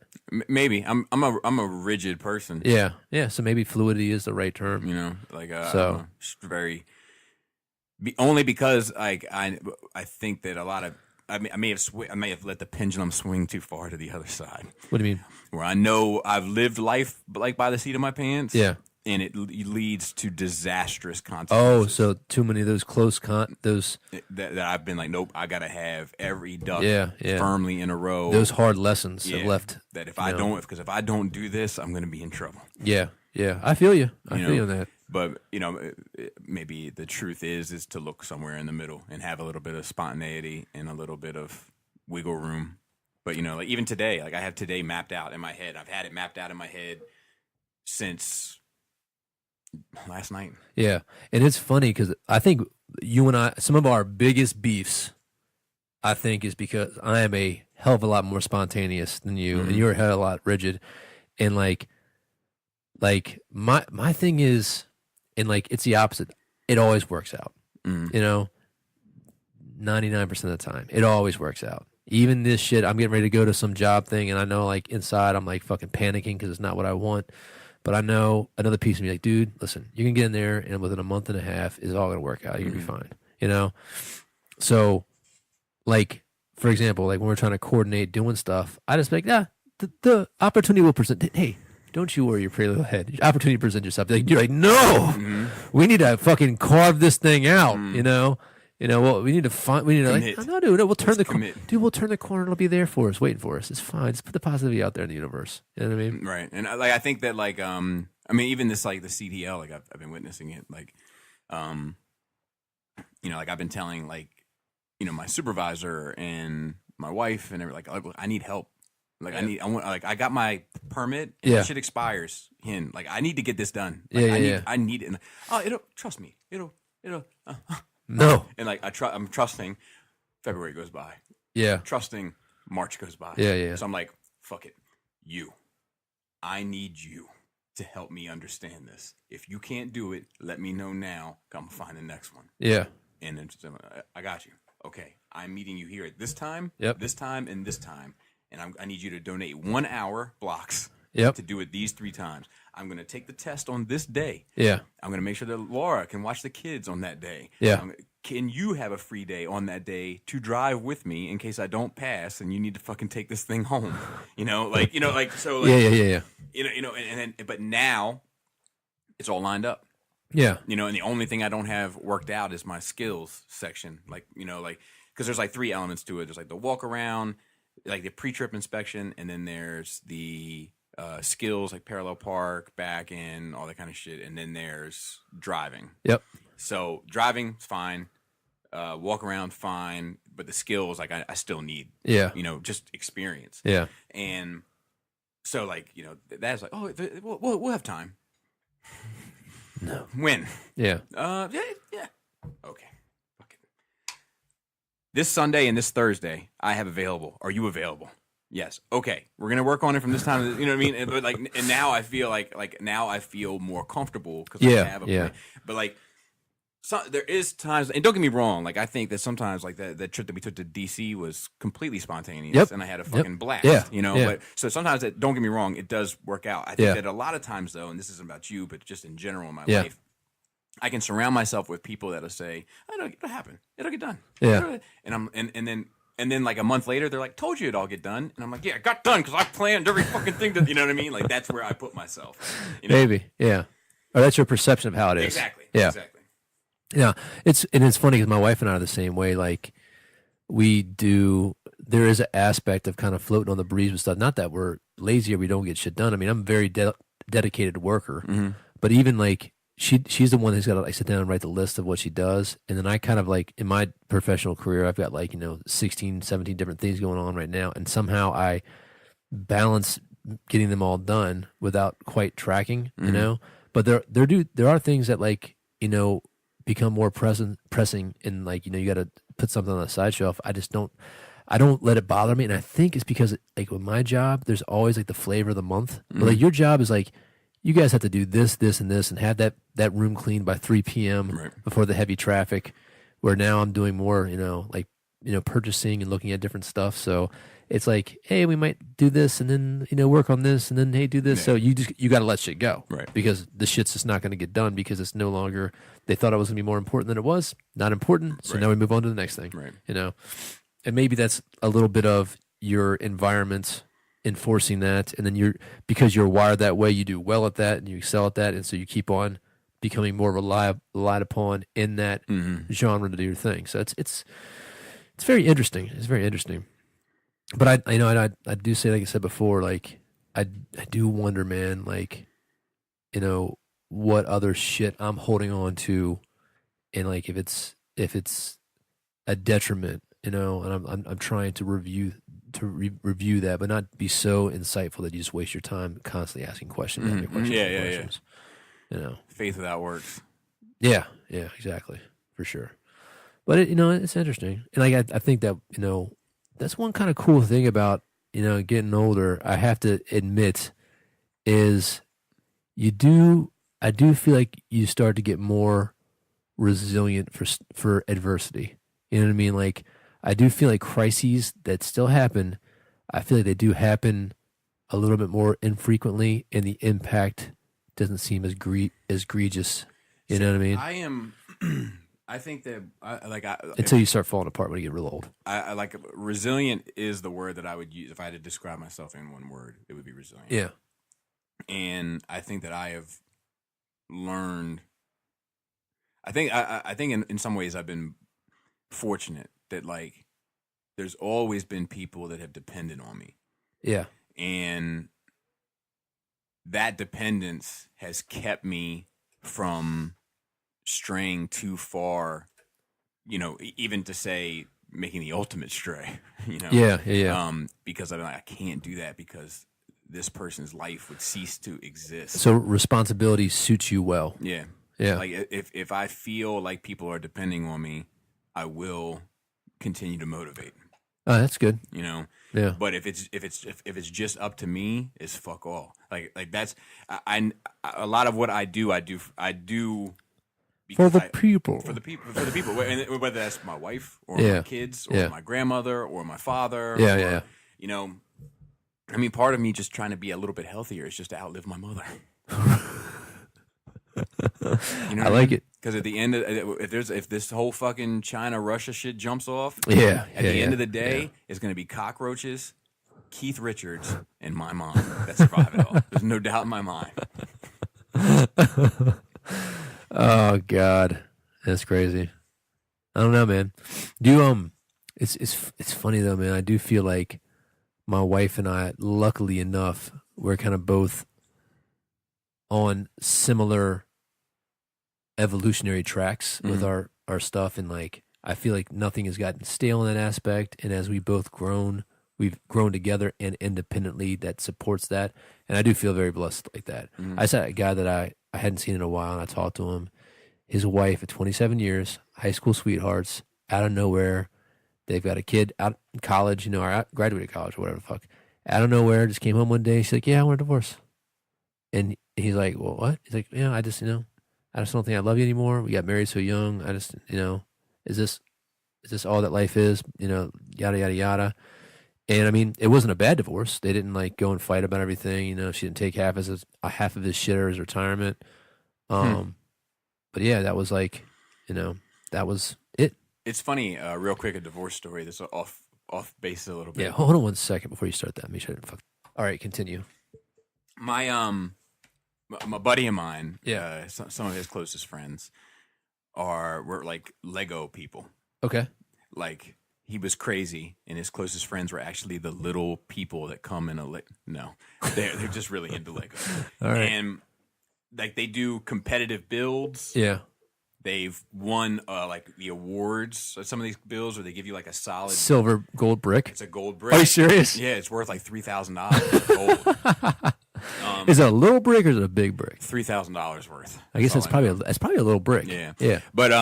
Maybe I'm a rigid person. Yeah, yeah. So maybe fluidity is the right term. You know, like So- I'm very only because like I think that a lot of I may have let the pendulum swing too far to the other side. What do you mean? Where I know I've lived life like by the seat of my pants. Yeah. And it leads to disastrous Oh, consequences. so too many of those those that I've been like, nope, I gotta have every duck Yeah. firmly in a row. those hard lessons have Yeah, left. that if I don't, because if I don't do this, I'm gonna be in trouble. Yeah, yeah. I feel you. I You feel know? on that. But maybe the truth is to look somewhere in the middle and have a little bit of spontaneity and a little bit of wiggle room. But like even today, like I have today mapped out in my head. I've had it mapped out in my head since last night. Yeah, and it's funny because I think you and I, some of our biggest beefs, I think, is because I am a hell of a lot more spontaneous than you, and you're a hell of a lot rigid. And like my thing is, and like it's the opposite. It always works out. 99% of the time, it always works out. Even this shit, I'm getting ready to go to some job thing, and I know like inside I'm like fucking panicking because it's not what I want. But I know another piece of me like, dude, listen, you can get in there, and within a month and a half, it's all gonna work out. You're gonna be fine, So, like, for example, like when we're trying to coordinate doing stuff, I just be like, the opportunity will present. Hey, don't you worry your pretty little head. Opportunity present yourself. You're like, no, we need to fucking carve this thing out. Well, we need to find. We need to Commit. like, no, dude, we'll turn the commit. dude. We'll turn the corner. It'll be there for us, waiting for us. It's fine. Just put the positivity out there in the universe. You know what I mean? Right. And like I think that like I mean even this like the CDL, like I've been witnessing it, like like I've been telling like my supervisor and my wife and everything, like I need help. Like I got my permit and Yeah. that shit expires like I need to get this done. Yeah, Like, yeah. I need it. And, it'll trust me. It'll No. and like I'm trusting February goes by. Yeah. Trusting March goes by. Yeah. So I'm like, fuck it. I need you to help me understand this. If you can't do it, let me know now. Come find the next one. Yeah. And then I got you. Okay. I'm meeting you here at this time, Yep. this time, and this time. And I need you to donate 1 hour blocks Yep. to do it these 3 times. I'm going to take the test on this day. Yeah. I'm going to make sure that Laura can watch the kids on that day. Yeah. Can you have a free day on that day to drive with me in case I don't pass and you need to fucking take this thing home? So Yeah. but now it's all lined up. Yeah. And the only thing I don't have worked out is my skills section. Because there's like 3 elements to it. There's like the walk around, like the pre-trip inspection, and then there's the skills like parallel park, back end, all that kind of shit, and then there's driving. Yep. So driving's fine, walk around fine, but the skills like I still need. Yeah. Just experience. Yeah. And so that's like we'll have time. No. When? Yeah. Yeah. Okay. Fuck it. This Sunday and this Thursday, I have available. Are you available? Yes. Okay. We're gonna work on it from this time. You know what I mean? But and now I feel like now I feel more comfortable because I have a plan. But there is times, and don't get me wrong. Like I think that sometimes, like that trip that we took to DC was completely spontaneous, Yep. and I had a fucking blast. Yeah. Yeah. But so sometimes don't get me wrong, it does work out. I think that a lot of times though, and this isn't about you, but just in general in my life, I can surround myself with people that'll say, it'll happen. It'll get done. Yeah. And then like a month later, they're like, told you it'd all get done. And I'm like, yeah, it got done because I planned every fucking thing that, you know what I mean? Like that's where I put myself. Maybe. Yeah. Or that's your perception of how it is. Exactly. Yeah. Exactly. Yeah. It's funny because my wife and I are the same way. Like there is an aspect of kind of floating on the breeze with stuff. Not that we're lazy or we don't get shit done. I mean, I'm a very dedicated worker, but even like, she's the one who's got to like sit down and write the list of what she does. And then I kind of like in my professional career, I've got like, 16, 17 different things going on right now. And somehow I balance getting them all done without quite tracking, but there are things that like, become more pressing and like, you got to put something on the side shelf. I don't let it bother me. And I think it's because like with my job, there's always like the flavor of the month, but like your job is like, you guys have to do this, this, and this, and have that room cleaned by 3 p.m. before the heavy traffic. Where now I'm doing more, purchasing and looking at different stuff. So it's like, hey, we might do this and then, work on this and then, hey, do this. Yeah. So you got to let shit go. Right. Because the shit's just not going to get done because it's no longer, they thought it was going to be more important than it was. Not important. So Right. now we move on to the next thing. Right. And maybe that's a little bit of your environment enforcing that. And then because you're wired that way, you do well at that and you excel at that. And so you keep on becoming more relied upon in that genre to do your thing. So it's very interesting. It's very interesting. But I do say, like I said before, like I do wonder, man, like, what other shit I'm holding on to, and like if it's a detriment, and I'm trying to review that, but not be so insightful that you just waste your time constantly asking questions. Asking questions. Faith without works. Yeah, exactly, for sure. But it's interesting, and like I think that that's one kind of cool thing about getting older. I have to admit, is I do feel like you start to get more resilient for adversity. You know what I mean? Like I do feel like crises that still happen. I feel like they do happen a little bit more infrequently, and the impact doesn't seem as egregious. You know what I mean? I think that until you start falling apart when you get real old. I like resilient is the word that I would use if I had to describe myself in one word. It would be resilient. Yeah, and I think that I have learned. I think in some ways I've been fortunate that like there's always been people that have depended on me. Yeah, and that dependence has kept me from straying too far, even to say making the ultimate stray, Yeah. Because I'm like, I can't do that because this person's life would cease to exist. So responsibility suits you well. Yeah. Yeah. Like if I feel like people are depending on me, I will continue to motivate. Oh, that's good. Yeah. But if it's just up to me, it's fuck all. Like that's a lot of what I do For the people. For the people. Whether that's my wife or Yeah. my kids or my grandmother or my father. Yeah. I mean, part of me just trying to be a little bit healthier is just to outlive my mother. I like it. Because at the end, if this whole fucking China Russia shit jumps off, At the end of the day, it's going to be cockroaches, Keith Richards, and my mom that survive it all. There's no doubt in my mind. Oh God, that's crazy. I don't know, man. It's funny though, man. I do feel like my wife and I, luckily enough, we're kind of both on similar evolutionary tracks with our stuff, and like I feel like nothing has gotten stale in that aspect. And as we both we've grown together and independently, that supports that. And I do feel very blessed like that. I saw a guy that I hadn't seen in a while, and I talked to him. His wife at 27 years, high school sweethearts, out of nowhere. They've got a kid out in college, or out, graduated college or whatever the fuck. Out of nowhere, just came home one day. She's like, yeah, I want a divorce. And he's like, well, what? He's like, yeah, I just don't think I love you anymore. We got married so young. I just, is this all that life is? Yada, yada, yada. And I mean, it wasn't a bad divorce. They didn't like go and fight about everything. She didn't take half of his shit or his retirement. But yeah, that was like, that was it. It's funny, real quick, a divorce story. This is off base a little bit. Yeah, hold on 1 second before you start that. Make sure I didn't fuck. All right, continue. My buddy of mine, Yeah. Some of his closest friends were like Lego people. Okay. Like he was crazy, and his closest friends were actually the little people that come in no, they're just really into Lego. All right. And like they do competitive builds. Yeah. They've won like the awards. Some of these builds where they give you like a solid silver gold brick. It's a gold brick. Are you serious? Yeah, it's worth like $3,000 gold. Is it a little brick or is it a big brick? $3,000 worth. I guess that's probably a little brick. Yeah. But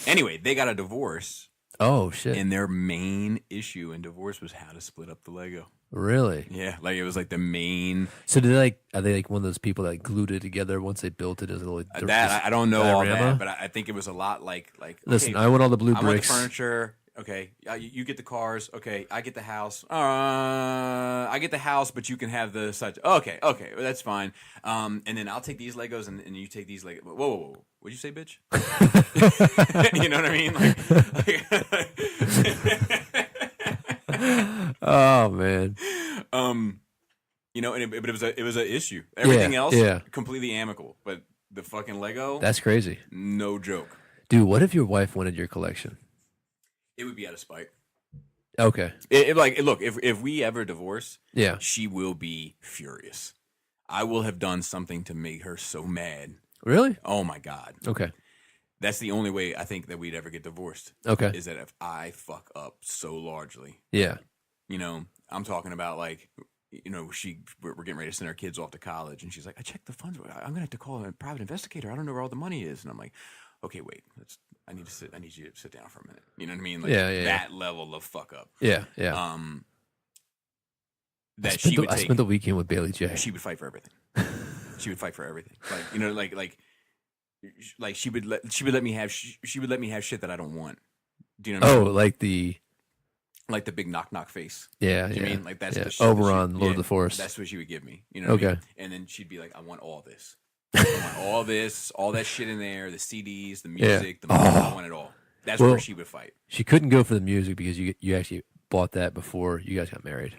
anyway, they got a divorce. Oh shit. And their main issue in divorce was how to split up the Lego. Really? Yeah, like it was like the main. So are they like one of those people that glued it together once they built it as a little that I don't know all that, but I think it was a lot like listen, okay, I want all the blue bricks. I want the furniture. Okay, you get the cars. Okay, I get the house. I get the house, but you can have the such. Okay, that's fine. And then I'll take these Legos, and you take these Legos. Whoa. What'd you say, bitch? You know what I mean? Oh man. You know, but it was an issue. Everything else, yeah. completely amicable. But the fucking Lego, That's crazy. no joke. Dude, what if your wife wanted your collection? It would be out of spite. Okay. Look, if we ever divorce, Yeah. she will be furious. I will have done something to make her so mad. Really? Oh my God. Okay. That's the only way I think that we'd ever get divorced. Okay. Is that if I fuck up so largely. Yeah. You know, I'm talking about like, you know, we're getting ready to send our kids off to college, and she's like, I checked the funds. I'm gonna have to call a private investigator. I don't know where all the money is. And I'm like, okay, wait. I need you to sit down for a minute. You know what I mean? Like that level of fuck up. Yeah. That I spent the weekend with Bailey J. She would fight for everything. She would fight for everything. Like, you know, like she would let me have shit that I don't want. Do you know what I mean? Like the big knock face. Yeah, Do you mean like that's the shit over on Lord of the Forest? That's what she would give me. You know what I mean? And then she'd be like, I want all this. I want all this, all that shit in there, the CDs, the music, the movie, I want it all. That's where she would fight. She couldn't go for the music because you actually bought that before you guys got married.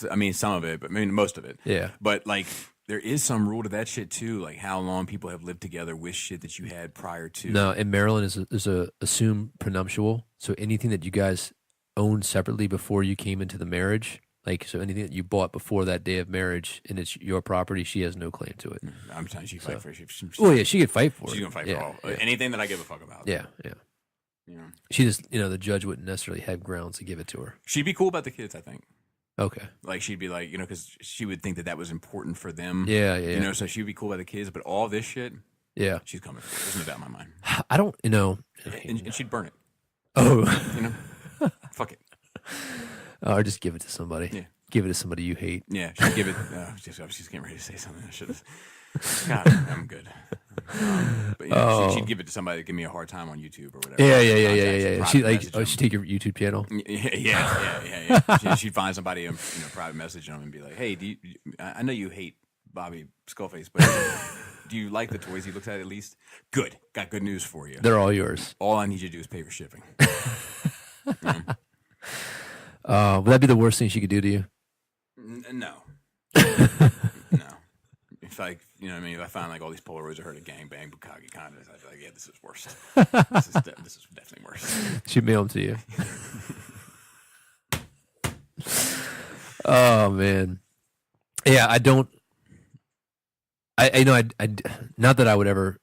I mean, some of it, but I mean, most of it. Yeah. But like, there is some rule to that shit too, like how long people have lived together with shit that you had prior to. No, in Maryland is a assumed prenuptial. So anything that you guys owned separately before you came into the marriage, like so anything that you bought before that day of marriage and it's your property, she has no claim to it. I'm telling you, she fight for it. She could fight for it. She's gonna fight for all anything that I give a fuck about. Yeah. You know, she just the judge wouldn't necessarily have grounds to give it to her. She'd be cool about the kids, I think. Okay. Like she'd be like, because she would think that was important for them. Yeah. You know, so she'd be cool about the kids, but all this shit, yeah, she's coming for it. There's no doubt in my mind. I don't, and she'd burn it. Oh, you know, fuck it. Or just give it to somebody. Yeah. Give it to somebody you hate. Yeah, she'd give it. I was just getting ready to say something. I should have. God, I'm good. But she'd give it to somebody to give me a hard time on YouTube or whatever. Yeah. She'd take your YouTube channel. Yeah. She'd find somebody in private message them and be like, "Hey, I know you hate Bobby Skullface, but do you like the toys he looks at least? Good. Got good news for you. They're all yours. All I need you to do is pay for shipping." Would that be the worst thing she could do to you? No. If if I found like all these Polaroids of her to gangbang Bukaki condos, I'd be like, yeah, this is worse. This is definitely worse. She'd mail them to you. Oh man, yeah. I don't. I not that I would ever,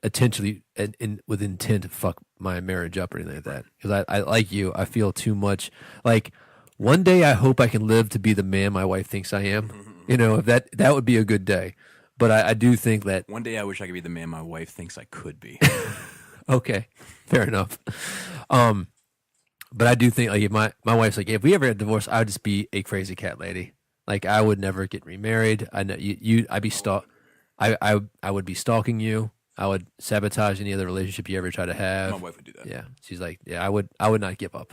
intentionally and with intent to fuck my marriage up or anything like that. Because I like you, I feel too much like. One day I hope I can live to be the man my wife thinks I am. If that would be a good day. But I do think that one day I wish I could be the man my wife thinks I could be. Okay, fair enough. But I do think like if my wife's like, if we ever get divorced, I would just be a crazy cat lady. Like I would never get remarried. I know I'd be I would be stalking you. I would sabotage any other relationship you ever try to have. My wife would do that. Yeah, she's like, yeah, I would not give up.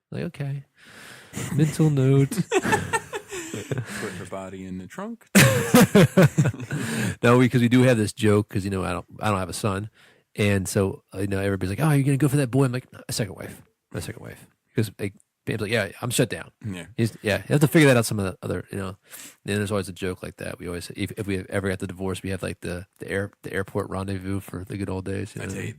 Like okay. Mental note. Put her body in the trunk. No, because we do have this joke because I don't have a son, and so everybody's like, "Oh, you're gonna go for that boy?" I'm like, "A second wife, because like, Pam's like, "Yeah, I'm shut down." Yeah, you have to figure that out. Some of the other, Then there's always a joke like that. We always, if we ever got the divorce, we have like the airport rendezvous for the good old days. I tell you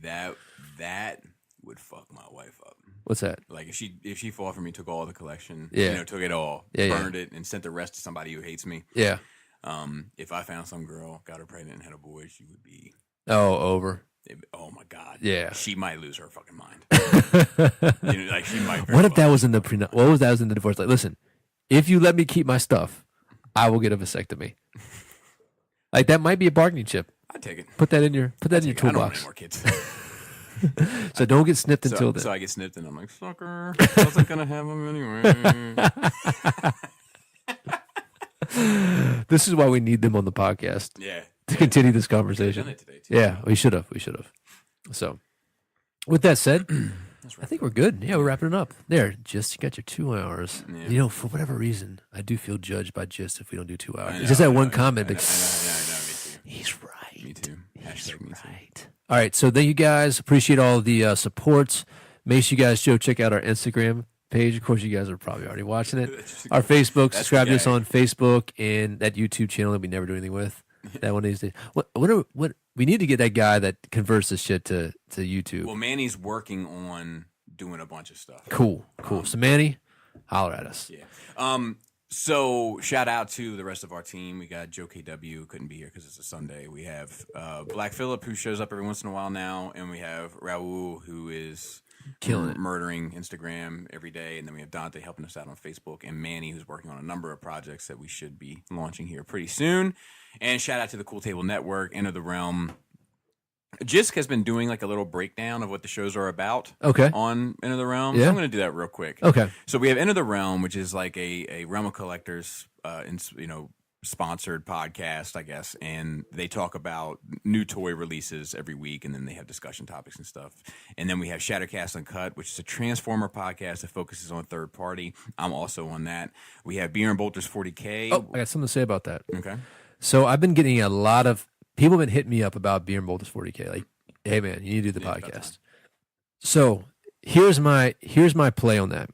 that would fuck my wife up. What's that? Like if she fought for me, took all the collection, took it all, burned it, and sent the rest to somebody who hates me. Yeah. If I found some girl, got her pregnant, and had a boy, she would be over. Oh my God. Yeah. She might lose her fucking mind. Like she might. What if that was in the prenup? What was that was in the divorce? Like, listen, if you let me keep my stuff, I will get a vasectomy. Like that might be a bargaining chip. I'd take it. Put that in your toolbox. I don't want any more kids. So don't get snipped until then. So I get snipped and I'm like, sucker. I wasn't going to have them anyway. This is why we need them on the podcast. Yeah. To continue this conversation. We've done it today too. Yeah, we should have. So, With that said, I think we're good. Yeah, we're wrapping it up. There, Gist, you got your 2 hours. Yeah. You know, for whatever reason, I do feel judged by Gist if we don't do 2 hours. It's just that one comment. I know, me too. He's right. Me too. Hashtag me too. Right. All right, so thank you guys. Appreciate all the support. Make sure you guys go check out our Instagram page. Of course, you guys are probably already watching it. Our Facebook. Subscribe to us on Facebook and that YouTube channel that we never do anything with. That one these days. What we need to get that guy that converts this shit to YouTube. Well, Manny's working on doing a bunch of stuff. Cool. So Manny, holler at us. Yeah. So shout out to the rest of our team. We got Joe KW, couldn't be here because it's a Sunday. We have Black Phillip, who shows up every once in a while now, and we have Raul, who is killing it, murdering Instagram every day, and then we have Dante helping us out on Facebook, and Manny, who's working on a number of projects that we should be launching here pretty soon. And shout out to the Cool Table Network, Enter the Realm. Jisk has been doing like a little breakdown of what the shows are about. Okay. On Enter the Realm. Yeah. So I'm going to do that real quick. Okay. So we have Enter the Realm, which is like a Realm of Collectors, sponsored podcast, I guess, and they talk about new toy releases every week, and then they have discussion topics and stuff. And then we have Shattercast Uncut, which is a Transformer podcast that focuses on third party. I'm also on that. We have Beer and Bolters 40K. Oh, I got something to say about that. Okay. So I've been getting a lot of people have been hitting me up about Beer and Bolters 40K. Like, hey man, you need to do the podcast. So here's my play on that.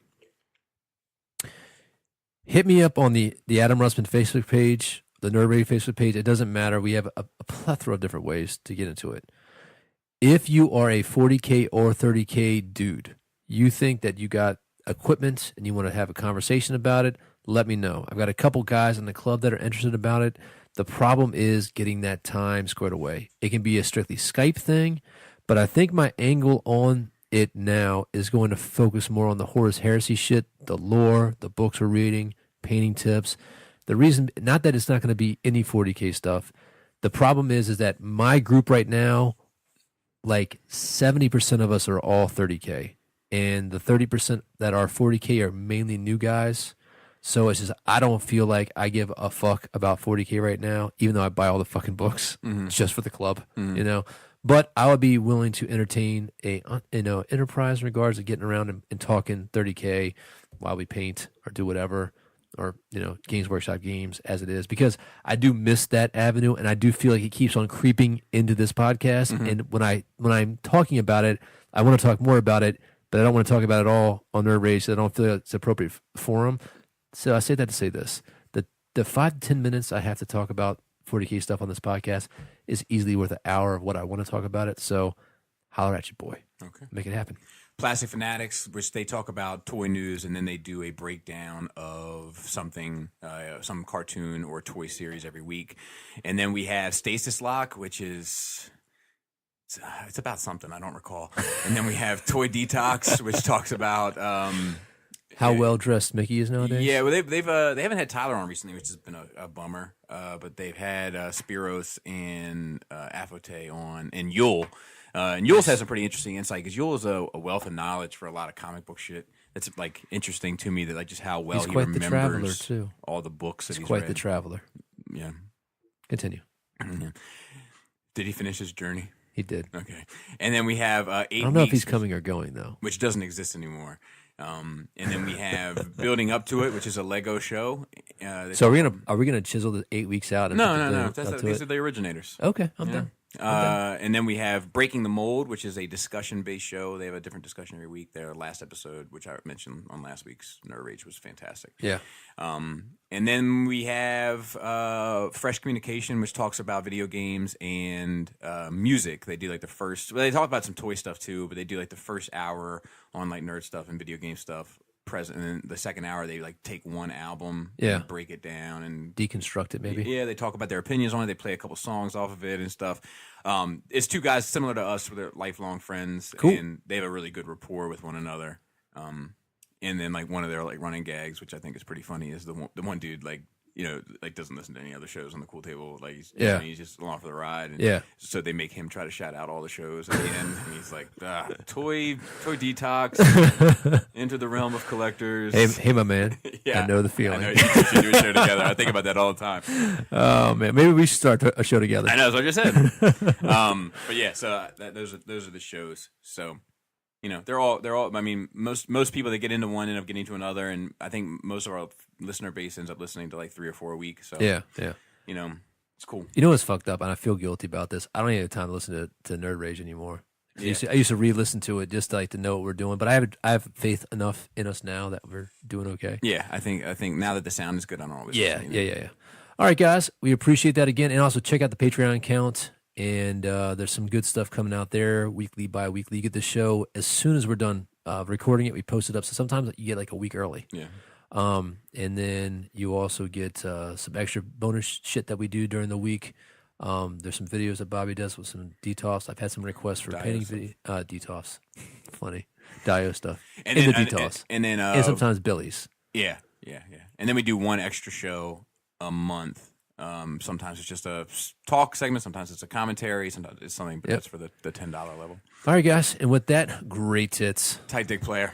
Hit me up on the Adam Russman Facebook page, the Nerd Radio Facebook page. It doesn't matter. We have a plethora of different ways to get into it. If you are a 40K or 30K dude, you think that you got equipment and you want to have a conversation about it, let me know. I've got a couple guys in the club that are interested about it. The problem is getting that time squared away. It can be a strictly Skype thing, but I think my angle on it now is going to focus more on the Horus Heresy shit, the lore, the books we're reading, painting tips. The reason, not that it's not going to be any 40K stuff. The problem is that my group right now, like 70% of us are all 30K, and the 30% that are 40K are mainly new guys. So it's just, I don't feel like I give a fuck about 40K right now, even though I buy all the fucking books just for the club, you know. But I would be willing to entertain a enterprise in regards to getting around and talking 30K while we paint or do whatever, or Games Workshop games as it is, because I do miss that avenue, and I do feel like it keeps on creeping into this podcast. And when I'm talking about it, I want to talk more about it, but I don't want to talk about it all on Nerd Rage. So I don't feel like it's appropriate forum. So I say that to say this: the 5 to 10 minutes I have to talk about 40K stuff on this podcast is easily worth an hour of what I want to talk about it. So holler at you, boy. Okay. Make it happen. Plastic Fanatics, which they talk about toy news, and then they do a breakdown of something, some cartoon or toy series every week. And then we have Stasis Lock, which is... It's about something, I don't recall. And then we have Toy Detox, which talks about... how well dressed Mickey is nowadays. Yeah, well, they haven't had Tyler on recently, which has been a bummer. But they've had Spiros and Afote on, and Yule. And Yule's has some pretty interesting insight, because Yule is a wealth of knowledge for a lot of comic book shit. That's like interesting to me, that like just how well he's quite he the traveler remembers too. All the books that He's he's quite read. the traveler. Yeah. Continue. Yeah. Did he finish his journey? He did. Okay. And then we have 8 I don't know if weeks, he's coming or going though. which doesn't exist anymore. And then we have Building Up to It, which is a Lego show. So are we gonna chisel the 8 weeks out? And No. put the- These are the originators. Okay, I'm Yeah. done. And then we have Breaking the Mold, which is a discussion-based show. They have a different discussion every week. Their last episode, which I mentioned on last week's Nerd Rage, was fantastic. Yeah. And then we have Fresh Communication, which talks about video games and music. They do like the first... Well, they talk about some toy stuff too, but they do like the first hour on like nerd stuff and video game stuff. And then the second hour, they like take one album and break it down and Deconstruct it, maybe. Yeah, they talk about their opinions on it. They play a couple songs off of it and stuff. It's two guys similar to us, they're lifelong friends, and they have a really good rapport with one another. And then like one of their like running gags, which I think is pretty funny, is the one dude like doesn't listen to any other shows on the Cool Table. Like he's just along for the ride. And so they make him try to shout out all the shows at the end, and he's like, Toy Detox, Enter the Realm of Collectors. Hey, my man. Yeah, I know the feeling. I know. You should do a show together. I think about that all the time. Oh man, maybe we should start a show together. I know, that's what I just said. But yeah, so those are the shows. So You know, they're all. I mean, most people that get into one end up getting to another, and I think most of our listener base ends up listening to like 3 or 4 a week. So Yeah. you know, it's cool. You know what's fucked up, and I feel guilty about this. I don't even have time to listen to Nerd Rage anymore. Yeah. I used to re-listen to it just like to know what we're doing, but I have faith enough in us now that we're doing okay. Yeah, I think now that the sound is good, I don't always. Yeah, listen, you know? yeah. All right, guys, we appreciate that again, and also check out the Patreon account. And there's some good stuff coming out there weekly, bi-weekly. You get the show as soon as we're done recording it. We post it up, so sometimes you get like a week early. Yeah. And then you also get some extra bonus shit that we do during the week. There's some videos that Bobby does with some DTOFs. I've had some requests for Dio painting stuff. DTOFs. Funny. Dio stuff. And And then- the DTOFs. and then And sometimes Billy's. Yeah. And then we do one extra show a month. Sometimes it's just a talk segment. Sometimes it's a commentary. Sometimes it's something, but Yep. that's for the $10 level. All right, guys. And with that, great tits. Tight dick player.